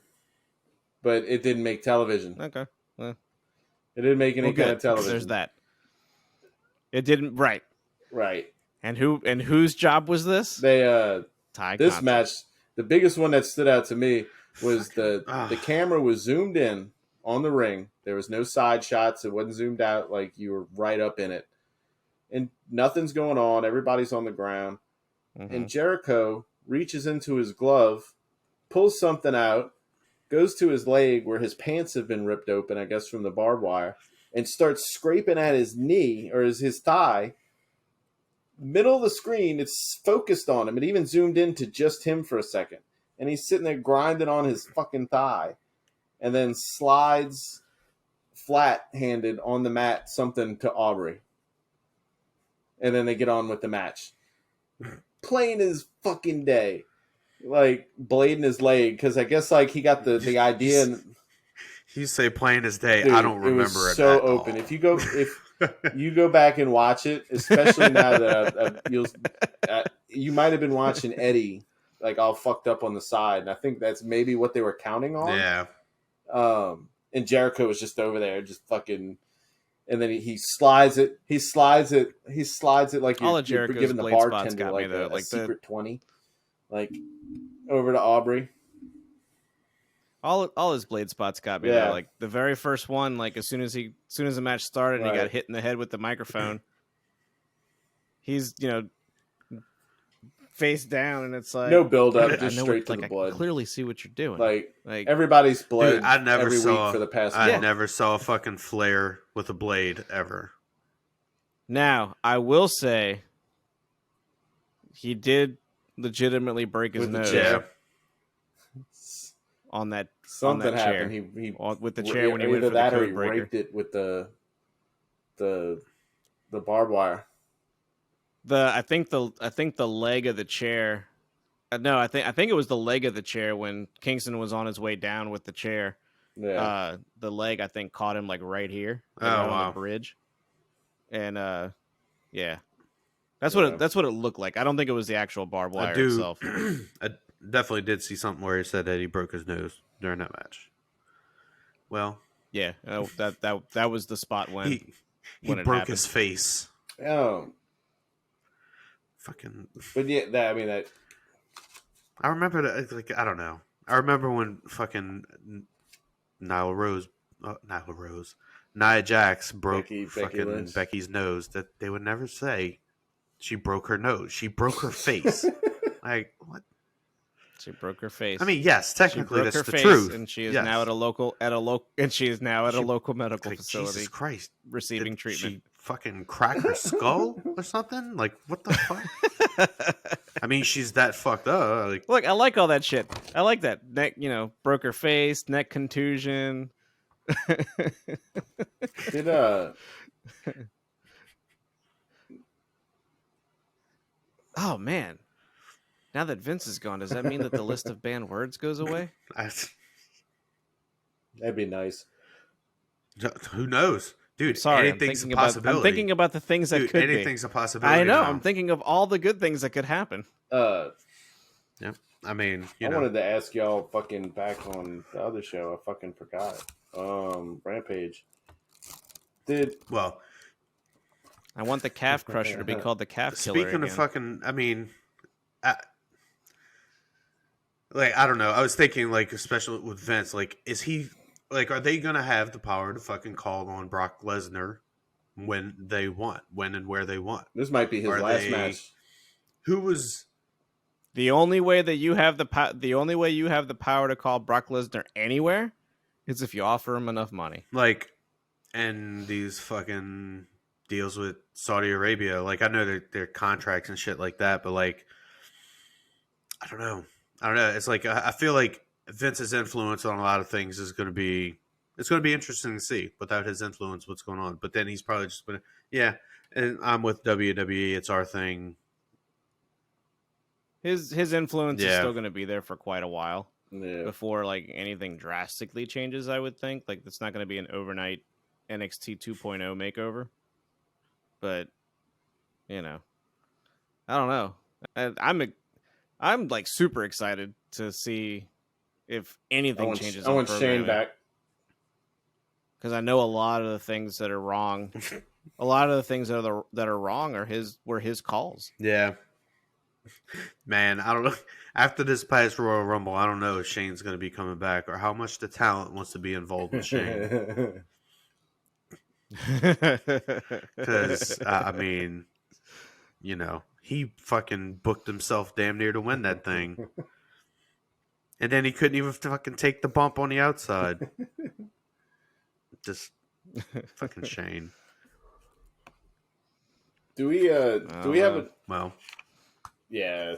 but it didn't make television. Okay. Well, it didn't make any kind of television. There's that. It didn't. Right. Right. And whose job was this? They this match, the biggest one that stood out to me was the camera was zoomed in on the ring. There was no side shots. It wasn't zoomed out like you were right up in it. And nothing's going on. Everybody's on the ground. Mm-hmm. And Jericho reaches into his glove, pulls something out, goes to his leg where his pants have been ripped open, I guess, from the barbed wire, and starts scraping at his knee or his thigh. Middle of the screen, it's focused on him. It even zoomed into just him for a second. And he's sitting there grinding on his fucking thigh. And then slides flat-handed on the mat something to Aubrey. And then they get on with the match. Plain as fucking day. Like, blading his leg. Because I guess, like, he got the idea. And, you say plain as day. Dude, I don't remember it. Was so open. All. If you go back and watch it, especially now that you might have been watching Eddie, like, all fucked up on the side. And I think that's maybe what they were counting on. Yeah. And Jericho was just over there, just fucking, and then he slides it like you're giving the bartender like a secret 20, like over to Aubrey. All his blade spots got me there. Like the very first one, like as soon as the match started and he got hit in the head with the microphone, he's face down, and it's like no build up, just straight to the blood. I clearly see what you're doing. Like everybody's blade. Dude, I never saw week for the past. I never saw a fucking flare with a blade ever. Now I will say, he did legitimately break his nose. Yeah. On that something on that happened. Chair. He with the chair when he went for the code breaker. He raped it with the barbed wire. I think the leg of the chair. No, I think it was the leg of the chair when Kingston was on his way down with the chair. Yeah. The leg I think caught him like right here, on the bridge, and yeah, that's what it looked like. I don't think it was the actual barbed wire itself. I definitely did see something where he said that he broke his nose during that match. Well, yeah, that was the spot when he broke his face. Oh. Fucking. But yeah, that. I remember that. Like, I don't know. I remember when fucking Nia Jax broke Becky's nose. That they would never say she broke her nose. She broke her face. Like what? She broke her face. I mean, yes, technically that's the face, truth. And she is now at a local medical facility. Jesus Christ, receiving treatment. She fucking crack her skull or something? Like what the fuck? I mean, she's that fucked up. Like, look, I like all that shit. I like that neck. Broke her face, neck contusion. Did Oh man. Now that Vince is gone, does that mean that the list of banned words goes away? That'd be nice. Who knows? Dude, sorry, anything's a possibility. I'm thinking about the things that could anything's a possibility. I know. Now. I'm thinking of all the good things that could happen. Yeah. I mean, I wanted to ask y'all fucking back on the other show. I fucking forgot. Rampage. I want the calf crusher to be called the calf killer. Speaking of fucking, I mean, I don't know. I was thinking, like, especially with Vince, like, is he, like, are they gonna have the power to fucking call on Brock Lesnar when they want, when and where they want? This might be his last match. Who was the only way that you have the only way you have the power to call Brock Lesnar anywhere is if you offer him enough money. Like, and these fucking deals with Saudi Arabia, like, I know their contracts and shit like that, but like, I don't know. It's like I feel like Vince's influence on a lot of things is going to be interesting to see without his influence what's going on. But then he's probably just been and I'm with WWE. It's our thing. His influence is still going to be there for quite a while before like anything drastically changes. I would think like it's not going to be an overnight NXT 2.0 makeover. But I don't know. I'm like super excited to see if anything changes. I want Shane back because I know a lot of the things that are wrong. A lot of the things that are wrong were his calls. Yeah. Man, I don't know. After this past Royal Rumble, I don't know if Shane's going to be coming back or how much the talent wants to be involved with Shane. Because, I mean, he fucking booked himself damn near to win that thing. And then he couldn't even fucking take the bump on the outside. Just fucking Shane. Do we have a... Well... Yeah.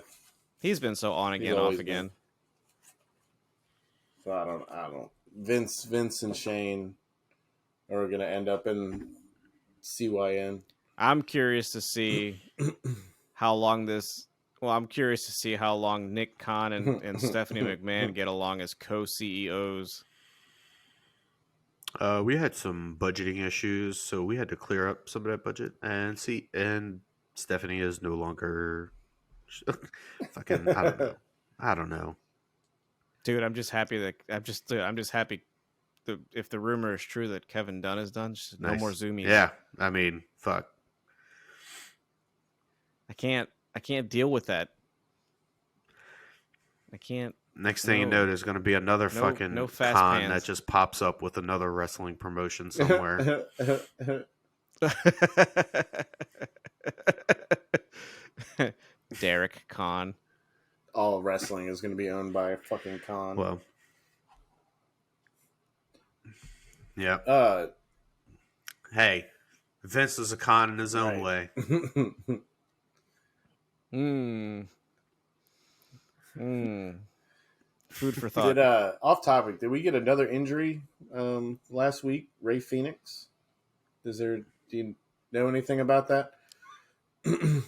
He's been so on again, off again. So I don't. Vince and Shane are going to end up in CYN. I'm curious to see how long Nick Khan and Stephanie McMahon get along as co-CEOs. We had some budgeting issues, so we had to clear up some of that budget. And Stephanie is no longer fucking. I don't know. Dude, I'm just happy if the rumor is true that Kevin Dunn is done, just no more Zoomies. Yeah, I mean, fuck. I can't deal with that. I can't. Next thing you know, there's going to be another fucking con that just pops up with another wrestling promotion somewhere. Derek Khan. All wrestling is going to be owned by a fucking con. Well, yeah. Hey, Vince is a con in his own way. Food for thought. Off topic, did we get another injury last week? Ray Phoenix? Do you know anything about that?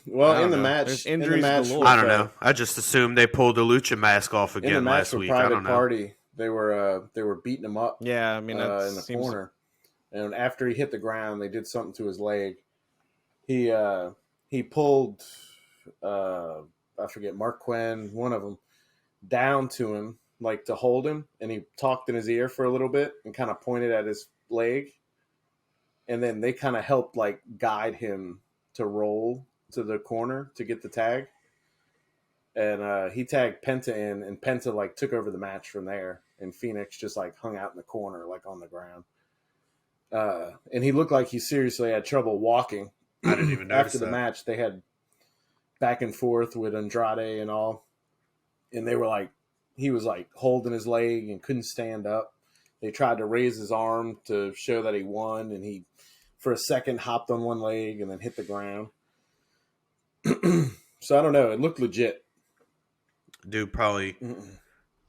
Well, in the match, I don't know. I just assumed they pulled the lucha mask off again last week. I don't know. Party, they were beating him up. Yeah, I mean, in the corner, and after he hit the ground, they did something to his leg. He pulled, I forget, Mark Quinn, one of them, down to him, like to hold him, and he talked in his ear for a little bit and kind of pointed at his leg, and then they kind of helped like guide him to roll to the corner to get the tag, and he tagged Penta in, and Penta like took over the match from there, and Phoenix just like hung out in the corner like on the ground, and he looked like he seriously had trouble walking. I didn't even notice after the match. They had back and forth with Andrade and all, and they were like, he was like holding his leg and couldn't stand up. They tried to raise his arm to show that he won, and he for a second hopped on one leg and then hit the ground. So I don't know. It looked legit. Dude probably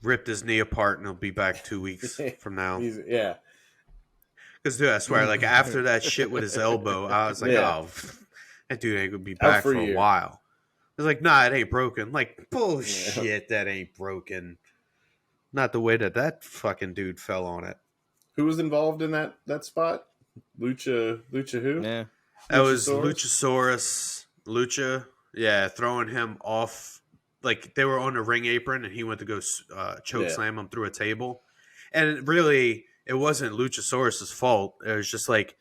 ripped his knee apart and he'll be back 2 weeks from now. Yeah. Because, dude, I swear, like, after that shit with his elbow, I was like, oh, that dude ain't going to be back for a while. I was like, nah, it ain't broken. Like, bullshit, that ain't broken. Not the way that fucking dude fell on it. Who was involved in that spot? Lucha who? Yeah. That was Luchasaurus. Yeah, throwing him off. Like, they were on the ring apron, and he went to go choke slam him through a table. And really, it wasn't Luchasaurus' fault. It was just, like,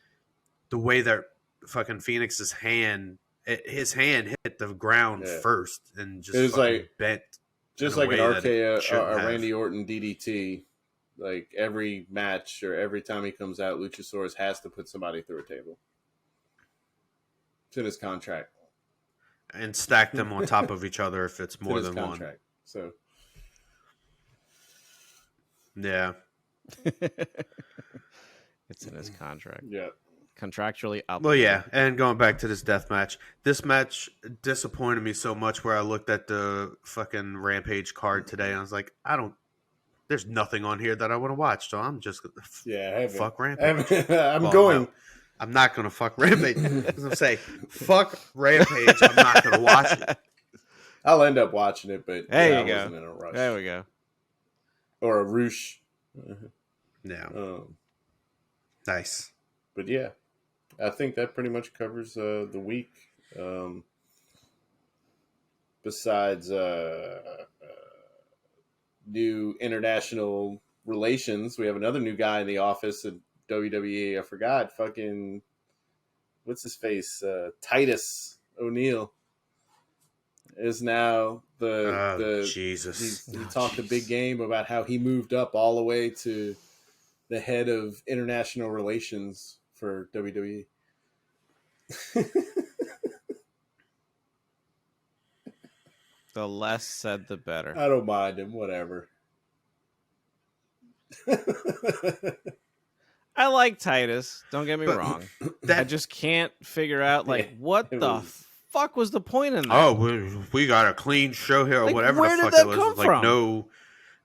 the way that fucking Phoenix's hand, his hand hit the ground first and just it was like bent. Just like an RKO, a Randy Orton DDT. Like, every match or every time he comes out, Luchasaurus has to put somebody through a table. It's in his contract. And stack them on top of each other if it's more than one. So, yeah. It's in his contract. Yeah. Contractually obligated. Well, yeah. And going back to this death match, this match disappointed me so much where I looked at the fucking Rampage card today and I was like, there's nothing on here that I want to watch, so I'm just fuck Rampage. I'm not going to fuck Rampage. As I'm saying, fuck Rampage. I'm not going to watch it. I'll end up watching it, but there you go. Wasn't in a rush. There we go. Or a Roosh. No. Nice. But yeah, I think that pretty much covers the week. Besides new international relations. We have another new guy in the office at WWE. I forgot, fucking, what's his face? Titus O'Neil is now the Jesus. He talked a big game about how he moved up all the way to the head of international relations for WWE. The less said, the better. I don't mind him. Whatever. I like Titus. Don't get me wrong. I just can't figure out what the fuck was the point in that? Oh, we got a clean show here, or whatever the fuck it was. Like from?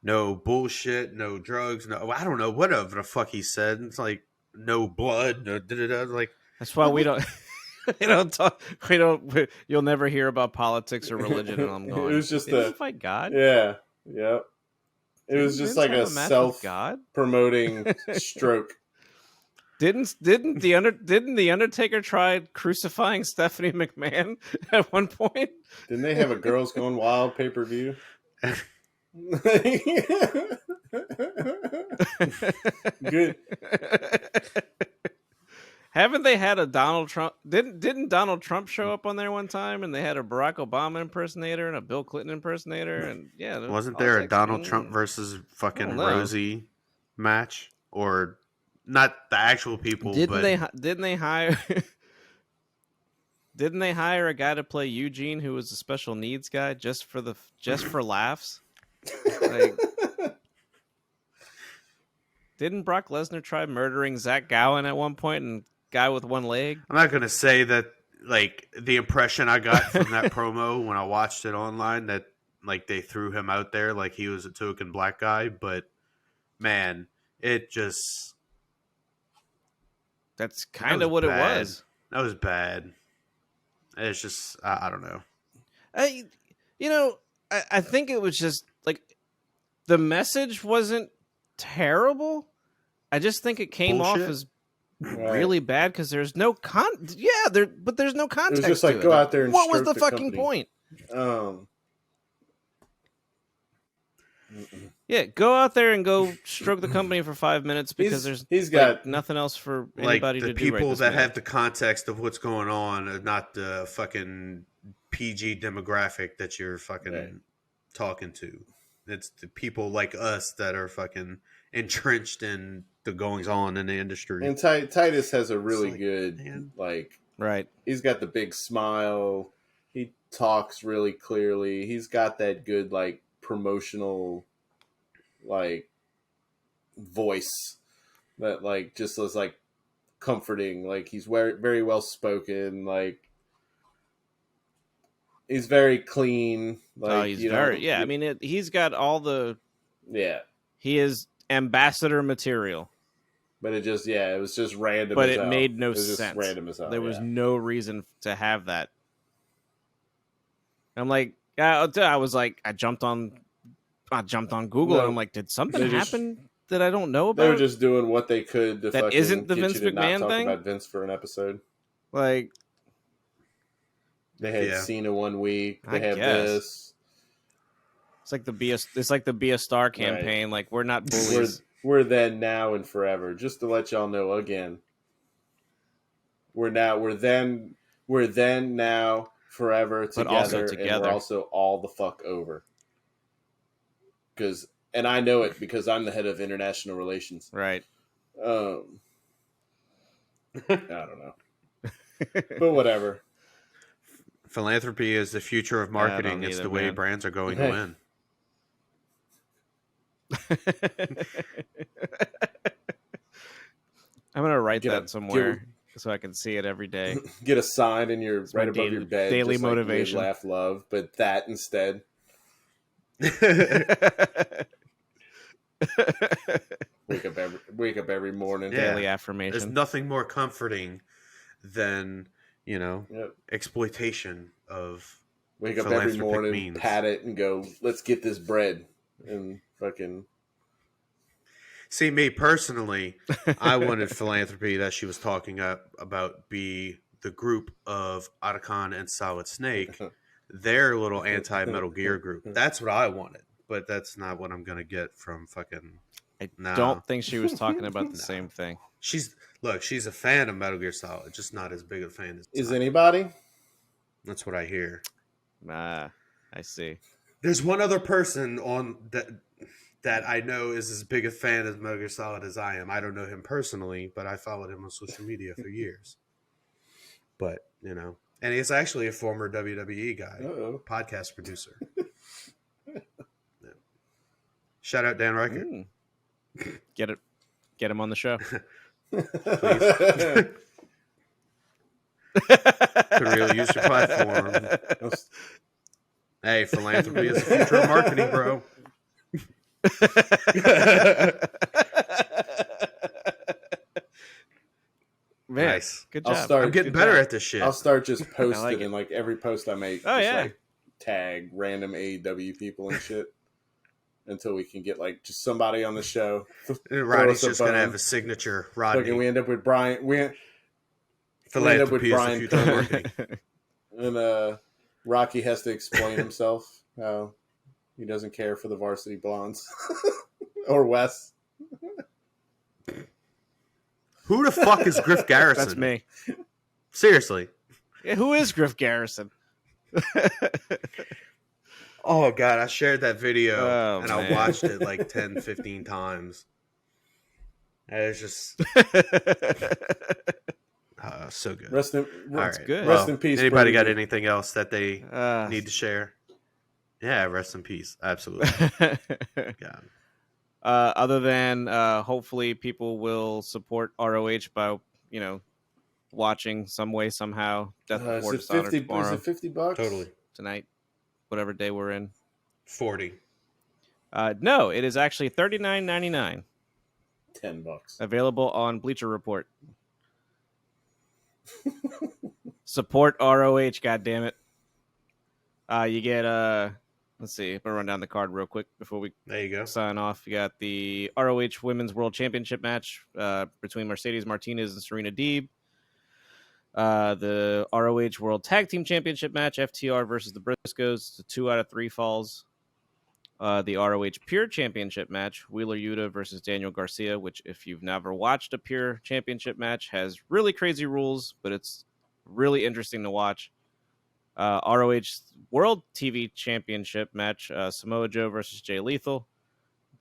No bullshit, no drugs, no. I don't know whatever the fuck he said. It's like no blood, no da-da-da. Like that's why we don't. We don't talk. We don't. You'll never hear about politics or religion. And I'm going. It was just a fight God. Yeah. Yep. It was just like a self-promoting stroke. Didn't the Undertaker try crucifying Stephanie McMahon at one point? Didn't they have a Girls Gone Wild pay-per-view? Good. Haven't they had a Donald Trump? Didn't Donald Trump show up on there one time, and they had a Barack Obama impersonator and a Bill Clinton impersonator, and wasn't there a Donald Trump versus fucking Rosie match, or not the actual people? Didn't they hire? Didn't they hire a guy to play Eugene, who was a special needs guy, just for laughs? Like, didn't Brock Lesnar try murdering Zach Gowen at one point and guy with one leg? I'm not gonna say that like the impression I got from that promo when I watched it online that like they threw him out there like he was a token black guy, but man, it just that's kind of what it was. That was bad. It's just I don't know. I think it was just like the message wasn't terrible. I just think it came off as really bad because there's no but there's no context. It was just like go out there and what was the fucking point? Yeah, go out there and go stroke the company for 5 minutes because he's got nothing else for anybody to do. Like the people that have the context of what's going on, and not the fucking PG demographic that you're fucking talking to. It's the people like us that are fucking entrenched in the goings on in the industry. And Titus has a really good right. He's got the big smile. He talks really clearly. He's got that good promotional voice that just was comforting. He's very, very well spoken. He's very clean. He's very I mean, he's got all the He is ambassador material. But it just it was just random. But as it hell. made no it was sense. Just random as hell. There was no reason to have that. I'm like, I was like, I jumped on Google and I'm like, did something happen that I don't know about? They were just doing what they could to that isn't the Vince McMahon not thing. Talk about Vince for an episode. Like they had Cena 1 week. They have this. It's like the Be a Star campaign. Like we're not bullies. We're then, now, and forever. Just to let y'all know again. We're then, now, forever, together, but also together. And we're also all the fuck over. And I know it because I'm the head of international relations. Right. I don't know. But whatever. Philanthropy is the future of marketing. It's the way brands are going to win. I'm gonna write that somewhere so I can see it every day. Get a sign in right above your bed. Daily motivation. Laugh, love, but that instead. Wake up every morning. Daily affirmation. There's nothing more comforting than exploitation of. Wake up every morning, pat it, and go, let's get this bread. And fucking. See, me personally, I wanted philanthropy that she was talking about be the group of Otacon and Solid Snake, their little anti-Metal Gear group. That's what I wanted. but that's not what I'm gonna get from fucking. I don't think she was talking about the same thing. She's a fan of Metal Gear Solid, just not as big a fan as Is anybody? That's what I hear. I see. There's one other person on that I know is as big a fan of Metal Gear Solid as I am. I don't know him personally, but I followed him on social media for years. But, and he's actually a former WWE guy, podcast producer. Yeah. Shout out Dan Reichert. Get him on the show. Please. Could really use your platform. Hey, philanthropy is the future of marketing, bro. Man, nice. Good job. I'm getting better at this shit. I'll start just posting in like every post I make. Oh, just, like, tag random AEW people and shit until we can get like just somebody on the show. Roddy's just gonna have a signature. Rodney. We end up with Brian. We end up with Brian and Rocky has to explain himself how he doesn't care for the Varsity Blondes or Wes. Who the fuck is Griff Garrison? That's me. Seriously. Yeah, who is Griff Garrison? Oh, God. I shared that video and I watched it like 10, 15 times. And it's just so good. Rest in peace. Anybody got anything else that they need to share? Yeah, rest in peace. Absolutely. God. Other than hopefully people will support ROH by watching some way somehow. Death Before Dishonor tomorrow. Is it $50? Totally. Tonight, whatever day we're in. 40. No, it is actually $39.99. $10. Available on Bleacher Report. Support ROH, goddammit. You get let's see, I'm gonna run down the card real quick before we sign off. You got the ROH Women's World Championship match between Mercedes Martinez and Serena Deeb. The ROH World Tag Team Championship match, FTR versus the Briscoes, 2 out of 3 falls. The ROH Pure Championship match, Wheeler Yuta versus Daniel Garcia, which if you've never watched a Pure Championship match, has really crazy rules, but it's really interesting to watch. ROH World TV Championship match, Samoa Joe versus Jay Lethal.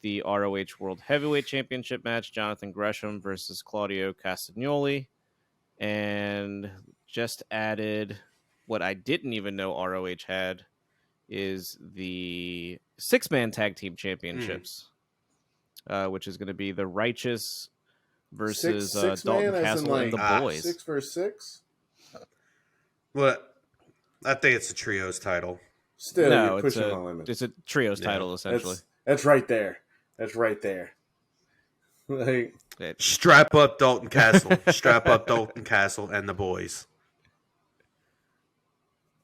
The ROH World Heavyweight Championship match, Jonathan Gresham versus Claudio Castagnoli. And just added what I didn't even know ROH had is the 6-man tag team championships, which is going to be the Righteous versus Dalton Castle and the Boys. 6 versus 6? Well, I think it's a trios title. Still, no, you're pushing my limit. It's a trios title, essentially. That's right there. That's right there. Like, strap up Dalton Castle. Strap up Dalton Castle and the Boys.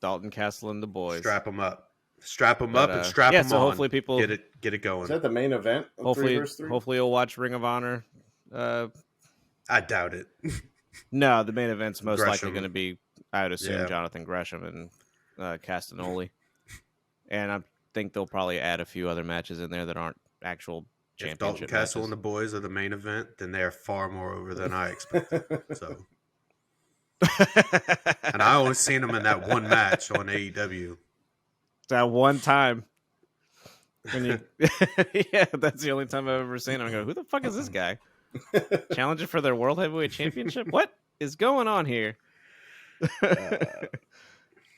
Dalton Castle and the Boys. Strap them up. Strap them up and strap them on. So hopefully people get it going. Is that the main event? Hopefully you'll watch Ring of Honor. I doubt it. No, the main event's most Gresham. likely going to be, I would assume, Jonathan Gresham and Castagnoli. And I think they'll probably add a few other matches in there that aren't actual championship if Dalton Castle matches. and the Boys are the main event, then they're far more over than I expected. So, and I only seen them in that one match on AEW. That one time. When you, yeah, that's the only time I've ever seen him. I go, who the fuck is this guy? Challenging for their World Heavyweight Championship? What is going on here?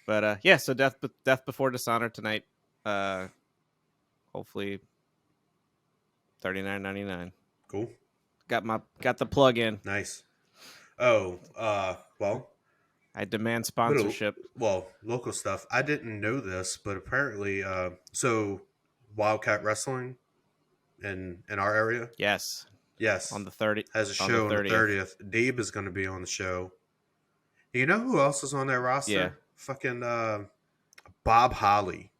But yeah, so Death Before Dishonor tonight. Hopefully $39.99. Cool. Got the plug in. Nice. Oh, well, I demand sponsorship. Local stuff. I didn't know this, but apparently, so Wildcat Wrestling in our area. Yes. On the 30th. Has a show on the 30th. Deeb is going to be on the show. You know who else is on their roster? Yeah. Fucking Bob Holly.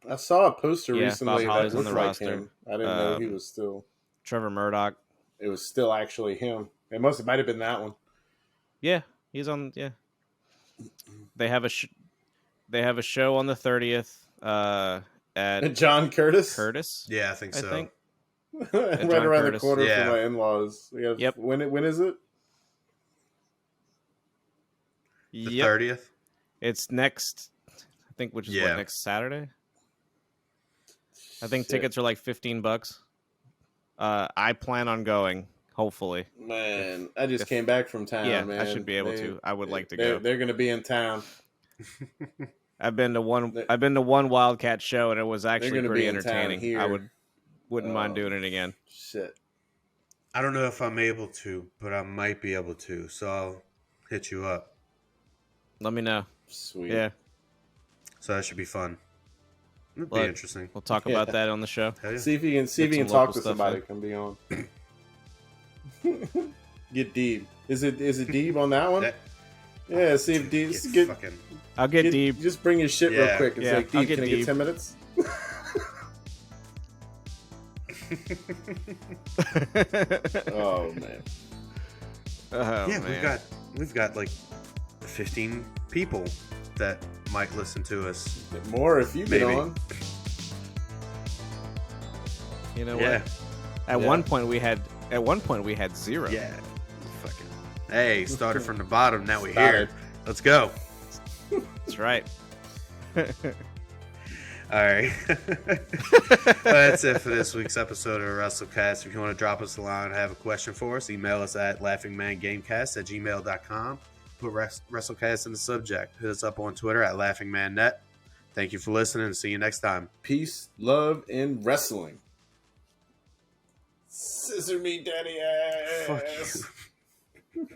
I saw a poster recently Bob Holly's that looked on the like roster. him. I didn't know he was still. Trevor Murdoch. It was still actually him. It might have been that one. Yeah, he's on. Yeah, they have a show on the 30th. at John Curtis. Yeah, I think so. Right John around Curtis. the corner Yeah. from my in-laws. Yep. When is it? The 30th? It's next, I think, which is what, next Saturday? I think tickets are like $15. I plan on going, hopefully. Man, I just came back from town, yeah, man. I should be able to. I would like to go. They're going to be in town. I've been to one Wildcat show, and it was actually pretty entertaining. Here. I wouldn't mind doing it again. Shit. I don't know if I'm able to, but I might be able to, so I'll hit you up. Let me know. Sweet. Yeah. So that should be fun. It'll be interesting. We'll talk about that on the show. Yeah. See if you can talk to somebody. Can be on. Get Deeb. Is it Deeb on that one? Yeah. See if Deeb. I'll get Deeb. Just bring your shit real quick. It's like, Deeb, can I get 10 minutes? Oh man. Oh, yeah, man. we've got like 15 people that might listen to us. More if you get on. You know what? At one point we had 0. Yeah. Fucking. Hey, started from the bottom. Now we're here. Let's go. That's right. All right. Well, that's it for this week's episode of Wrestlecast. If you want to drop us a line and have a question for us, email us at laughingmangamecast@gmail.com. Put Wrestlecast in the subject. Hit us up on Twitter at laughingmannet. Thank you for listening and see you next time. Peace, love, and wrestling. Scissor me, daddy ass. Fuck you.